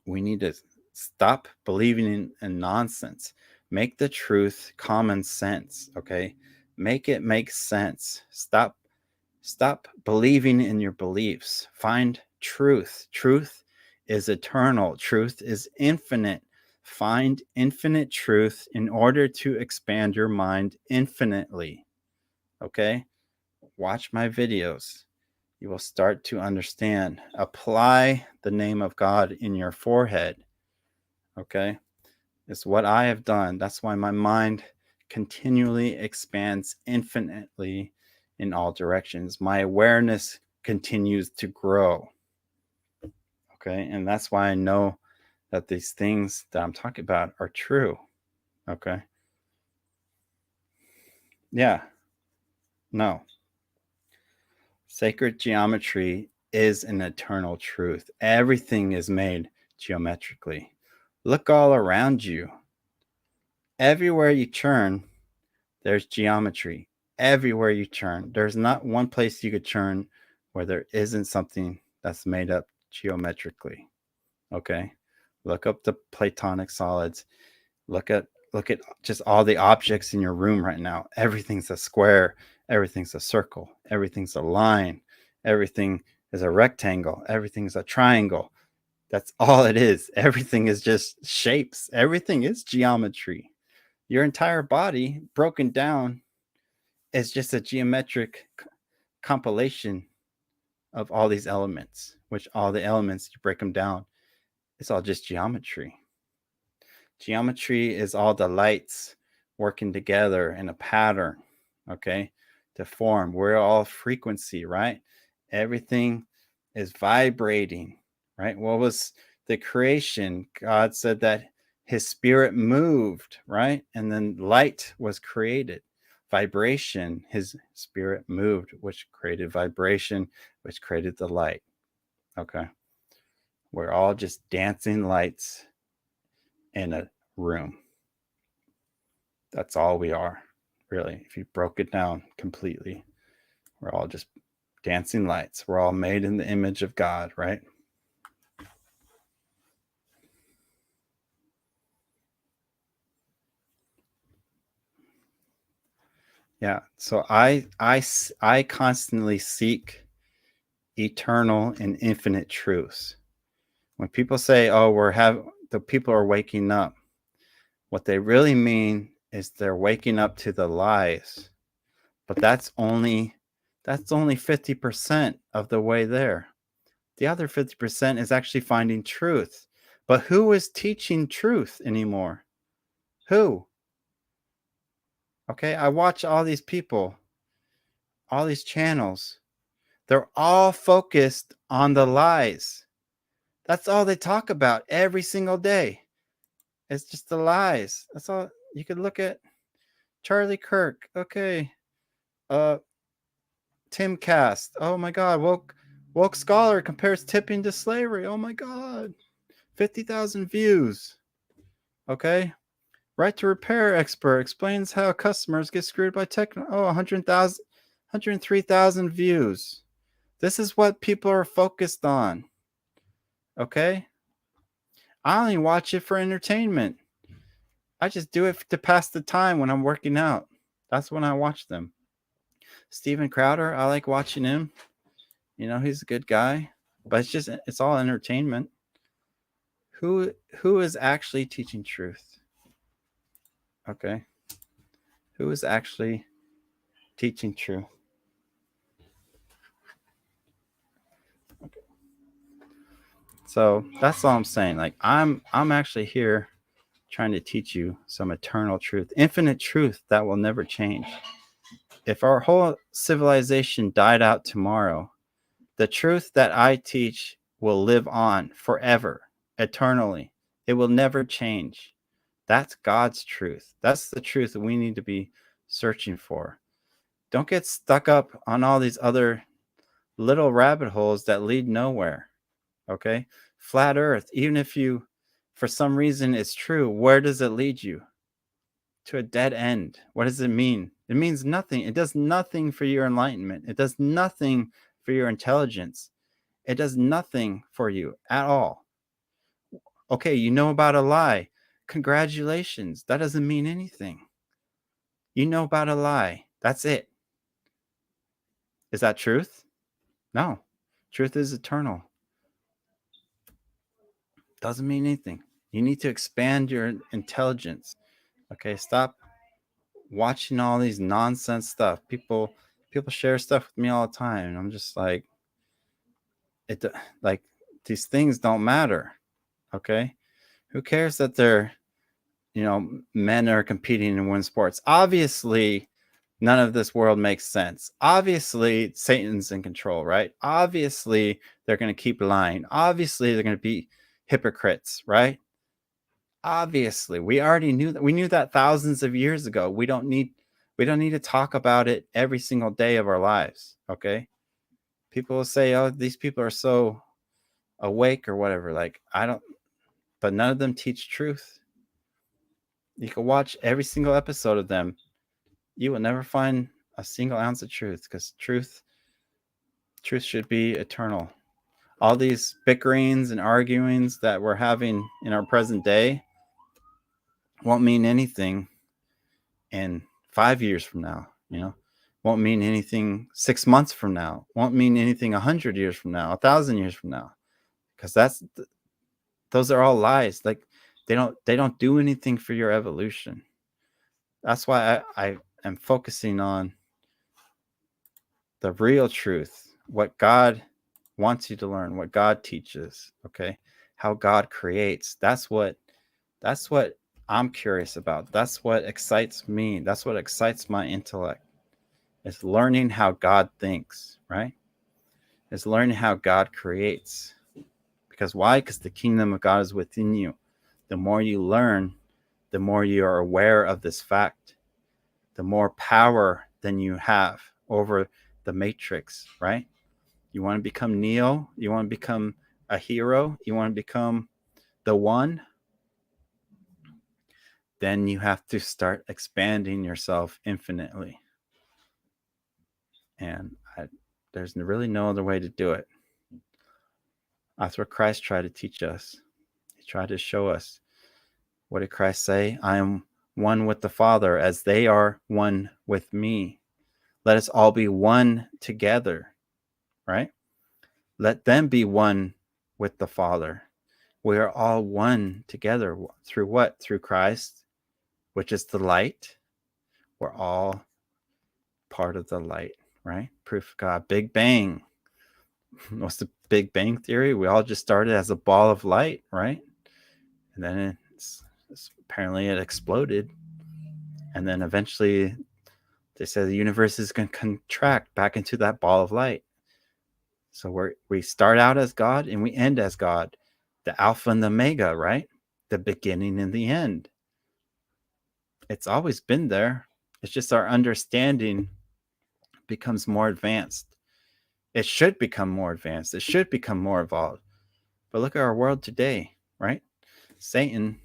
we need to stop believing in nonsense. Make the truth common sense. Okay. Make it make sense. Stop believing in your beliefs. Find truth. Truth is eternal. Truth is infinite. Find infinite truth in order to expand your mind infinitely. Okay? Watch my videos. You will start to understand. Apply the name of God in your forehead. Okay? It's what I have done. That's why my mind continually expands infinitely in all directions. My awareness continues to grow. Okay. And that's why I know that these things that I'm talking about are true. Okay. Yeah. No. Sacred geometry is an eternal truth. Everything is made geometrically. Look all around you. Everywhere you turn, there's geometry. Everywhere you turn, there's not one place you could turn where there isn't something that's made up geometrically. Okay, look up the Platonic solids. Look at just all the objects in your room right now. Everything's a square. Everything's a circle. Everything's a line. Everything is a rectangle. Everything's a triangle. That's all it is. Everything is just shapes. Everything is geometry. Your entire body broken down is just a geometric compilation of all these elements, which all the elements, you break them down, it's all just geometry. Geometry is all the lights working together in a pattern, okay, to form. We're all frequency, right? Everything is vibrating, right? What was the creation? God said that his spirit moved, right? And then light was created. Vibration, his spirit moved, which created vibration, which created the light. Okay. We're all just dancing lights in a room. That's all we are, really. If you broke it down completely, we're all just dancing lights. We're all made in the image of God, right? Yeah. So I constantly seek eternal and infinite truths. When people say, "Oh, the people are waking up," what they really mean is they're waking up to the lies. But that's only 50% of the way there. The other 50% is actually finding truth. But who is teaching truth anymore? Who? Okay, I watch all these people, all these channels. They're all focused on the lies. That's all they talk about every single day. It's just the lies. That's all. You could look at Charlie Kirk. Okay. Uh Tim Cast. Oh my god, woke scholar compares tipping to slavery. Oh my god. 50,000 views. Okay. Right to repair expert explains how customers get screwed by techno. Oh, 100,000, 103,000 views. This is what people are focused on. Okay. I only watch it for entertainment. I just do it to pass the time when I'm working out. That's when I watch them. Steven Crowder, I like watching him. You know, he's a good guy, but it's all entertainment. Who is actually teaching truth? Okay. Who is actually teaching truth? Okay. So that's all I'm saying. Like I'm actually here trying to teach you some eternal truth, infinite truth that will never change. If our whole civilization died out tomorrow, the truth that I teach will live on forever, eternally. It will never change. That's God's truth. That's the truth that we need to be searching for. Don't get stuck up on all these other little rabbit holes that lead nowhere. Okay? Flat Earth, even if you, for some reason, it's true, where does it lead you? To a dead end. What does it mean? It means nothing. It does nothing for your enlightenment. It does nothing for your intelligence. It does nothing for you at all. Okay, you know about a lie. Congratulations. That doesn't mean anything. You know about a lie. That's it. Is that truth? No. Truth is eternal. Doesn't mean anything. You need to expand your intelligence. Okay, stop watching all these nonsense stuff. People share stuff with me all the time, and I'm just like, it like these things don't matter. Okay, who cares that they're, men are competing in women's sports? Obviously, none of this world makes sense. Obviously, Satan's in control, right? Obviously, they're going to keep lying. Obviously, they're going to be hypocrites, right? Obviously, we already knew that. We knew that thousands of years ago. We don't need to talk about it every single day of our lives. Okay, people will say, "Oh, these people are so awake," or whatever. Like, I don't, but none of them teach truth. You can watch every single episode of them. You will never find a single ounce of truth, because truth should be eternal. All these bickerings and arguings that we're having in our present day won't mean anything in 5 years from now, won't mean anything 6 months from now, won't mean anything 100 years from now, 1,000 years from now, because those are all lies. Like, they don't do anything for your evolution. That's why I am focusing on the real truth, what God wants you to learn, what God teaches, okay? How God creates. That's what I'm curious about. That's what excites me. That's what excites my intellect. It's learning how God thinks, right? It's learning how God creates. Because why? Because the kingdom of God is within you. The more you learn, the more you are aware of this fact, the more power than you have over the matrix, right? You want to become Neo? You want to become a hero? You want to become the one? Then you have to start expanding yourself infinitely. And there's really no other way to do it. That's what Christ tried to teach us. He tried to show us. What did Christ say? I am one with the Father, as they are one with me. Let us all be one together, right? Let them be one with the Father. We are all one together. Through what? Through Christ, which is the light. We're all part of the light, right? Proof of God. Big Bang. What's the Big Bang Theory? We all just started as a ball of light, right? And then apparently it exploded. And then eventually they said the universe is going to contract back into that ball of light. So we start out as God and we end as God. The Alpha and the Omega, right? The beginning and the end. It's always been there. It's just our understanding becomes more advanced. It should become more advanced. It should become more evolved. But look at our world today, right? Satan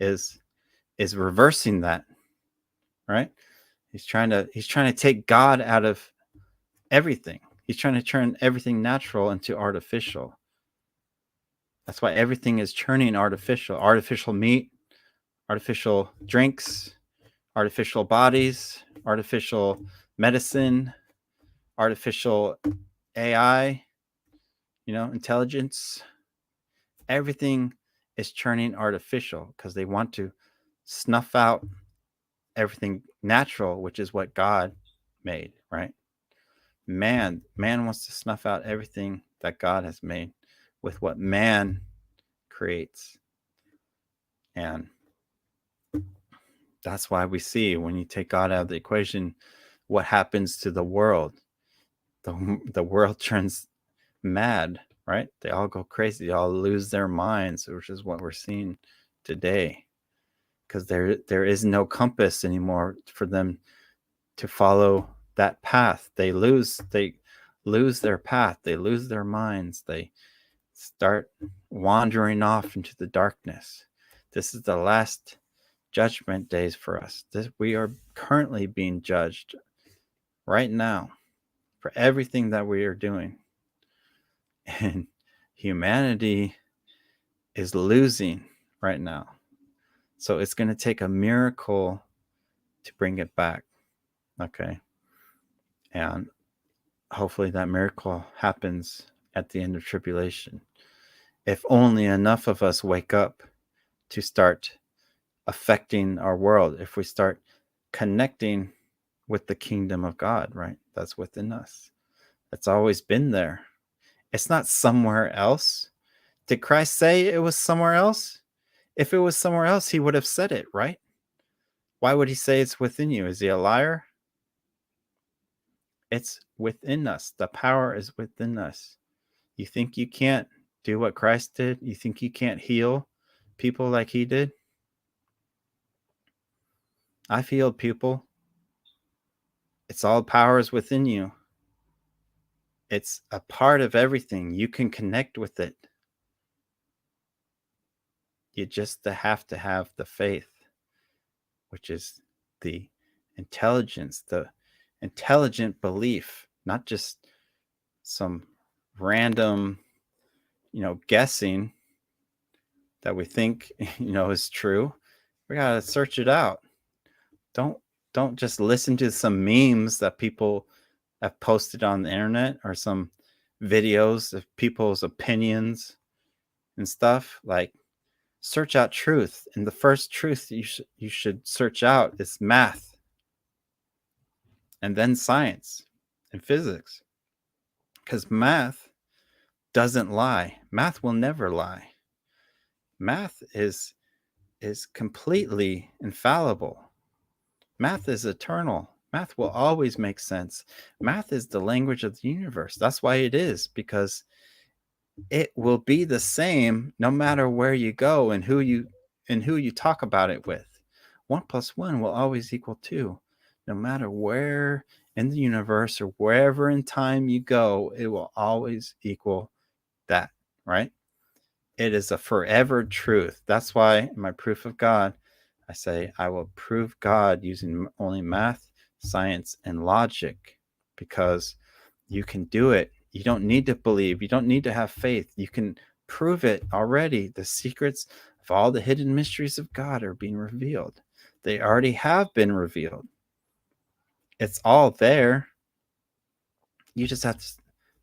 is reversing that, right? He's trying to take God out of everything. He's trying to turn everything natural into artificial. That's why everything is turning artificial. Artificial meat, artificial drinks, artificial bodies, artificial medicine, artificial AI, intelligence. Everything is turning artificial because they want to snuff out everything natural, which is what God made, right? Man wants to snuff out everything that God has made with what man creates. And that's why we see, when you take God out of the equation, what happens to the world. The world turns mad, right? They all go crazy. They all lose their minds, which is what we're seeing today. Because there is no compass anymore for them to follow that path. They lose their path. They lose their minds. They Start wandering off into the darkness. This is the last judgment days for us. We are currently being judged right now for everything that we are doing. And humanity is losing right now. So it's going to take a miracle to bring it back. Okay. And hopefully that miracle happens at the end of tribulation. If only enough of us wake up to start affecting our world, if we start connecting with the kingdom of God, right? That's within us. It's always been there. It's not somewhere else. Did Christ say it was somewhere else? If it was somewhere else, he would have said it, right? Why would he say it's within you? Is he a liar? It's within us. The power is within us. You think you can't do what Christ did? You think you can't heal people like he did? I've healed people. It's all powers within you. It's a part of everything. You can connect with it. You just have to have the faith, which is the intelligence, the intelligent belief, not just some random, guessing that we think, is true. We got to search it out. Don't just listen to some memes that people have posted on the internet or some videos of people's opinions and stuff. Like, search out truth. And the first truth you should search out is math, and then science and physics. Because math doesn't lie. Math will never lie. Math is completely infallible. Math is eternal. Math will always make sense. Math is the language of the universe. That's why it is, because it will be the same no matter where you go and who you talk about it with. 1 + 1 will always equal 2. No matter where in the universe or wherever in time you go, it will always equal that, right? It is a forever truth. That's why in my proof of God, I say I will prove God using only math, science, and logic, because you can do it. You don't need to believe. You don't need to have faith. You can prove it already. The secrets of all the hidden mysteries of God are being revealed. They already have been revealed. It's all there. You just have to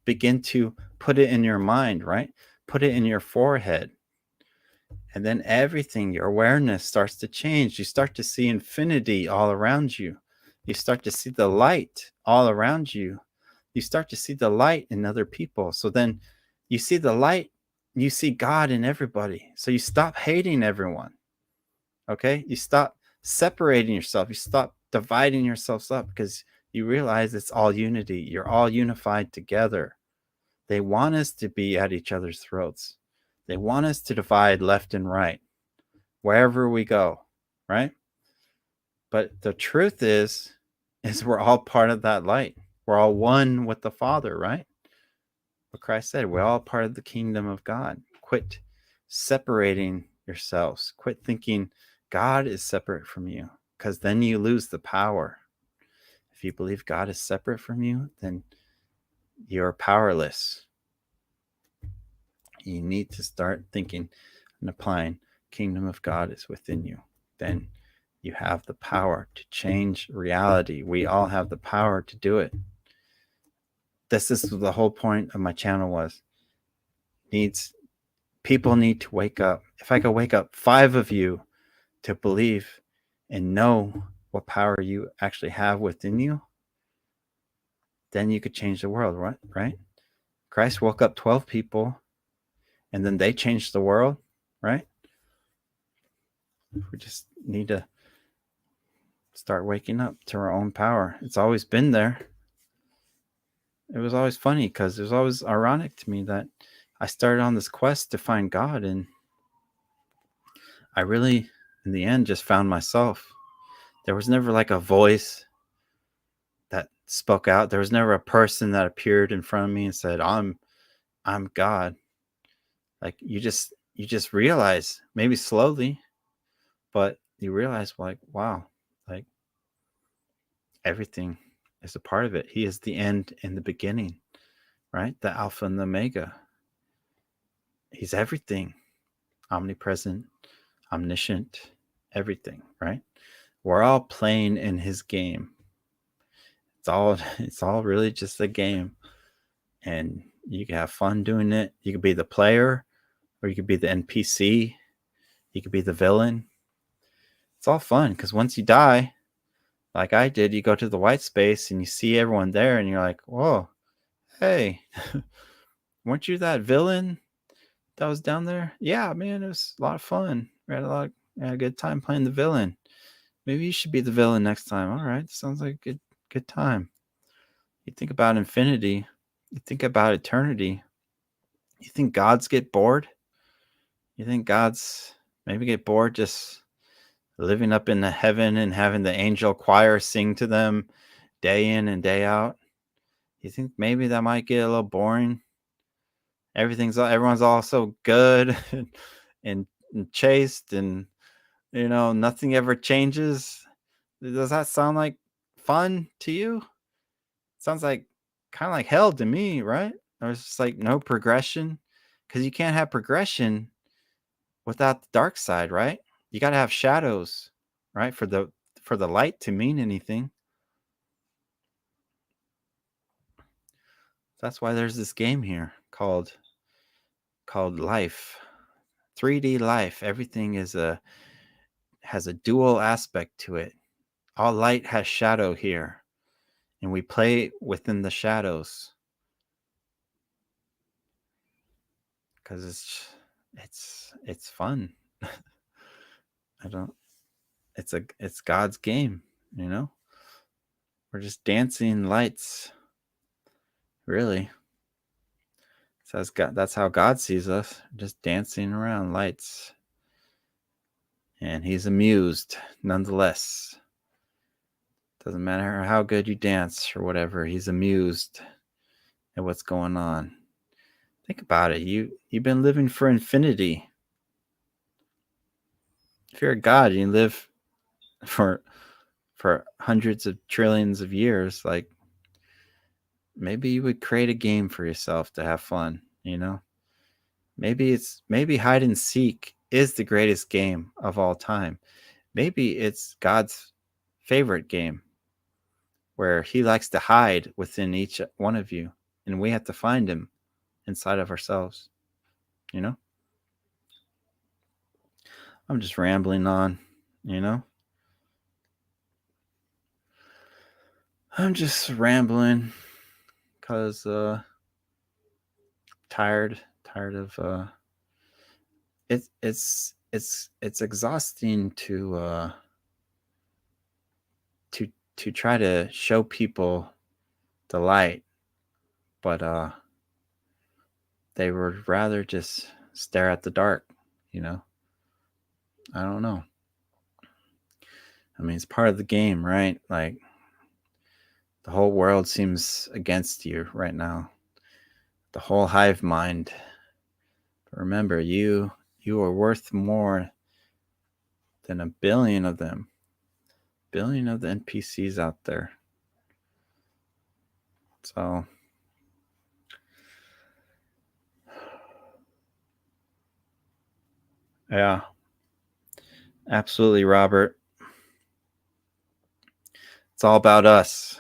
begin to put it in your mind, right? Put it in your forehead. And then everything, your awareness starts to change. You start to see infinity all around you. You start to see the light all around you. You start to see the light in other people. So then you see the light, you see God in everybody. So you stop hating everyone. Okay? You stop separating yourself. You stop dividing yourselves up, because you realize it's all unity. You're all unified together. They want us to be at each other's throats. They want us to divide left and right, wherever we go, right? But the truth is we're all part of that light. We're all one with the Father, right? What Christ said, we're all part of the kingdom of God. Quit separating yourselves. Quit thinking God is separate from you, because then you lose the power. If you believe God is separate from you, then you're powerless. You need to start thinking and applying kingdom of God is within you. Then you have the power to change reality. We all have the power to do it. This is the whole point of my channel was. People need to wake up. If I could wake up 5 of you to believe and know what power you actually have within you, then you could change the world, right? Christ woke up 12 people, and then they changed the world, right? We just need to start waking up to our own power. It's always been there. It was always funny, because it was always ironic to me that I started on this quest to find God, and I really, in the end, just found myself. There was never like a voice that spoke out. There was never a person that appeared in front of me and said, I'm God. Like you just realize, maybe slowly, but you realize like, wow, like everything is a part of it. He is the end and the beginning, right? The Alpha and the Omega. He's everything, omnipresent, omniscient, everything, right? We're all playing in his game. It's all really just a game. And you can have fun doing it. You could be the player, or you could be the NPC, you could be the villain. It's all fun because once you die, like I did, you go to the white space and you see everyone there and you're like, whoa, hey, weren't you that villain that was down there? Yeah, man, it was a lot of fun. We had a good time playing the villain. Maybe you should be the villain next time. All right, sounds like a good time. You think about infinity, you think about eternity. You think gods get bored? You think gods maybe get bored just living up in the heaven and having the angel choir sing to them day in and day out? You think maybe that might get a little boring? Everyone's all so good and, and chaste, and nothing ever changes. Does that sound like fun to you? Sounds like kind of like hell to me, right? There's just like no progression, because you can't have progression without the dark side, right? You got to have shadows, right? For the light to mean anything. That's why there's this game here called life. 3D life. Everything has a dual aspect to it. All light has shadow here, and we play within the shadows because it's fun. I don't. It's God's game, you know. We're just dancing lights, really. That's how God sees us, just dancing around lights, and He's amused nonetheless. Doesn't matter how good you dance or whatever. He's amused at what's going on. Think about it. You've been living for infinity. If you're a god, you live for hundreds of trillions of years. Like, maybe you would create a game for yourself to have fun. Maybe hide and seek is the greatest game of all time. Maybe it's God's favorite game, where He likes to hide within each one of you, and we have to find Him inside of ourselves. You know, I'm just rambling on. You know, I'm just rambling because tired of it's exhausting to try to show people the light, but they would rather just stare at the dark. You know, I don't know. I mean, it's part of the game, right? Like, the whole world seems against you right now. The whole hive mind. But remember, you are worth more than a billion of them. Billion of the NPCs out there. So yeah, absolutely, Robert. It's all about us.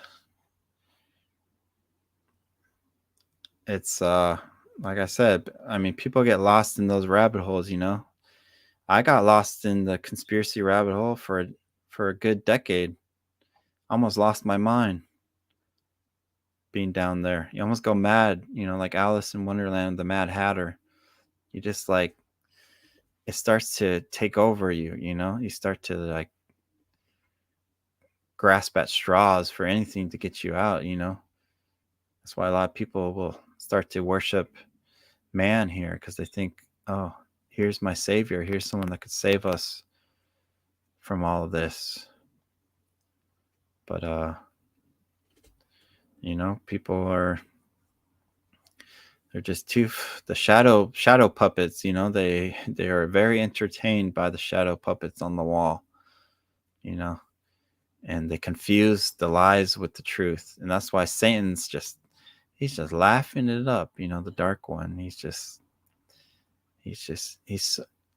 It's like I said, I mean, people get lost in those rabbit holes, I got lost in the conspiracy rabbit hole for a good decade. Almost lost my mind being down there. You almost go mad, like Alice in Wonderland, the Mad Hatter. You just like, it starts to take over you, You start to like grasp at straws for anything to get you out. That's why a lot of people will start to worship man here, because they think, oh, here's my savior. Here's someone that could save us from all of this. But people are They're just the shadow puppets, they are very entertained by the shadow puppets on the wall, you know, and they confuse the lies with the truth. And that's why he's just laughing it up, the dark one. He's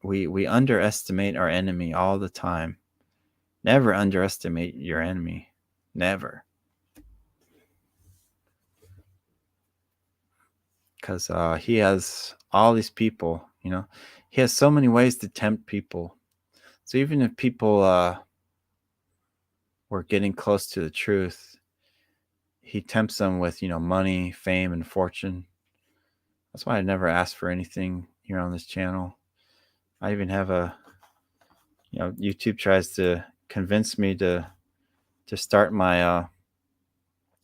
we underestimate our enemy all the time. Never underestimate your enemy. Never. Because he has all these people, he has so many ways to tempt people. So even if people were getting close to the truth, he tempts them with, money, fame, and fortune. That's why I never ask for anything here on this channel. I even have YouTube tries to convince me to start my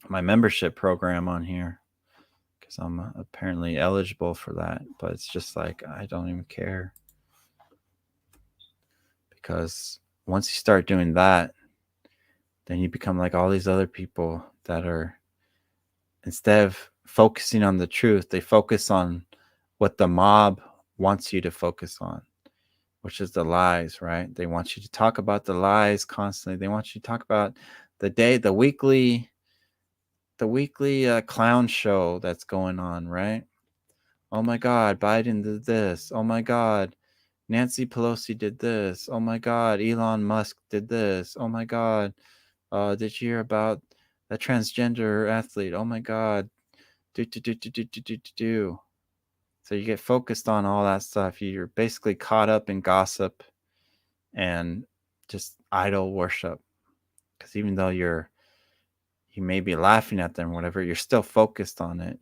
membership program on here because I'm apparently eligible for that. But it's just like I don't even care, because once you start doing that, then you become like all these other people that are, instead of focusing on the truth, they focus on what the mob wants you to focus on, which is the lies, right? They want you to talk about the lies constantly. They want you to talk about the weekly clown show that's going on, right? Oh my God, Biden did this. Oh my God, Nancy Pelosi did this. Oh my God, Elon Musk did this. Oh my God, did you hear about a transgender athlete? Oh my God, do. So you get focused on all that stuff. You're basically caught up in gossip and just idol worship. Because even though you may be laughing at them, or whatever, you're still focused on it,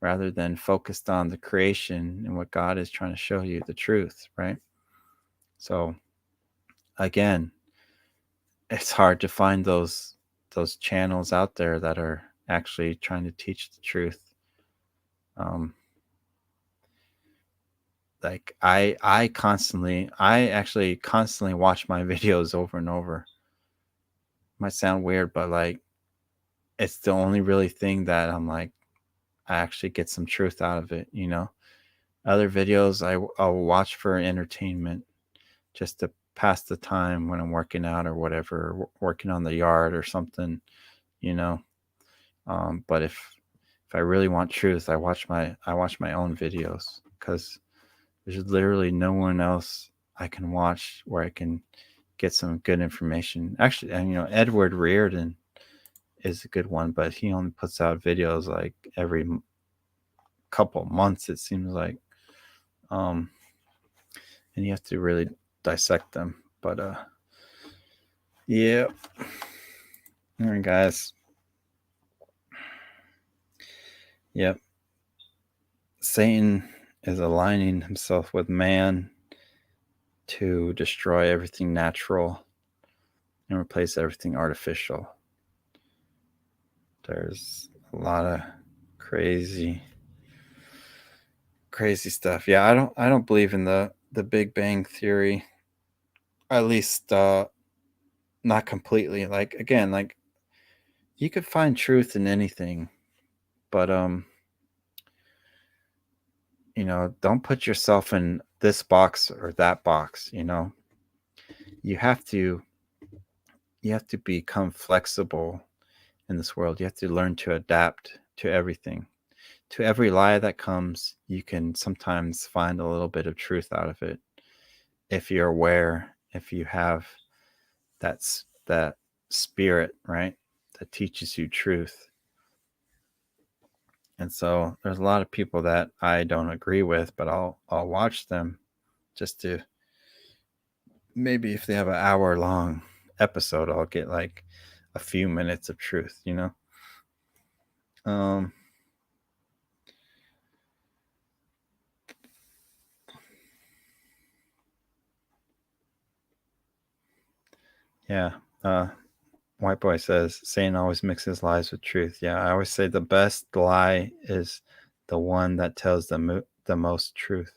rather than focused on the creation and what God is trying to show you, the truth, right? So again, it's hard to find those channels out there that are actually trying to teach the truth. Like I actually constantly watch my videos over and over. Might sound weird, but like it's the only really thing that I'm like, I actually get some truth out of it, Other videos I'll watch for entertainment, just to pass the time when I'm working out or whatever, working on the yard or something, you know. But if I really want truth, I watch my own videos, because there's literally no one else I can watch where I can get some good information. Actually, and Edward Reardon is a good one, but he only puts out videos like every couple months, it seems like. And you have to really dissect them. But yeah. All right, guys. Yep. Satan is aligning himself with man to destroy everything natural and replace everything artificial. There's a lot of crazy stuff. Yeah, I don't believe in the Big Bang theory. At least not completely. Like, again, like, you could find truth in anything, but don't put yourself in this box or that box. You have to become flexible in this world. You have to learn to adapt to everything. To every lie that comes, you can sometimes find a little bit of truth out of it, if you're aware, if you have that spirit, right, that teaches you truth. And so there's a lot of people that I don't agree with, but I'll watch them just to, maybe if they have an hour long episode, I'll get like a few minutes of truth, yeah. White Boy says, Satan always mixes lies with truth. Yeah, I always say the best lie is the one that tells the most truth.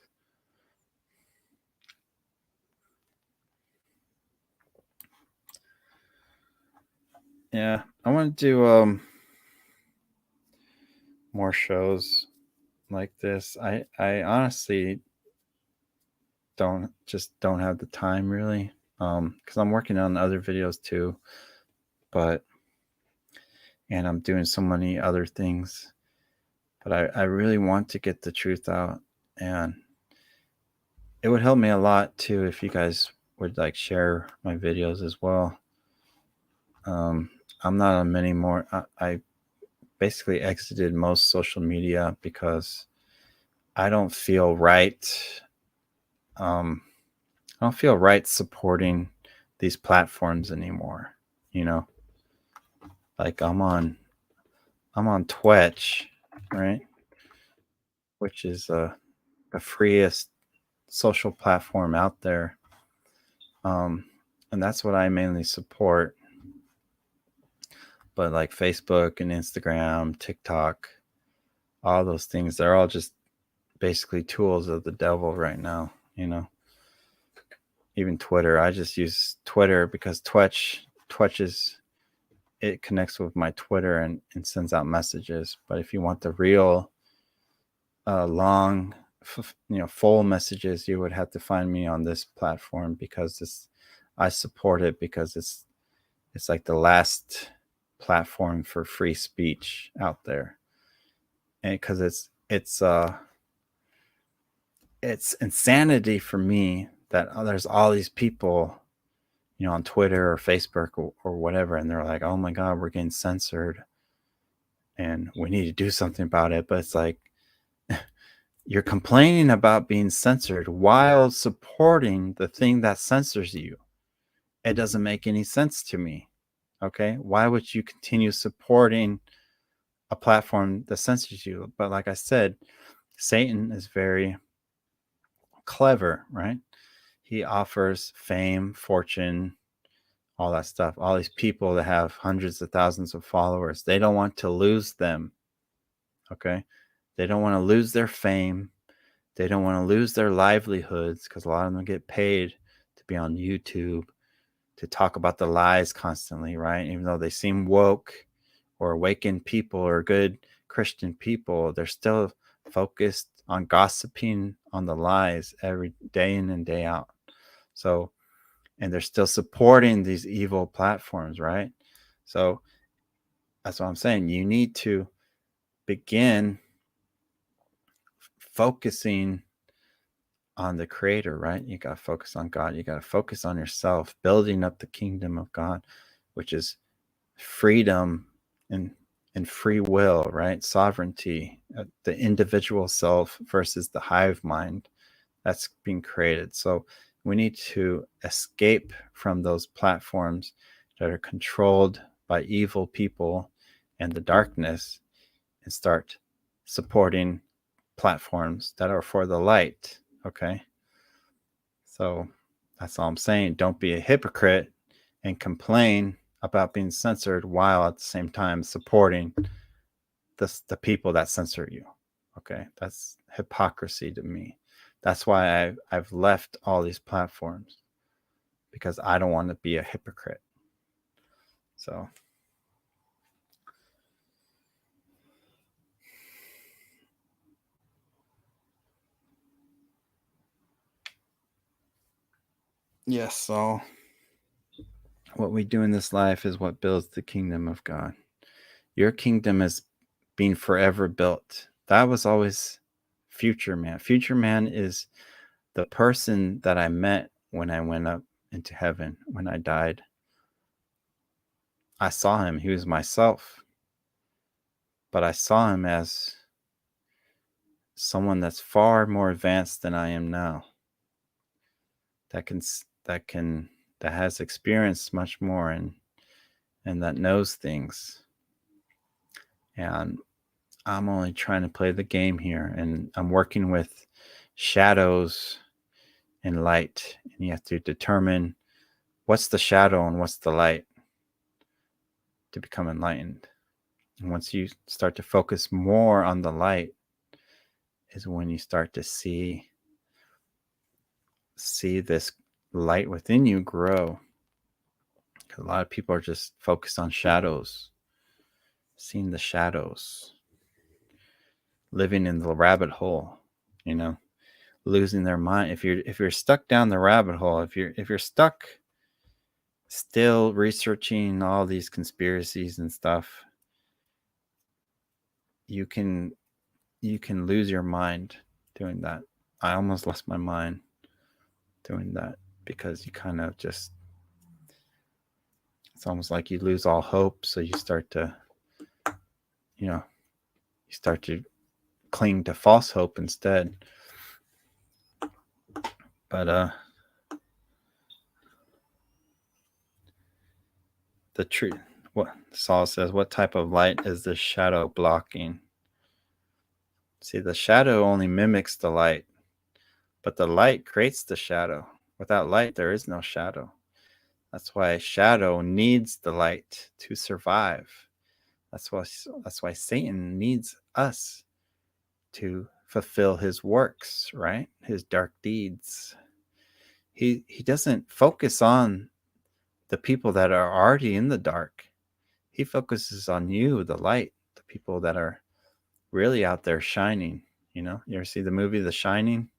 Yeah, I want to do more shows. like this. I honestly don't have the time really, because I'm working on other videos too, but and I'm doing so many other things. But I really want to get the truth out, and it would help me a lot too if you guys would like share my videos as well. Um, I'm not on many more. I basically exited most social media because I don't feel right. Um, I don't feel right supporting these platforms anymore. You know, like I'm on Twitch, right? Which is the freest social platform out there. Um, and that's what I mainly support. But like Facebook and Instagram, TikTok, all those things, they're all just basically tools of the devil right now, you know. Even Twitter, I just use Twitter because Twitch is it connects with my Twitter and sends out messages. But if you want the real long full messages, you would have to find me on this platform because this I support it because it's like the last platform for free speech out there, and because it's insanity for me that there's all these people, on Twitter or Facebook or whatever, and they're like, oh my god, we're getting censored and we need to do something about it. But it's like, you're complaining about being censored while supporting the thing that censors you. It doesn't make any sense to me. Okay, why would you continue supporting a platform that censors you? But like I said, Satan is very clever, right? He offers fame, fortune, all that stuff. All these people that have hundreds of thousands of followers, they don't want to lose them. Okay, they don't want to lose their fame. They don't want to lose their livelihoods because a lot of them get paid to be on YouTube to talk about the lies constantly, right? Even though they seem woke or awakened people or good Christian people, they're still focused on gossiping on the lies every day in and day out. So, and they're still supporting these evil platforms, right? So that's what I'm saying. You need to begin focusing on the creator, right? You got to focus on God. You got to focus on yourself, building up the kingdom of God, which is freedom and free will, right? Sovereignty, the individual self versus the hive mind that's being created. So we need to escape from those platforms that are controlled by evil people and the darkness and start supporting platforms that are for the light. Okay. So that's all I'm saying. Don't be a hypocrite and complain about being censored while at the same time supporting the people that censor you. Okay. That's hypocrisy to me. That's why I've left all these platforms because I don't want to be a hypocrite. So yes, so what we do in this life is what builds the kingdom of God. Your kingdom is being forever built. That was always future man. Future man is the person that I met when I went up into heaven, when I died. I saw him. He was myself. But I saw him as someone that's far more advanced than I am now. That can that can that has experienced much more and that knows things. And I'm only trying to play the game here, and I'm working with shadows and light, and you have to determine what's the shadow and what's the light to become enlightened. And once you start to focus more on the light is when you start to see this light within you grow. Because a lot of people are just focused on shadows, seeing the shadows. living in the rabbit hole, you know, losing their mind. If you're stuck down the rabbit hole, if you're stuck still researching all these conspiracies and stuff, you can lose your mind doing that. I almost lost my mind doing that because you kind of just, it's almost like you lose all hope, so you start to, you know, you start to cling to false hope instead. But the truth, what Saul says, what type of light is the shadow blocking? See, the shadow only mimics the light, but the light creates the shadow. Without light, there is no shadow. That's why shadow needs the light to survive. That's why Satan needs us to fulfill his works, right? His dark deeds. He doesn't focus on the people that are already in the dark. He focuses on you, the light, the people that are really out there shining. You know, you ever see the movie The Shining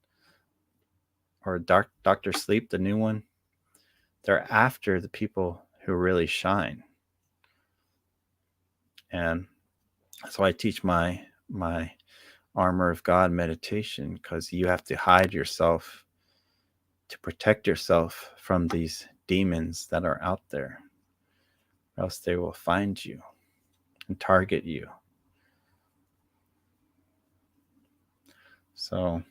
or Doctor Sleep, the new one? They're after the people who really shine. And that's why I teach my armor of God meditation, because you have to hide yourself to protect yourself from these demons that are out there, or else they will find you and target you. So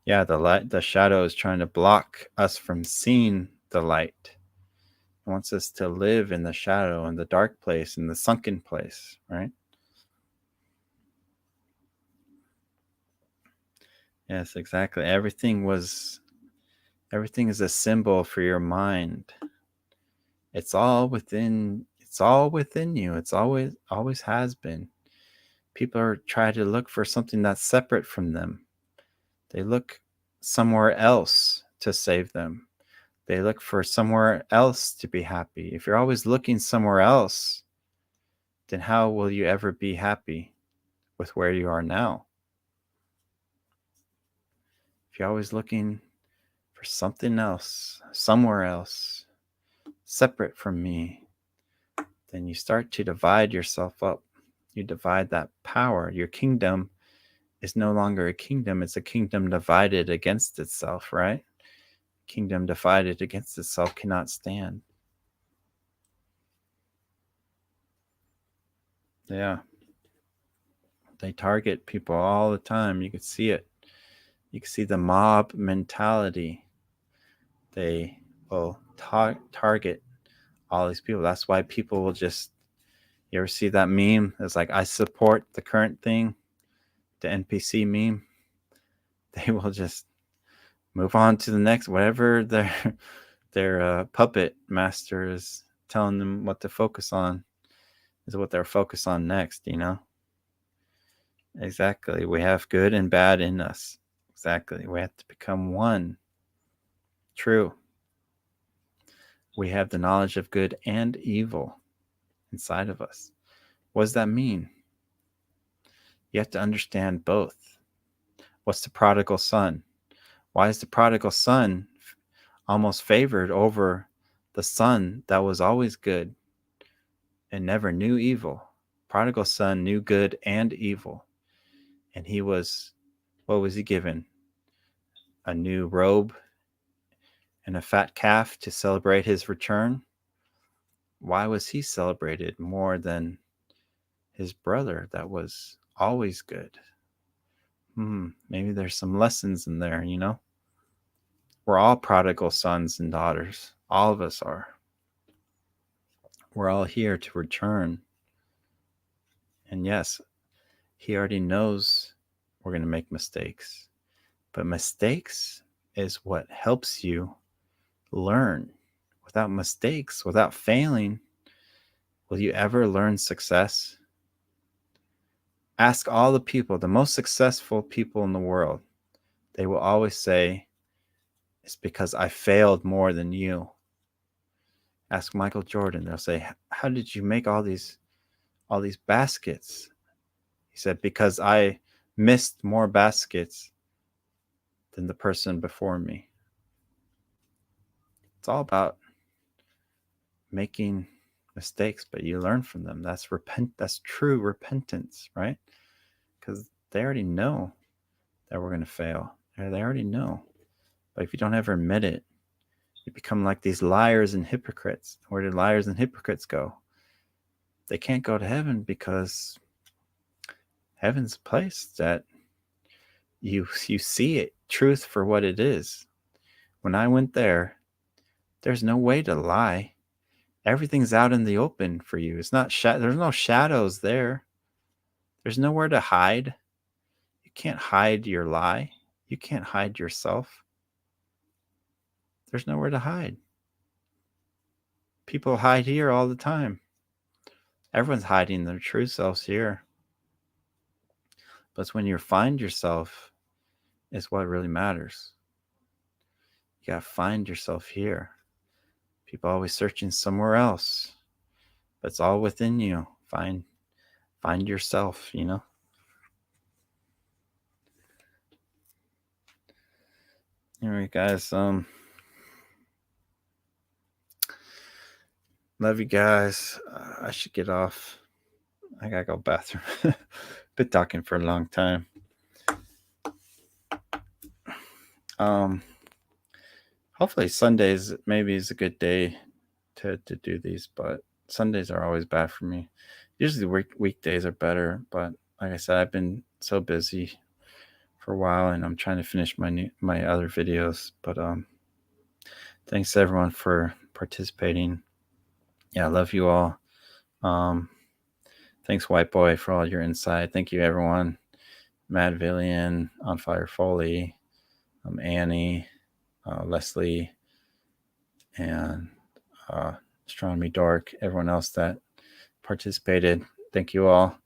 yeah, the shadow is trying to block us from seeing the light. It wants us to live in the shadow, in the dark place, in the sunken place, right? Yes, exactly. Everything is a symbol for your mind. It's all within you. It's always has been. People are trying to look for something that's separate from them. They look somewhere else to save them. They look for somewhere else to be happy. If you're always looking somewhere else, then how will you ever be happy with where you are now? If you're always looking for something else, somewhere else, separate from me, then you start to divide yourself up. You divide that power. Your kingdom is no longer a kingdom, it's a kingdom divided against itself, right? Kingdom divided against itself cannot stand. Yeah. They target people all the time. You can see it. You can see the mob mentality. They will target all these people. That's why people will just, you ever see that meme? It's like, I support the current thing, the NPC meme. They will just move on to the next, whatever their puppet master is telling them what to focus on is what they're focused on next, you know? Exactly. We have good and bad in us. Exactly. We have to become one. True. We have the knowledge of good and evil inside of us. What does that mean? You have to understand both. What's the prodigal son? Why is the prodigal son almost favored over the son that was always good and never knew evil? Prodigal son knew good and evil. And what was he given? A new robe and a fat calf to celebrate his return? Why was he celebrated more than his brother that was always good? Maybe there's some lessons in there, you know? We're all prodigal sons and daughters. All of us are. We're all here to return. And yes, he already knows we're going to make mistakes. But mistakes is what helps you learn. Without mistakes, without failing, will you ever learn success? Ask all the people, the most successful people in the world. They will always say, it's because I failed more than you. Ask Michael Jordan. They'll say, how did you make all these baskets? He said, because I missed more baskets than the person before me. It's all about making mistakes, but you learn from them. That's true repentance, right? Because they already know that we're going to fail. They already know. But if you don't ever admit it, you become like these liars and hypocrites. Where did liars and hypocrites go? They can't go to heaven because heaven's a place that you see it, truth for what it is. When I went there, there's no way to lie. Everything's out in the open for you. It's not there's no shadows there. There's nowhere to hide. You can't hide your lie. You can't hide yourself. There's nowhere to hide. People hide here all the time. Everyone's hiding their true selves here. But it's when you find yourself is what really matters. You gotta find yourself here. People always searching somewhere else. But it's all within you. Find yourself, you know? Anyway, guys, love you guys. I should get off. I gotta go bathroom. Been talking for a long time. Hopefully Sundays maybe is a good day to do these, but Sundays are always bad for me. Usually weekdays are better, but like I said, I've been so busy for a while, and I'm trying to finish my other videos. But thanks everyone for participating. Yeah, I love you all. Thanks White Boy for all your insight. Thank you everyone. Mad Villian, On Fire Foley, Annie, Leslie, and Astronomy Dork, everyone else that participated. Thank you all.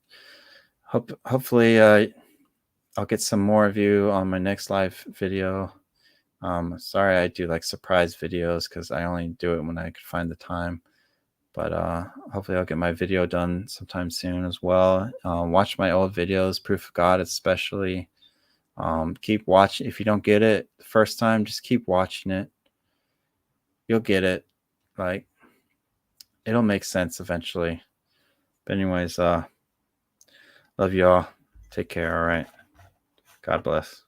Hopefully I'll get some more of you on my next live video. Sorry I do like surprise videos because I only do it when I can find the time. But hopefully I'll get my video done sometime soon as well. Watch my old videos, Proof of God especially. Keep watching. If you don't get it the first time, just keep watching it. You'll get it. Like, it'll make sense eventually. But anyways, love you all. Take care. All right. God bless.